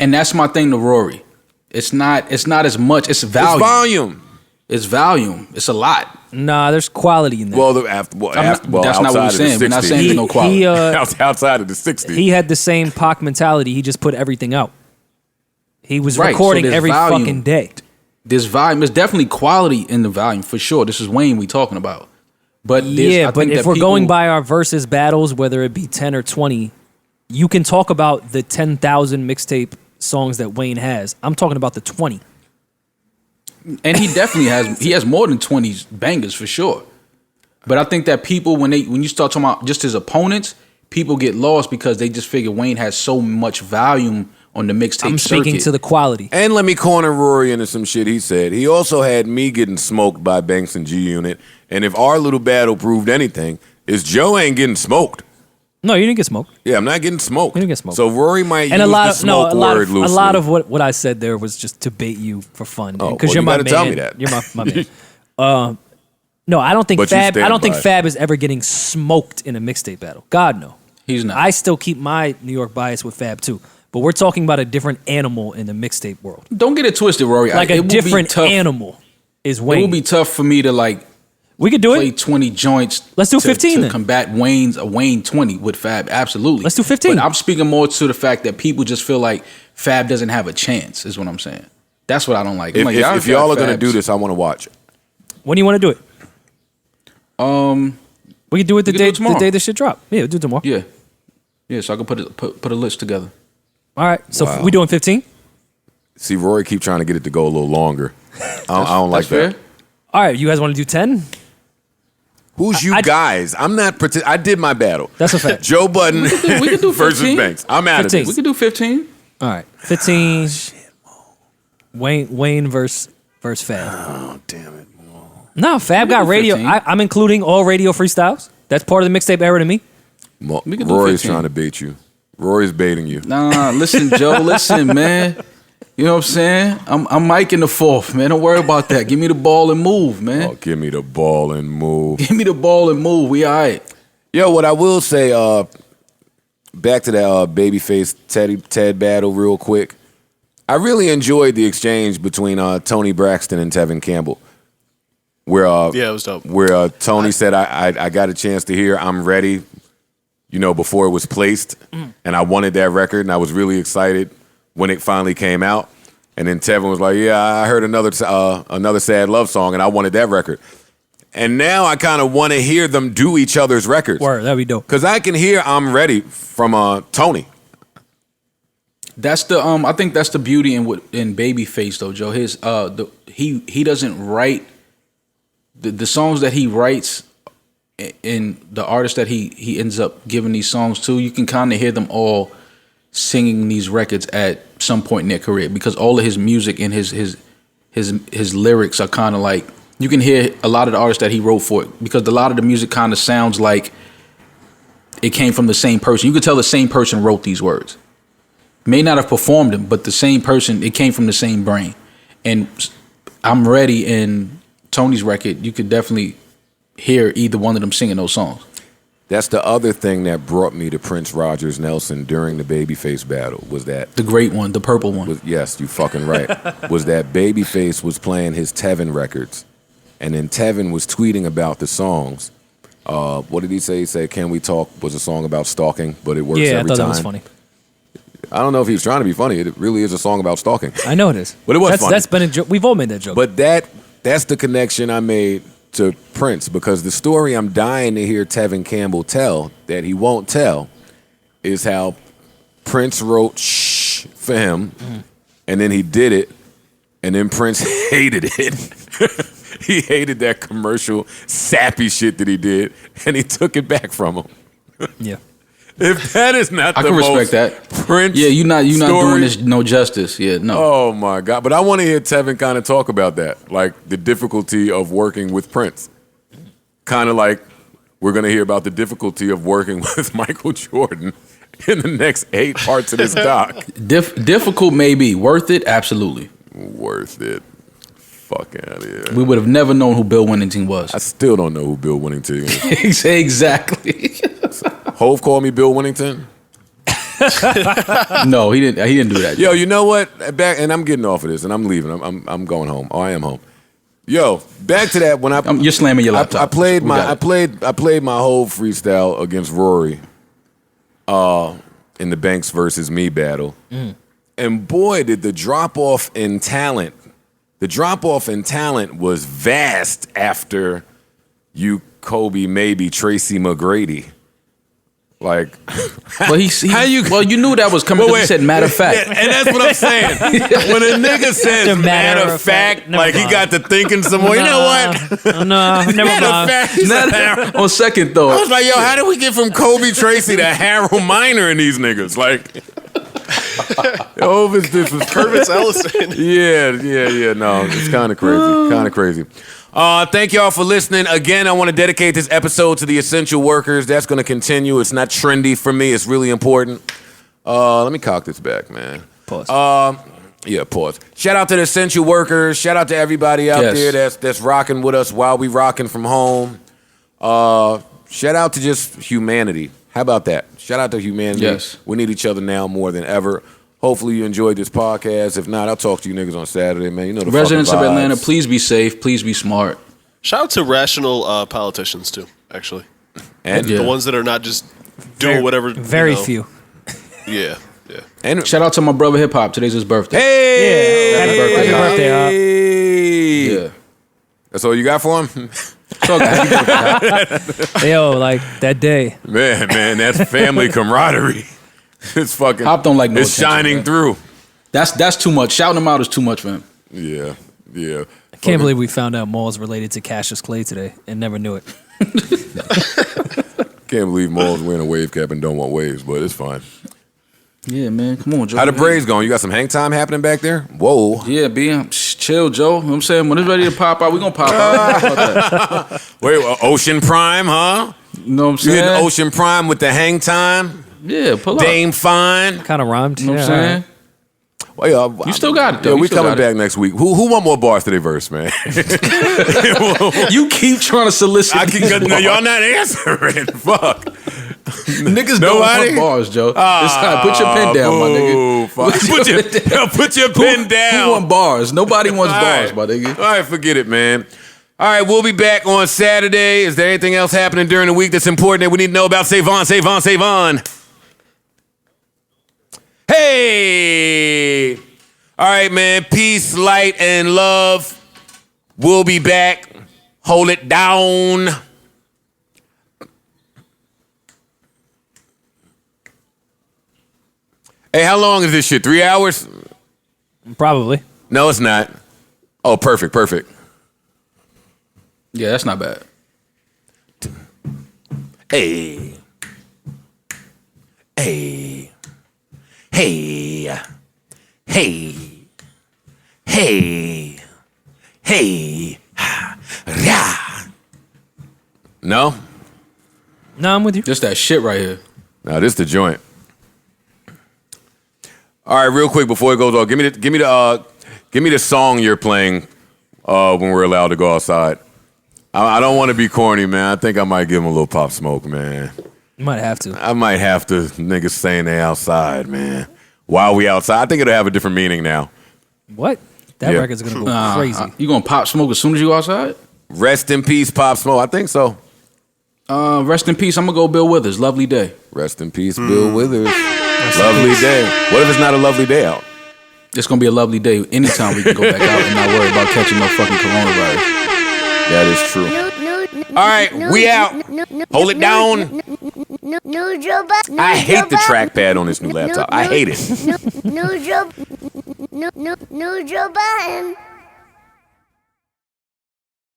and that's my thing to Rory. It's not as much. It's It's volume. volume. It's volume. It's a lot. Nah, there's quality in there. Well, That's not what outside we're of the saying. We're not 60. saying there's no quality. outside of the 60. He had the same Pac mentality. He just put everything out. He was Right, so recording there's every volume. fucking day. There's volume. There's definitely quality in the volume for sure. This is Wayne we talking about. But Yeah, I but think if that we're people- going by our versus battles, whether it be 10 or 20, you can talk about the 10,000 mixtape songs that Wayne has. I'm talking about the 20. and he definitely has more than 20 bangers for sure. But I think that people when you start talking about just his opponents, people get lost because they just figure Wayne has so much volume on the mixtape I'm speaking circuit. to the quality. And let me corner Rory into some shit he said. He also had me getting smoked by Banks and G Unit. And if our little battle proved anything, is Joe ain't getting smoked. No, you didn't get smoked. Yeah, I'm not getting smoked. You didn't get smoked. So Rory might And use a lot the of no, smoke a lot word of loosely. a lot of what I said there was just to bait you for fun. Oh, Because well, you're you my gotta man. tell me that. You're my man. No, I don't think But you Fab. stand I don't think by it. Fab is ever getting smoked in a mixtape battle. God no. He's not. I still keep my New York bias with Fab too. But we're talking about a different animal in the mixtape world. Don't get it twisted, Rory. Like it a will be different tough. animal is It Wayne. will be tough for me to like We could do play it. 20 joints. Let's do 15 to then. combat a Wayne 20 with Fab. Absolutely. Let's do 15. But I'm speaking more to the fact that people just feel like Fab doesn't have a chance. Is what I'm saying. That's what I don't like. I'm like, If y'all are going to Fabs. do this, I want to watch it. When do you want to do it? Um. We could do it the We could do day it tomorrow. the day this shit drop. Yeah, we'll do it tomorrow. Yeah. Yeah. So I can put a list together. All right. So Wow. we doing 15? See, Rory keep trying to get it to go a little longer. I don't like That's that. All right. You guys want to do 10? Who's you I- guys? I'm not. I did my battle. That's a fact. Joe Budden We can do versus 15. Banks. I'm out of 15. We this. could do 15. All right. 15. Wayne versus Fab. Oh damn it! No, Fab got do radio. 15. I'm including all radio freestyles. That's part of the mixtape era to me. We can do Rory's 15. trying to bait you. Rory's baiting you. Nah, listen, Joe. Listen, man. You know what I'm saying? I'm Mike in the fourth, man. Don't worry about that. Give me the ball and move, man. Oh, give me the ball and move. Give me the ball and move. We all right. Yo, what I will say, back to that Babyface Ted battle real quick. I really enjoyed the exchange between Toni Braxton and Tevin Campbell. Where Yeah, it was dope. Where Tony said, I got a chance to hear I'm Ready, before it was placed. And I wanted that record, and I was really excited when it finally came out. And then Tevin was like, yeah, I heard another sad love song, and I wanted that record. And now I kind of want to hear them do each other's records. Word, that'd be dope. Because I can hear I'm Ready from Tony. That's the I think that's the beauty in Babyface though, Joe. His he doesn't write the songs that he writes and the artists that he ends up giving these songs to. You can kind of hear them all singing these records at some point in their career because all of his music and his lyrics are kind of like you can hear a lot of the artists that he wrote for it because a lot of the music kind of sounds like it came from the same person. You could tell the same person wrote these words. May not have performed them, but the same person, it came from the same brain. And I'm Ready and Toni's record, you could definitely hear either one of them singing those songs. That's the other thing that brought me to Prince Rogers Nelson during the Babyface battle was that The great one, the purple one. yes, you fucking right. Was that Babyface was playing his Tevin records, and then Tevin was tweeting about the songs. What did he say? He said, "Can We Talk" was a song about stalking, but it works every time. Yeah, I thought that was funny. I don't know if he was trying to be funny. It really is a song about stalking. I know it is. But it was funny. That's been a joke. We've all made that joke. But that's the connection I made to Prince, because the story I'm dying to hear Tevin Campbell tell that he won't tell is how Prince wrote "Shh" for him, and then he did it, and then Prince hated it. He hated that commercial sappy shit that he did, and he took it back from him. yeah. If that is not I the can respect most that. Prince Yeah, you're not story, doing this no justice. Yeah, no. Oh my God. But I want to hear Tevin kind of talk about that. Like the difficulty of working with Prince. Kind of like we're going to hear about the difficulty of working with Michael Jordan in the next 8 parts of this doc. Difficult maybe. Worth it? Absolutely. Worth it. Fuck out of here. We would have never known who Bill Winnington was. I still don't know who Bill Winnington is. Exactly. Hove called me Bill Winnington? No, he didn't do that. Yo, you know what? Back, and I'm getting off of this and I'm leaving. I'm going home. Oh, I am home. Yo, back to that when You're slamming your laptop. I played We my got it. I played my whole freestyle against Rory in the Banks versus me battle. And boy, did the drop off in talent. The drop off in talent was vast after you, Kobe, maybe Tracy McGrady. Like, Well, well, you knew that was coming because he said matter of fact. and that's what I'm saying. When a nigga says The matter of fact, like he got to thinking some more. You know what? No, never Matter of mind. fact, he said, On second I thought, was like, yo, how did we get from Kobe Tracy to Harold Miner in these niggas? Like, this was Purvis Ellison. Yeah. No, it's kind of crazy. Thank y'all for listening. Again, I want to dedicate this episode to the essential workers. That's going to continue. It's not trendy for me. It's really important. Let me cock this back, man. Pause. Yeah, pause. Shout out to the essential workers. Shout out to everybody out Yes. there that's rocking with us while we rocking from home. Shout out to just humanity. How about that? Shout out to humanity. Yes. We need each other now more than ever. Hopefully you enjoyed this podcast. If not, I'll talk to you niggas on Saturday, man. You know the residents of fucking vibes. Atlanta, please be safe. Please be smart. Shout out to rational politicians too, actually. And Yeah. The ones that are not just doing whatever. Very you know. few. Yeah. and Shout out to my brother Hip Hop. Today's his birthday. hey, Yeah. Happy birthday, Hey. Yeah. That's all you got for him? So good. Yo, like that day. Man, that's family camaraderie. It's fucking. Hop don't like no It's attention, shining man. through. That's too much. Shouting him out is too much for him. Yeah. I can't believe we found out Maul's related to Cassius Clay today and never knew it. Can't believe Maul's wearing a wave cap and don't want waves, but it's fine. Yeah, man. Come on, Joe. How the braids going? You got some hang time happening back there? Whoa. Yeah, chill, Joe. You know what I'm saying, when it's ready to pop out, we gonna pop out. How about that? Wait, Ocean Prime, huh? You know what I'm You saying? hitting Ocean Prime with the hang time? Yeah, pull up. Dame Fine. Kind of rhymed. You know what I'm Yeah, saying? Well, yeah, You still got it, though. Yeah, You we still coming got it. back next week. Who want more bars to their verse, man? You keep trying to solicit. I can these no, y'all bars. not answering. Fuck. Niggas don't Nobody? want bars, Joe. It's time. Put your pen down, my nigga. Fuck. Put your pen down. Who want bars? Nobody wants All bars, right. my nigga. All right, forget it, man. All right, we'll be back on Saturday. Is there anything else happening during the week that's important that we need to know about? Save on. Hey! All right, man. Peace, light, and love. We'll be back. Hold it down. Hey, how long is this shit? 3 hours? Probably. No, it's not. Oh, perfect. Yeah, that's not bad. Hey. Hey. Hey. Hey. Hey. Hey. Yeah. No? No, I'm with you. Just that shit right here. No, this the joint. All right, real quick before it goes off, give me the song you're playing when we're allowed to go outside. I don't want to be corny, man. I think I might give him a little Pop Smoke, man. You might have to. I might have to. Niggas saying they outside, man. While we outside, I think it'll have a different meaning now. What? That record's gonna go crazy. You gonna Pop Smoke as soon as you go outside? Rest in peace, Pop Smoke. I think so. Rest in peace. I'm gonna go Bill Withers. Lovely day. Rest in peace, Bill Withers. Lovely day. What if it's not a lovely day out? It's gonna be a lovely day. Anytime we can go back out and not worry about catching no fucking coronavirus. That is true. All right, we out. Hold it down. I hate the trackpad on this new laptop. I hate it. No Joe Biden.